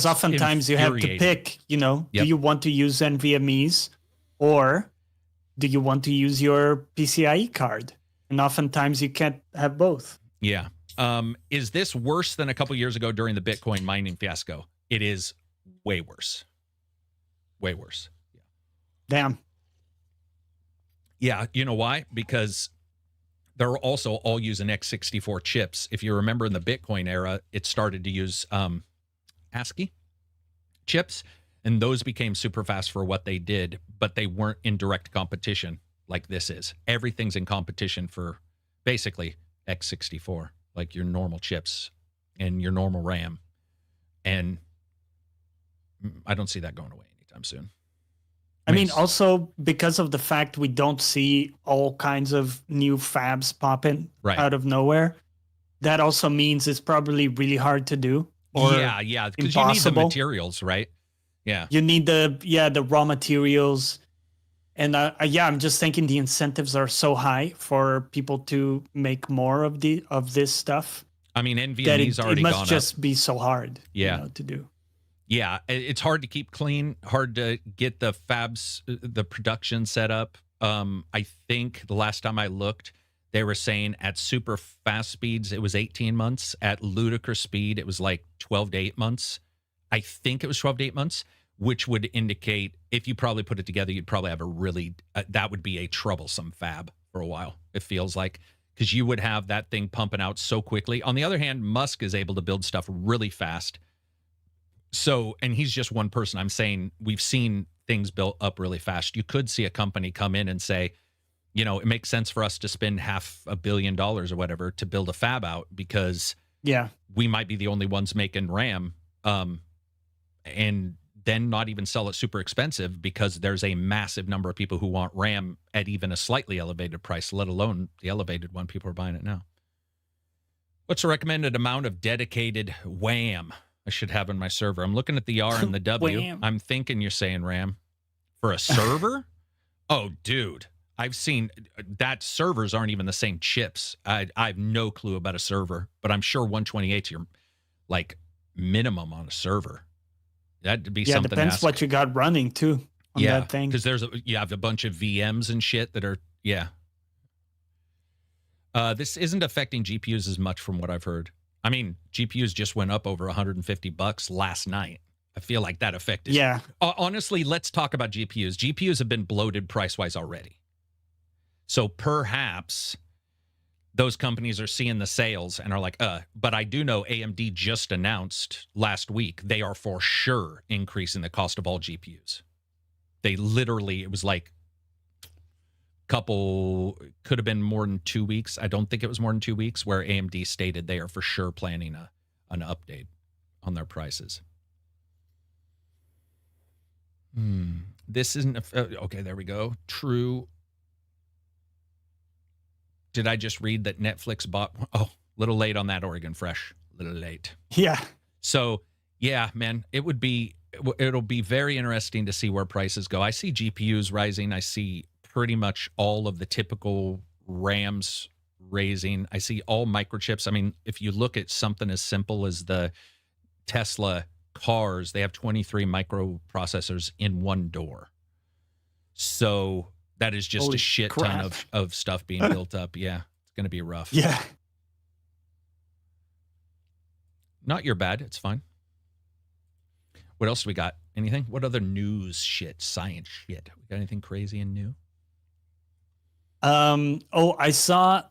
B: oftentimes you have to pick. You know, do you want to use NVMe's or do you want to use your PCIe card? And oftentimes you can't have both.
C: Yeah. Is this worse than a couple years ago during the Bitcoin mining fiasco? It is way worse. Way worse. Yeah.
B: Damn.
C: Yeah. You know why? Because they're also all using x64 chips. If you remember in the Bitcoin era, it started to use ASCII chips, and those became super fast for what they did, but they weren't in direct competition like this is. Everything's in competition for basically x64, like your normal chips and your normal RAM. And I don't see that going away anytime soon.
B: I mean, also because of the fact we don't see all kinds of new fabs popping out of nowhere, that also means it's probably really hard to do. Or
C: yeah, because you need the materials, right? Yeah,
B: you need the raw materials, and I'm just thinking the incentives are so high for people to make more of this stuff.
C: I mean, NVMe's already gone up.
B: It must just be so hard, to do.
C: Yeah, it's hard to keep clean, hard to get the fabs, the production set up. I think the last time I looked, they were saying at super fast speeds, it was 18 months. At ludicrous speed, it was like 12 to 8 months. I think it was 12 to 8 months, which would indicate if you probably put it together, you'd probably have a really, that would be a troublesome fab for a while, it feels like, because you would have that thing pumping out so quickly. On the other hand, Musk is able to build stuff really fast. So, and he's just one person. I'm saying we've seen things built up really fast. You could see a company come in and say, you know, it makes sense for us to spend $500 million or whatever to build a fab out because we might be the only ones making RAM, and then not even sell it super expensive because there's a massive number of people who want RAM at even a slightly elevated price, let alone the elevated one. People are buying it now. What's the recommended amount of dedicated WAM I should have in my server? I'm looking at the R and the W. I'm thinking you're saying RAM. For a server? Oh, dude. I've seen that servers aren't even the same chips. I have no clue about a server, but I'm sure 128's your like minimum on a server. That'd be something.
B: Yeah, depends what you got running too on that thing.
C: Because you have a bunch of VMs and shit that are this isn't affecting GPUs as much from what I've heard. I mean, GPUs just went up over $150 last night. I feel like that affected.
B: Yeah.
C: Honestly, let's talk about GPUs. GPUs have been bloated price-wise already. So perhaps those companies are seeing the sales and are like, but I do know AMD just announced last week they are for sure increasing the cost of all GPUs. They literally, it was like could have been more than 2 weeks. I don't think it was more than 2 weeks where AMD stated they are for sure planning an update on their prices. This isn't, okay, there we go. True. Did I just read that Netflix bought? Oh, little late on that, Oregon Fresh. Little late.
B: Yeah.
C: So, yeah, man, it'll be very interesting to see where prices go. I see GPUs rising. I see pretty much all of the typical RAMs raising. I see all microchips. I mean, if you look at something as simple as the Tesla cars, they have 23 microprocessors in one door. So that is just a shit ton of stuff being built up. Yeah, it's going to be rough.
B: Yeah.
C: Not your bad. It's fine. What else do we got? Anything? What other news shit, science shit? We got anything crazy and new?
B: I saw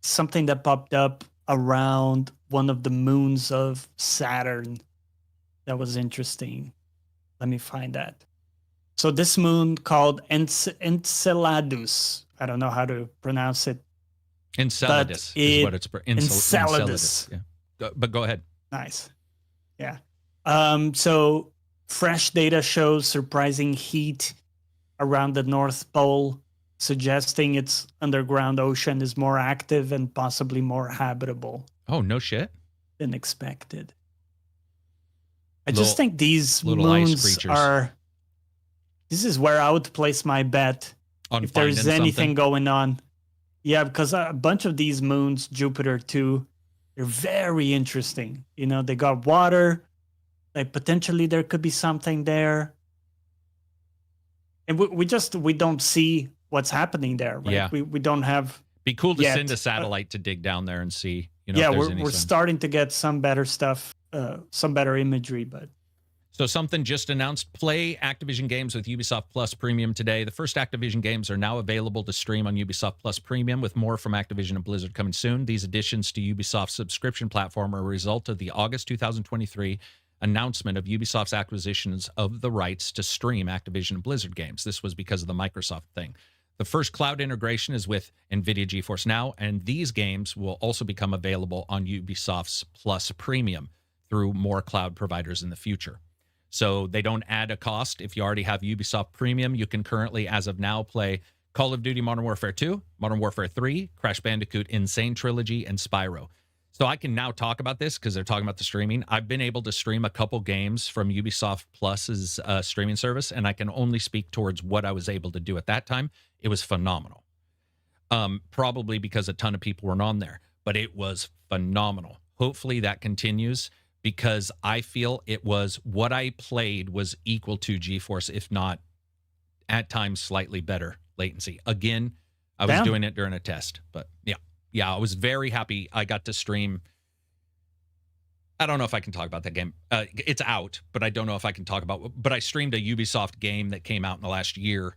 B: something that popped up around one of the moons of Saturn. That was interesting. Let me find that. So this moon called Enceladus. I don't know how to pronounce it.
C: Enceladus is what it's.
B: Enceladus.
C: Yeah. But go ahead.
B: Nice. Yeah. So fresh data shows surprising heat around the North Pole, suggesting its underground ocean is more active and possibly more habitable.
C: Oh, no shit.
B: Than expected. I just think these moons are... This is where I would place my bet
C: on
B: if there's anything going on. Yeah, because a bunch of these moons, Jupiter too, they're very interesting. You know, they got water. Like potentially there could be something there. And we don't see what's happening there, right?
C: Yeah.
B: We don't have...
C: Be cool to send a satellite to dig down there and see. You know,
B: yeah, we're starting to get some better stuff, some better imagery, but...
C: So something just announced, play Activision games with Ubisoft Plus Premium today. The first Activision games are now available to stream on Ubisoft Plus Premium, with more from Activision and Blizzard coming soon. These additions to Ubisoft's subscription platform are a result of the August 2023 announcement of Ubisoft's acquisitions of the rights to stream Activision and Blizzard games. This was because of the Microsoft thing. The first cloud integration is with NVIDIA GeForce Now, and these games will also become available on Ubisoft's Plus Premium through more cloud providers in the future. So they don't add a cost. If you already have Ubisoft Premium, you can currently, as of now, play Call of Duty Modern Warfare 2, Modern Warfare 3, Crash Bandicoot Insane Trilogy, and Spyro. So I can now talk about this because they're talking about the streaming. I've been able to stream a couple games from Ubisoft Plus's streaming service, and I can only speak towards what I was able to do at that time. It was phenomenal. Probably because a ton of people weren't on there, but it was phenomenal. Hopefully that continues, because I feel it was what I played was equal to GeForce, if not at times slightly better latency. Again, I was doing it during a test, but yeah, I was very happy I got to stream. I don't know if I can talk about that game. It's out, but I don't know if I can talk about. But I streamed a Ubisoft game that came out in the last year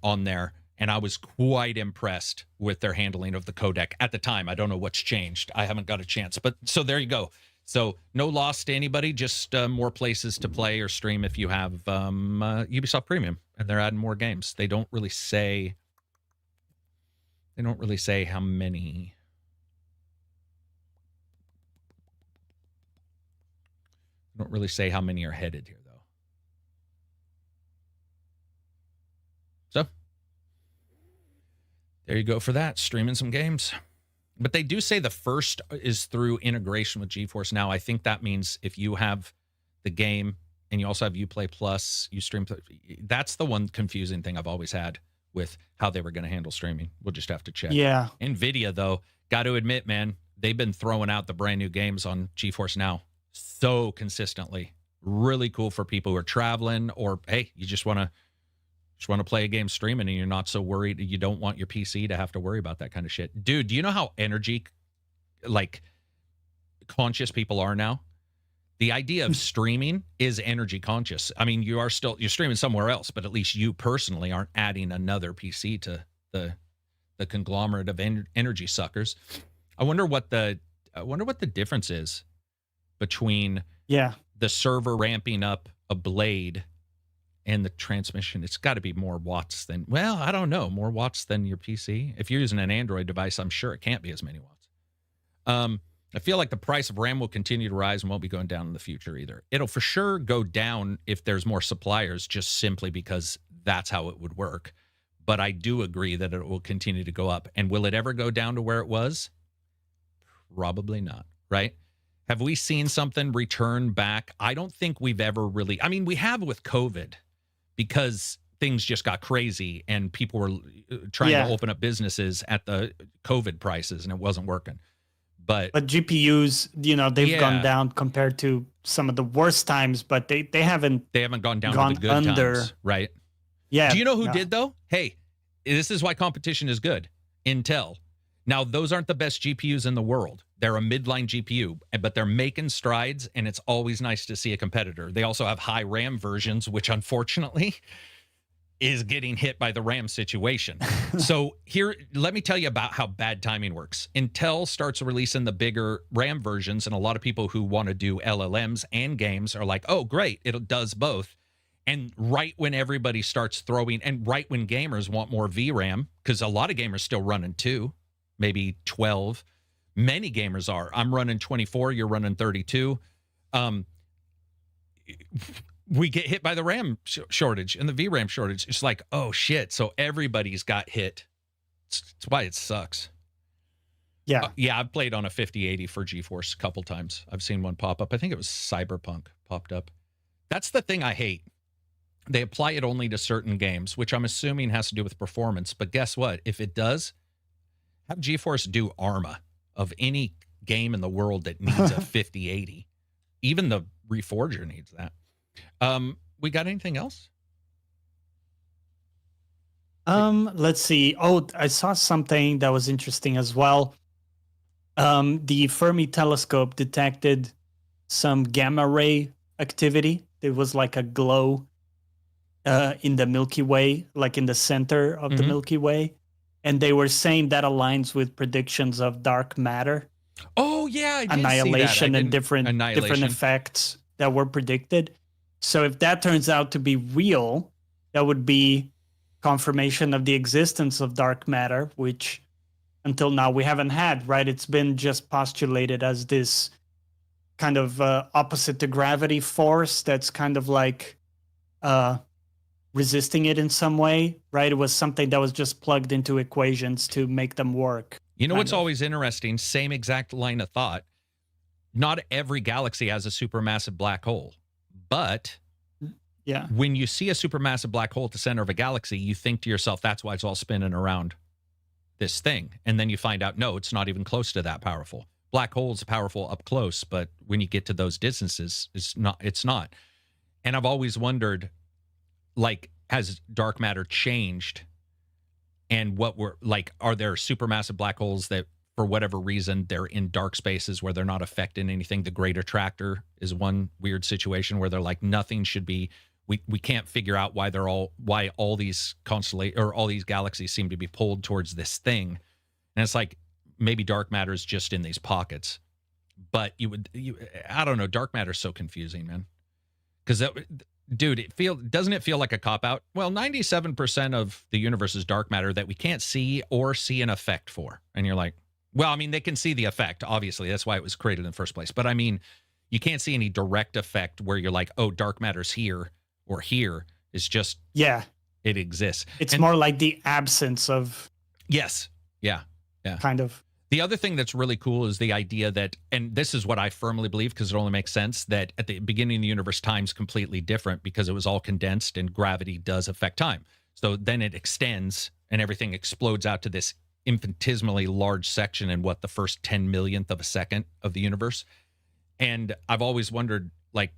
C: on there, and I was quite impressed with their handling of the codec at the time. I don't know what's changed. I haven't got a chance, but so there you go. So no loss to anybody, just more places to play or stream if you have Ubisoft Premium, and they're adding more games. They don't really say. They don't really say how many. Don't really say how many are headed here, though. So, there you go for that. Streaming some games. But they do say the first is through integration with GeForce Now. I think that means if you have the game and you also have Uplay Plus, you stream. That's the one confusing thing I've always had with how they were going to handle streaming. We'll just have to check.
B: Yeah.
C: NVIDIA, though, got to admit, man, they've been throwing out the brand new games on GeForce Now so consistently. Really cool for people who are traveling, or hey, you just want to play a game streaming and you're not so worried. You don't want your PC to have to worry about that kind of shit. Dude, do you know how energy conscious people are now? The idea of streaming is energy conscious. I mean, you're streaming somewhere else, but at least you personally aren't adding another PC to the conglomerate of energy suckers. I wonder what the difference is between the server ramping up a blade and the transmission. It's got to be more watts than, well, I don't know, more watts than your PC. If you're using an Android device, I'm sure it can't be as many watts. I feel like the price of RAM will continue to rise and won't be going down in the future either. It'll for sure go down if there's more suppliers, just simply because that's how it would work. But I do agree that it will continue to go up. And will it ever go down to where it was? Probably not, right? Have we seen something return back? I don't think we've ever really. I mean, we have with COVID, because things just got crazy and people were trying to open up businesses at the COVID prices and it wasn't working. But
B: GPUs, they've gone down compared to some of the worst times, but they haven't
C: gone down to the good
B: under
C: times, right?
B: Yeah.
C: Do you know who did though? Hey, this is why competition is good. Intel. Now, those aren't the best GPUs in the world. They're a midline GPU, but they're making strides, and it's always nice to see a competitor. They also have high RAM versions, which unfortunately is getting hit by the RAM situation. So here, let me tell you about how bad timing works. Intel starts releasing the bigger RAM versions, and a lot of people who want to do LLMs and games are like, oh, great, it does both. And right when everybody starts throwing, and right when gamers want more VRAM, because a lot of gamers still running 2, maybe 12. Many gamers are. I'm running 24. You're running 32. We get hit by the RAM shortage and the VRAM shortage. It's like, oh, shit. So everybody's got hit. It's why it sucks.
B: Yeah.
C: I've played on a 5080 for GeForce a couple times. I've seen one pop up. I think it was Cyberpunk popped up. That's the thing I hate. They apply it only to certain games, which I'm assuming has to do with performance. But guess what? If it does, have GeForce do ARMA of any game in the world that needs a 5080. Even the Reforger needs that. We got anything else?
B: Let's see. Oh, I saw something that was interesting as well. The Fermi telescope detected some gamma ray activity. There was like a glow in the Milky Way, like in the center of the Milky Way. And they were saying that aligns with predictions of dark matter.
C: Oh, yeah. I did
B: annihilation and different effects that were predicted. So if that turns out to be real, that would be confirmation of the existence of dark matter, which until now we haven't had, right? It's been just postulated as this kind of opposite to gravity force that's kind of like resisting it in some way, right? It was something that was just plugged into equations to make them work.
C: You know what's always interesting? Same exact line of thought. Not every galaxy has a supermassive black hole, but when you see a supermassive black hole at the center of a galaxy, you think to yourself, that's why it's all spinning around this thing. And then you find out, no, it's not even close to that powerful. black holes powerful up close, but when you get to those distances, it's not. And I've always wondered, like, has dark matter changed? And are there supermassive black holes that, for whatever reason, they're in dark spaces where they're not affecting anything? The Great Attractor is one weird situation where they're like, nothing should be. We can't figure out why all these all these galaxies seem to be pulled towards this thing. And it's like, maybe dark matter is just in these pockets. But I don't know. Dark matter is so confusing, man. Because dude, doesn't it feel like a cop-out? Well, 97% of the universe is dark matter that we can't see or see an effect for. And you're like, well, I mean, they can see the effect, obviously. That's why it was created in the first place. But I mean, you can't see any direct effect where you're like, oh, dark matter's here or here. It's just, it exists.
B: It's more like the absence of.
C: Yes. Yeah.
B: Kind of.
C: The other thing that's really cool is the idea that, and this is what I firmly believe because it only makes sense, that at the beginning of the universe, time's completely different because it was all condensed and gravity does affect time. So then it extends and everything explodes out to this infinitesimally large section in the first 10 millionth of a second of the universe. And I've always wondered, like,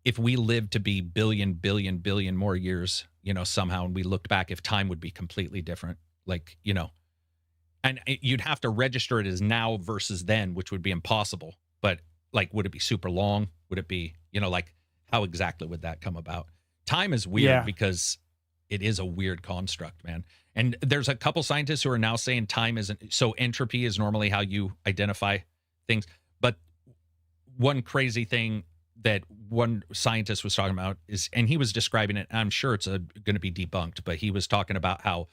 C: if we lived to be billion more years, somehow, and we looked back, if time would be completely different, like, and you'd have to register it as now versus then, which would be impossible. But like, would it be super long? Would it be, like, how exactly would that come about? Time is weird because it is a weird construct, man. And there's a couple scientists who are now saying time isn't, so entropy is normally how you identify things. But one crazy thing that one scientist was talking about is, and he was describing it, I'm sure it's going to be debunked, but he was talking about how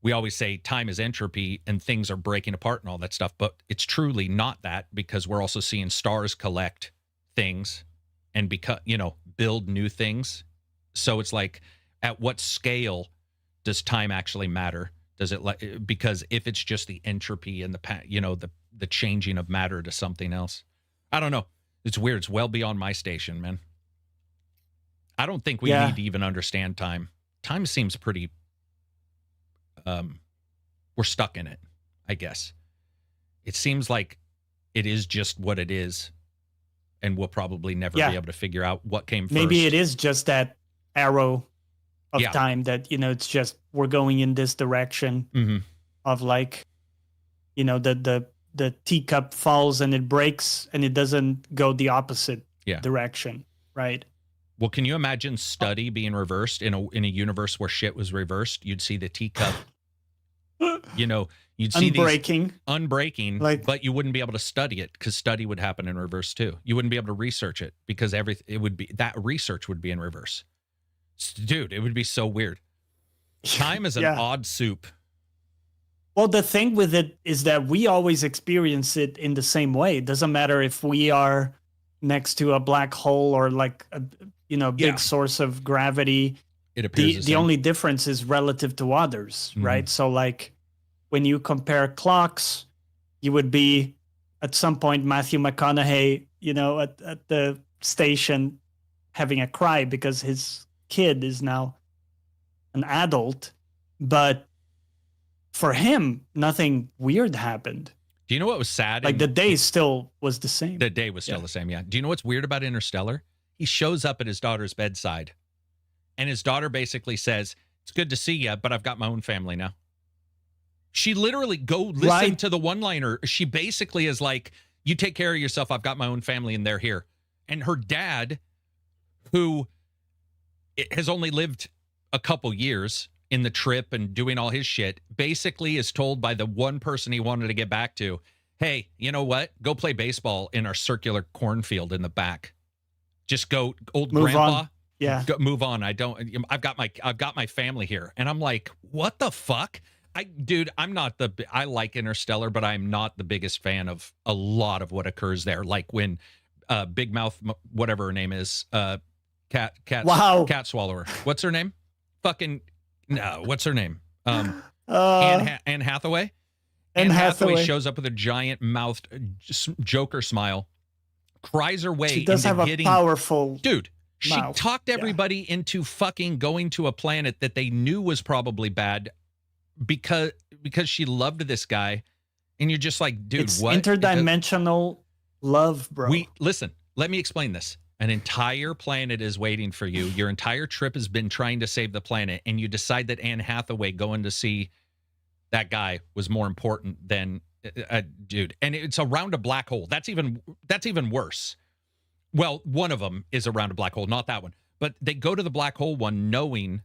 C: we always say time is entropy and things are breaking apart and all that stuff, but it's truly not that, because we're also seeing stars collect things and build new things. So it's like, at what scale does time actually matter? Does it because if it's just the entropy and the changing of matter to something else, I don't know. It's weird. It's well beyond my station, man. I don't think we need to even understand time. Time seems pretty. We're stuck in it, I guess. It seems like it is just what it is, and we'll probably never be able to figure out what came first.
B: Maybe it is just that arrow of time that, it's just we're going in this direction of, like, the teacup falls and it breaks and it doesn't go the opposite direction, right?
C: Well, can you imagine study being reversed in a universe where shit was reversed? You'd see the teacup, you'd see unbreaking, like, but you wouldn't be able to study it because study would happen in reverse too. You wouldn't be able to research it because that research would be in reverse. Dude, it would be so weird. Time is an odd soup.
B: Well, the thing with it is that we always experience it in the same way. It doesn't matter if we are next to a black hole or like a big source of gravity.
C: It appears
B: the only difference is relative to others, right? So, like, when you compare clocks, you would be at some point Matthew McConaughey, at the station having a cry because his kid is now an adult, but for him, nothing weird happened.
C: Do you know what was sad?
B: Like, the day still was the same.
C: The day was still the same, yeah. Do you know what's weird about Interstellar? He shows up at his daughter's bedside, and his daughter basically says, "It's good to see you, but I've got my own family now." She literally, go listen to the one-liner. She basically is like, "You take care of yourself. I've got my own family, and they're here." And her dad, who has only lived a couple years in the trip and doing all his shit, basically is told by the one person he wanted to get back to, "Hey, you know what? Go play baseball in our circular cornfield in the back. Just go, old
B: move
C: grandpa.
B: On. Yeah,
C: move on. I've got my family here." And I'm like, what the fuck? I like Interstellar, but I'm not the biggest fan of a lot of what occurs there. Like when Big Mouth, whatever her name is, cat swallower. What's her name? What's her name? Anne Hathaway. Anne Hathaway shows up with a giant mouthed Joker smile, cries her way.
B: She does have a powerful
C: dude.
B: mouth.
C: She talked everybody into fucking going to a planet that they knew was probably bad because she loved this guy, And you're just like, dude,
B: it's
C: what?
B: Interdimensional love, bro.
C: Listen, let me explain this. An entire planet is waiting for you. Your entire trip has been trying to save the planet, and you decide that Anne Hathaway going to see that guy was more important than dude. And it's around a black hole. That's even worse. Well, one of them is around a black hole, not that one. But they go to the black hole one knowing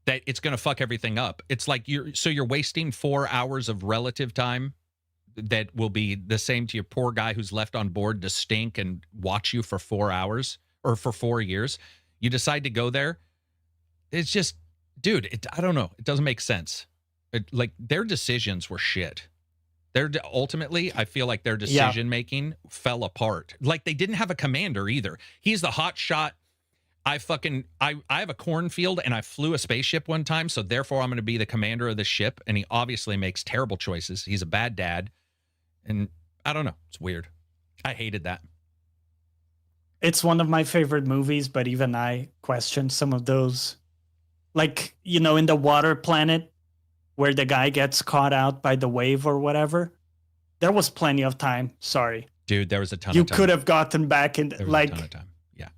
C: that it's going to fuck everything up. It's like you're wasting 4 hours of relative time that will be the same to your poor guy who's left on board to stink and watch you for 4 hours or for 4 years. You decide to go there. It's just, dude, I don't know. It doesn't make sense. Like, their decisions were shit. Ultimately, I feel like their decision making fell apart. Like, they didn't have a commander either. He's the hot shot. I have a cornfield and I flew a spaceship one time, so therefore I'm going to be the commander of the ship. And he obviously makes terrible choices. He's a bad dad. And I don't know. It's weird. I hated that.
B: It's one of my favorite movies, but even I question some of those. Like, you know, in the water planet where the guy gets caught out by the wave or whatever, there was plenty of time. Sorry.
C: Dude, there was a ton of time.
B: You could have gotten back in, like, a ton of time.
C: Yeah.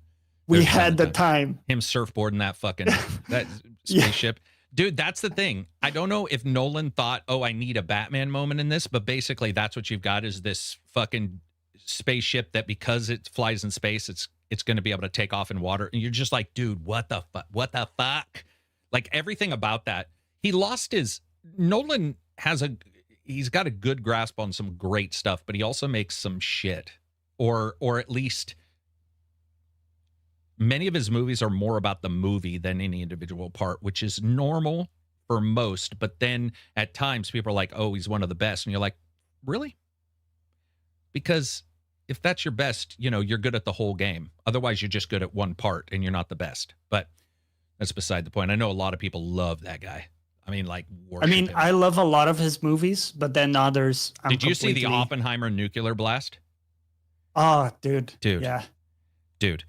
B: We had the time.
C: Him surfboarding that fucking that spaceship. Dude, that's the thing. I don't know if Nolan thought, oh, I need a Batman moment in this, but basically that's what you've got is this fucking spaceship that because it flies in space, it's going to be able to take off in water. And you're just like, dude, what the fuck? Like, everything about that. Nolan he's got a good grasp on some great stuff, but he also makes some shit. Or at least many of his movies are more about the movie than any individual part, which is normal for most. But then at times people are like, oh, he's one of the best. And you're like, really? Because if that's your best, you know, you're good at the whole game. Otherwise, you're just good at one part and you're not the best. But that's beside the point. I know a lot of people love that guy. I mean, like, worship him.
B: I love a lot of his movies, but then others.
C: Did you see the Oppenheimer nuclear blast?
B: Oh, dude. Yeah.
C: Dude.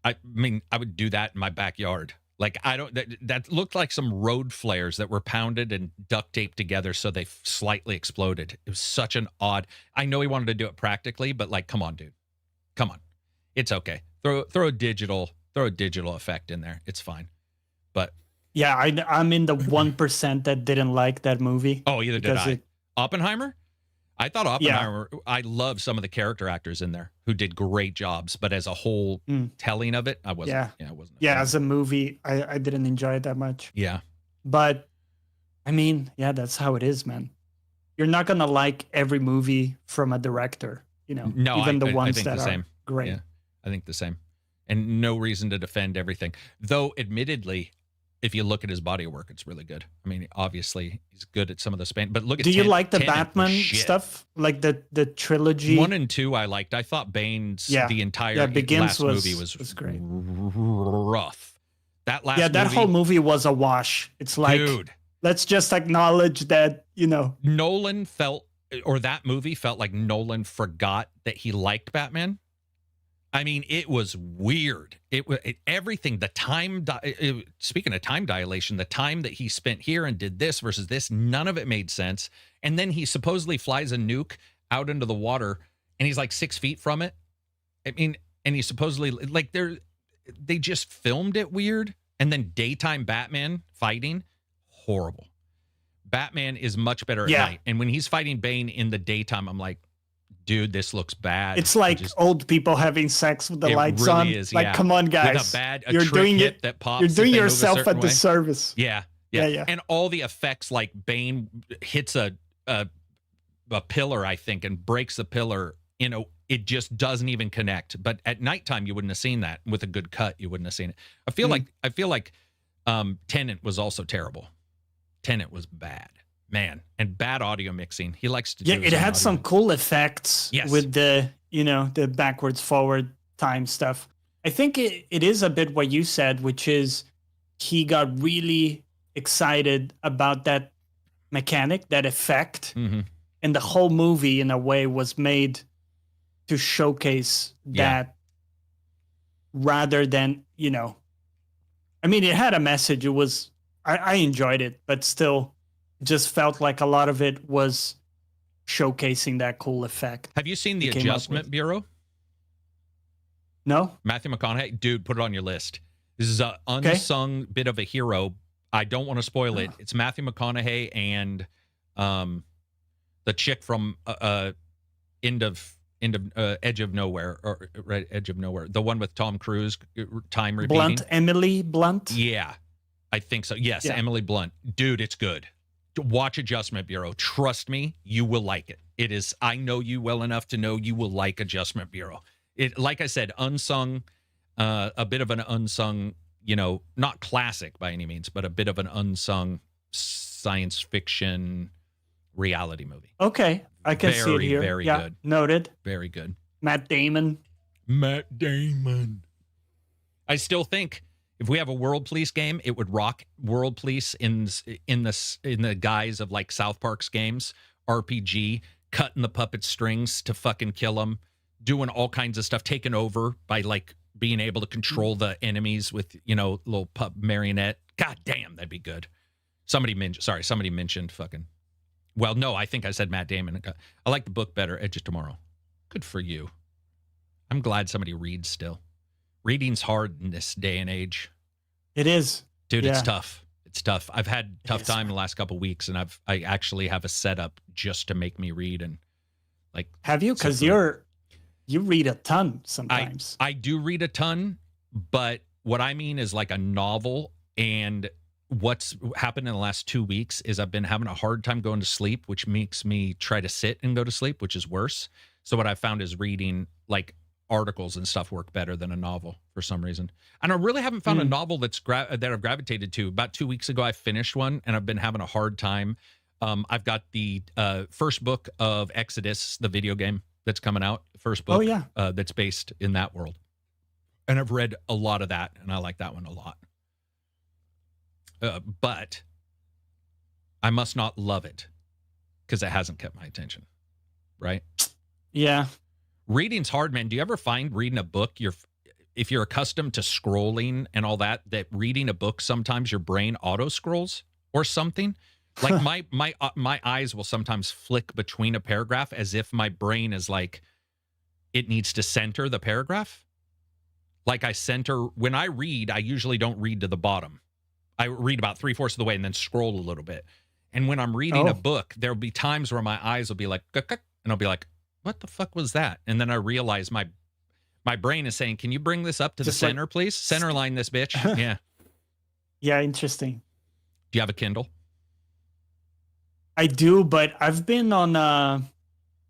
C: I mean, I would do that in my backyard. Like, that looked like some road flares that were pounded and duct taped together so they slightly exploded. It was such an odd. I know he wanted to do it practically, but like, come on, dude. Come on. It's okay. Throw a digital effect in there. It's fine. But
B: yeah, I'm in the 1% that didn't like that movie.
C: Oh, either did I. Oppenheimer? I thought Oppenheimer, I love some of the character actors in there who did great jobs, but as a whole telling of it, I wasn't. I wasn't.
B: Yeah, as a movie, I didn't enjoy it that much.
C: Yeah.
B: But I mean, yeah, that's how it is, man. You're not going to like every movie from a director, you know,
C: no,
B: even the ones that
C: the same.
B: Are great.
C: Yeah, I think the same. And no reason to defend everything. Though, admittedly, if you look at his body of work, it's really good. I mean, obviously, he's good at some of the span. But look at
B: Do you like the Batman stuff? Like the trilogy?
C: 1 and 2, I liked. I thought Bane's the entire last movie was
B: great.
C: Rough. That last
B: that
C: movie,
B: whole movie was a wash. It's like, dude, let's just acknowledge that, you know.
C: That movie felt like Nolan forgot that he liked Batman. I mean, it was weird. Everything, the time, speaking of time dilation, the time that he spent here and did this versus this, none of it made sense. And then he supposedly flies a nuke out into the water and he's like 6 feet from it. I mean, and he supposedly, like, they just filmed it weird. And then daytime Batman fighting, horrible. Batman is much better at night. And when he's fighting Bane in the daytime, I'm like, dude, this looks bad.
B: It's like old people having sex with the lights on.
C: Is,
B: like, come on, guys.
C: You're doing it. That pops.
B: You're doing yourself a disservice.
C: Yeah. And all the effects, like Bane hits a pillar, I think, and breaks the pillar. You know, it just doesn't even connect. But at nighttime, you wouldn't have seen that. With a good cut, you wouldn't have seen it. I feel like Tenet was also terrible. Tenet was bad. Man, and bad audio mixing. He likes to do
B: it had some cool effects with the, you know, the backwards forward time stuff. I think it is a bit what you said, which is he got really excited about that mechanic, that effect. Mm-hmm. And the whole movie in a way was made to showcase that rather than, you know, I mean, it had a message. It was, I enjoyed it, but still, just felt like a lot of it was showcasing that cool effect.
C: Have you seen The Adjustment Bureau?
B: No.
C: Matthew McConaughey, dude, put it on your list. This is an unsung bit of a hero. I don't want to spoil it. It's Matthew McConaughey and the chick from Edge of Nowhere, or right, Edge of Nowhere, the one with Tom Cruise, time repeating.
B: Emily Blunt.
C: Yeah, I think so. Yes, yeah. Emily Blunt. Dude, it's good. Watch Adjustment Bureau. Trust me, you will like it. It is. I know you well enough to know you will like Adjustment Bureau. It, like I said, unsung, a bit of an unsung, not classic by any means, but a bit of an unsung science fiction reality movie.
B: Okay, I can see it here.
C: Very good.
B: Noted.
C: Very good.
B: Matt Damon.
C: I still think if we have a World Police game, it would rock. World Police in the guise of like South Park's games, RPG, cutting the puppet strings to fucking kill them, doing all kinds of stuff, taken over by like being able to control the enemies with, little pup marionette. God damn, that'd be good. Somebody mentioned fucking. Well, no, I think I said Matt Damon. I like the book better, Edge of Tomorrow. Good for you. I'm glad somebody reads still. Reading's hard in this day and age.
B: It is.
C: Dude, yeah. It's tough. It's tough. I've had a tough time the last couple of weeks, and I actually have a setup just to make me read. And like,
B: have you? Because you read a ton sometimes.
C: I do read a ton, but what I mean is like a novel. And what's happened in the last 2 weeks is I've been having a hard time going to sleep, which makes me try to sit and go to sleep, which is worse. So what I found is reading like articles and stuff work better than a novel for some reason. And I really haven't found a novel that I've gravitated to. About 2 weeks ago, I finished one, and I've been having a hard time. I've got the first book of Exodus, the video game that's coming out. First book that's based in that world. And I've read a lot of that, and I like that one a lot. But I must not love it because it hasn't kept my attention, right?
B: Yeah.
C: Reading's hard, man. Do you ever find reading a book, if you're accustomed to scrolling and all that reading a book, sometimes your brain auto scrolls or something? Like my eyes will sometimes flick between a paragraph as if my brain is like, it needs to center the paragraph. Like when I read, I usually don't read to the bottom. I read about 3/4 of the way and then scroll a little bit. And when I'm reading a book, there'll be times where my eyes will be like, and I'll be like, what the fuck was that? And then I realize my brain is saying, can you bring this up to the center, please? Center line this bitch. Yeah.
B: Yeah, interesting.
C: Do you have a Kindle?
B: I do, but I've been on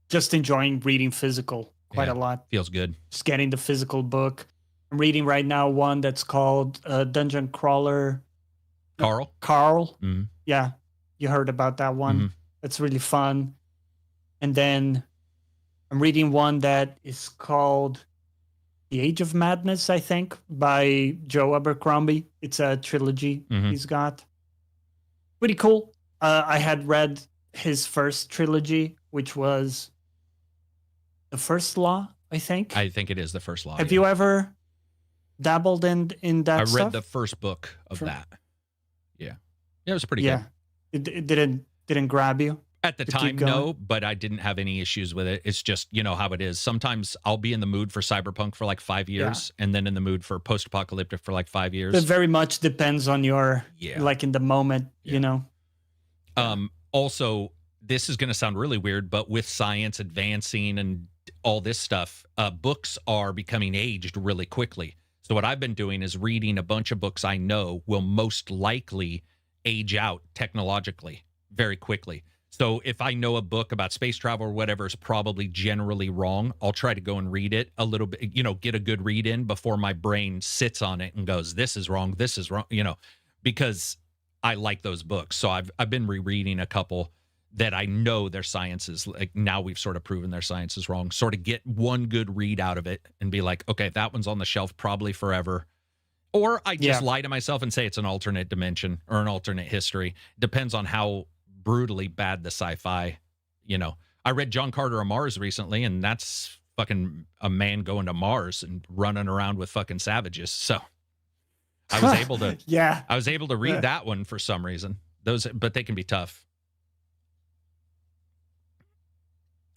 B: just enjoying reading physical quite a lot.
C: Feels good.
B: Just getting the physical book. I'm reading right now one that's called Dungeon Crawler.
C: Carl?
B: Mm-hmm. Yeah, you heard about that one.
C: Mm-hmm.
B: It's really fun. And then I'm reading one that is called The Age of Madness, I think, by Joe Abercrombie. It's a trilogy he's got. Pretty cool. I had read his first trilogy, which was The First Law, I think.
C: I think it is The First Law.
B: Have you ever dabbled in that stuff?
C: I read the first book of that. Yeah. Yeah, it was pretty good.
B: It didn't grab you?
C: At the time, no, but I didn't have any issues with it. It's just, how it is. Sometimes I'll be in the mood for cyberpunk for like 5 years and then in the mood for post-apocalyptic for like 5 years.
B: It very much depends on your, like in the moment,
C: Also, this is going to sound really weird, but with science advancing and all this stuff, books are becoming aged really quickly. So what I've been doing is reading a bunch of books I know will most likely age out technologically very quickly. So if I know a book about space travel or whatever is probably generally wrong, I'll try to go and read it a little bit, get a good read in before my brain sits on it and goes, this is wrong, because I like those books. So I've been rereading a couple that I know their science is like, now we've sort of proven their science is wrong, sort of get one good read out of it and be like, okay, that one's on the shelf probably forever. Or I just lie to myself and say it's an alternate dimension or an alternate history. Depends on how brutally bad the sci-fi, I read John Carter of Mars recently, and that's fucking a man going to Mars and running around with fucking savages. So I was able to, I was able to read that one for some reason. But they can be tough.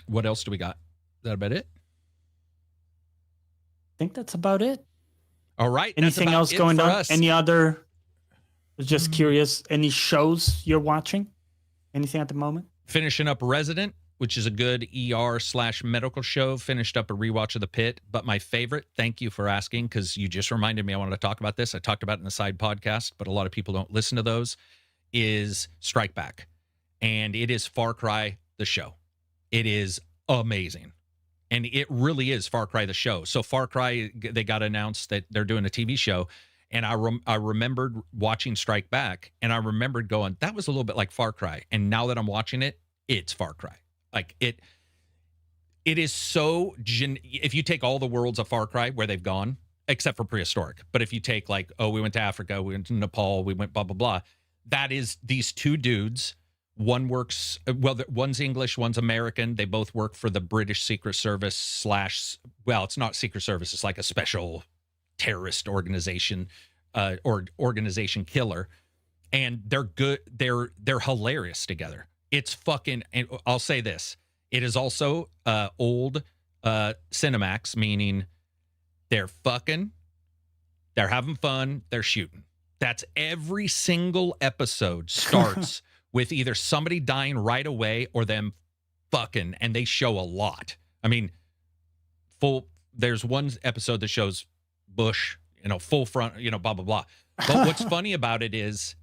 C: What else do we got? Is that about it?
B: I think that's about it.
C: All right.
B: Anything else going on? Us. Any other? Just curious. Any shows you're watching? Anything at the moment?
C: Finishing up Resident, which is a good ER/medical show. Finished up a rewatch of The Pit. But my favorite, thank you for asking, because you just reminded me I wanted to talk about this. I talked about it in the side podcast, but a lot of people don't listen to those, is Strike Back. And it is Far Cry, the show. It is amazing. And it really is Far Cry, the show. So Far Cry, they got announced that they're doing a TV show. And I remembered watching Strike Back, and I remembered going, that was a little bit like Far Cry. And now that I'm watching it, it's Far Cry. Like, it is so, if you take all the worlds of Far Cry where they've gone, except for prehistoric, but if you take like, oh, we went to Africa, we went to Nepal, we went blah, blah, blah, that is these two dudes. One works, well, one's English, one's American. They both work for the British Secret Service / well, it's not Secret Service. It's like a special terrorist organization or organization killer. And they're good. They're hilarious together. It's fucking, and I'll say this. It is also old Cinemax, meaning they're fucking, they're having fun, they're shooting. That's every single episode starts with either somebody dying right away or them fucking, and they show a lot. I mean, there's one episode that shows Bush, full front, blah, blah, blah. But what's funny about it is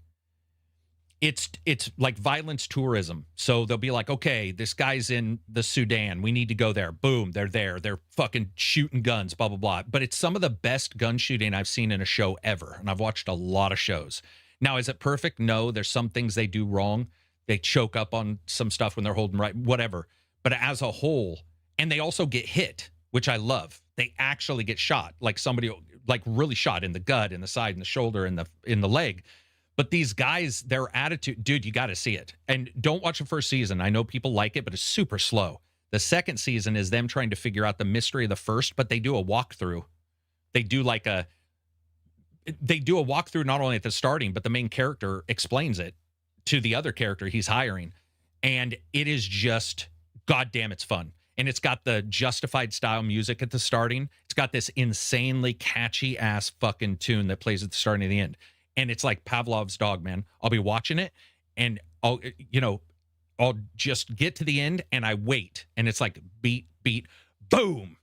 C: it's like violence tourism. So they'll be like, okay, this guy's in the Sudan. We need to go there. Boom, they're there. They're fucking shooting guns, blah, blah, blah. But it's some of the best gun shooting I've seen in a show ever. And I've watched a lot of shows. Now, is it perfect? No, there's some things they do wrong. They choke up on some stuff when they're holding right, whatever. But as a whole, and they also get hit, which I love. They actually get shot, like somebody like really shot in the gut, in the side, in the shoulder, in the leg. But these guys, their attitude, dude, you got to see it. And don't watch the first season. I know people like it, but it's super slow. The second season is them trying to figure out the mystery of the first, but they do a walkthrough. They do a walkthrough not only at the starting, but the main character explains it to the other character he's hiring. And it is just, goddamn, it's fun. And it's got the Justified style music at the starting. It's got this insanely catchy ass fucking tune that plays at the starting and the end. And it's like Pavlov's dog, man. I'll be watching it and I'll just get to the end and I wait. And it's like beat, boom.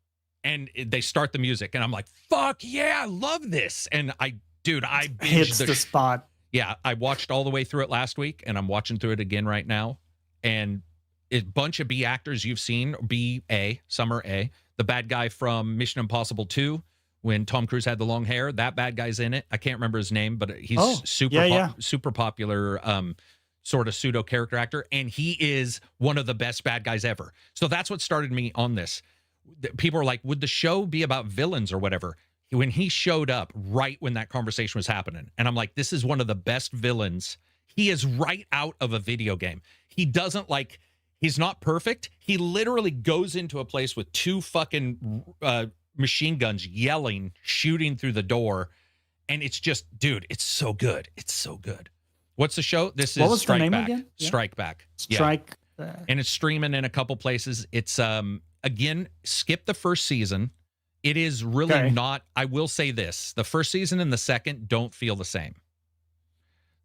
C: And they start the music and I'm like, fuck yeah, I love this. And I binged
B: hits the spot.
C: Yeah, I watched all the way through it last week and I'm watching through it again right now. And a bunch of B actors you've seen, some are A. The bad guy from Mission Impossible 2, when Tom Cruise had the long hair, that bad guy's in it. I can't remember his name, but he's super popular sort of pseudo character actor. And he is one of the best bad guys ever. So that's what started me on this. People are like, would the show be about villains or whatever? When he showed up right when that conversation was happening, and I'm like, this is one of the best villains. He is right out of a video game. He doesn't like, he's not perfect. He literally goes into a place with two fucking machine guns yelling, shooting through the door. And it's just, dude, it's so good. It's so good. What's the show? This is
B: Strike the name
C: Back.
B: Again? Yeah.
C: Strike Back.
B: Strike.
C: Yeah. And it's streaming in a couple places. It's, again, skip the first season. It is really not, I will say this. The first season and the second don't feel the same.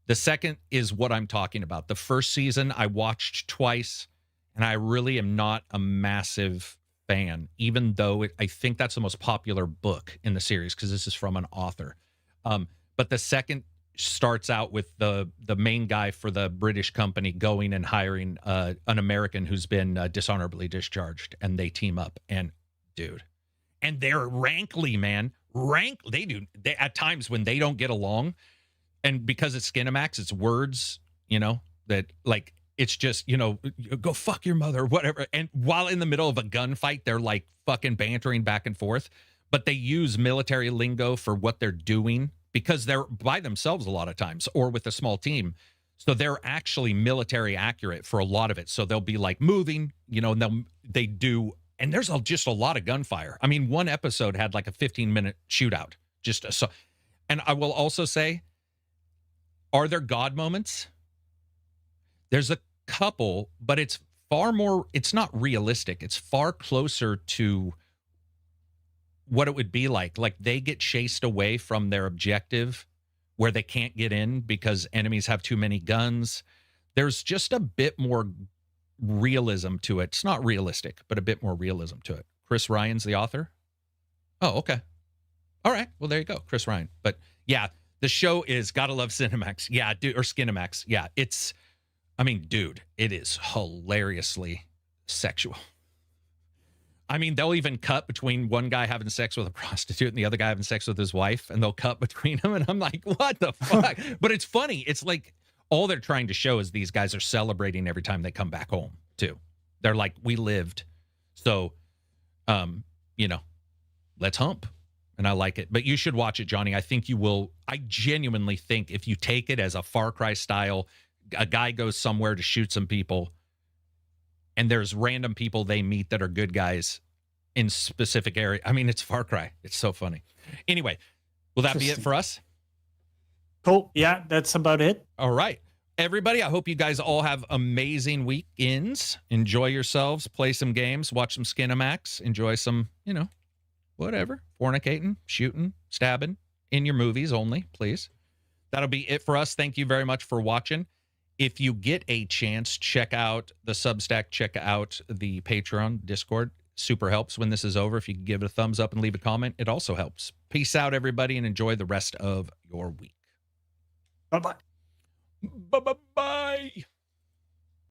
C: The second is what I'm talking about. The first season I watched twice, and I really am not a massive fan, even though I think that's the most popular book in the series because this is from an author. But the second starts out with the main guy for the British company going and hiring an American who's been dishonorably discharged, and they team up. And dude, and they're rankly, man. They at times when they don't get along, and because it's Skinamax, it's words, that like, it's just, go fuck your mother, whatever. And while in the middle of a gunfight, they're like fucking bantering back and forth. But they use military lingo for what they're doing because they're by themselves a lot of times or with a small team. So they're actually military accurate for a lot of it. So they'll be like moving, and they do. And there's just a lot of gunfire. I mean, one episode had like a 15-minute shootout. And I will also say, are there God moments? There's a couple, but it's far more, it's not realistic. It's far closer to what it would be like. Like they get chased away from their objective where they can't get in because enemies have too many guns. There's just a bit more realism to it. It's not realistic, but a bit more realism to it. Chris Ryan's the author. Oh, okay. All right. Well, there you go. Chris Ryan. But yeah, the show is gotta love Cinemax. Yeah, dude, or Skinemax. Yeah, it's, I mean, dude, it is hilariously sexual. I mean, they'll even cut between one guy having sex with a prostitute and the other guy having sex with his wife, and they'll cut between them. And I'm like, what the fuck? But it's funny. It's like all they're trying to show is these guys are celebrating every time they come back home, too. They're like, we lived. So, you know, let's hump. And I like it. But you should watch it, Johnny. I think you will. I genuinely think if you take it as a Far Cry style, a guy goes somewhere to shoot some people, and there's random people they meet that are good guys in specific area. I mean, it's Far Cry. It's so funny. Anyway, will that be it for us?
B: Cool. Yeah, that's about it.
C: All right. Everybody, I hope you guys all have amazing weekends. Enjoy yourselves. Play some games. Watch some Skinemax. Enjoy some, you know, whatever. Fornicating, shooting, stabbing in your movies only, please. That'll be it for us. Thank you very much for watching. If you get a chance, check out the Substack, check out the Patreon, Discord. Super helps when this is over. If you can give it a thumbs up and leave a comment, it also helps. Peace out, everybody, and enjoy the rest of your week.
B: Bye-bye.
C: Bye-bye.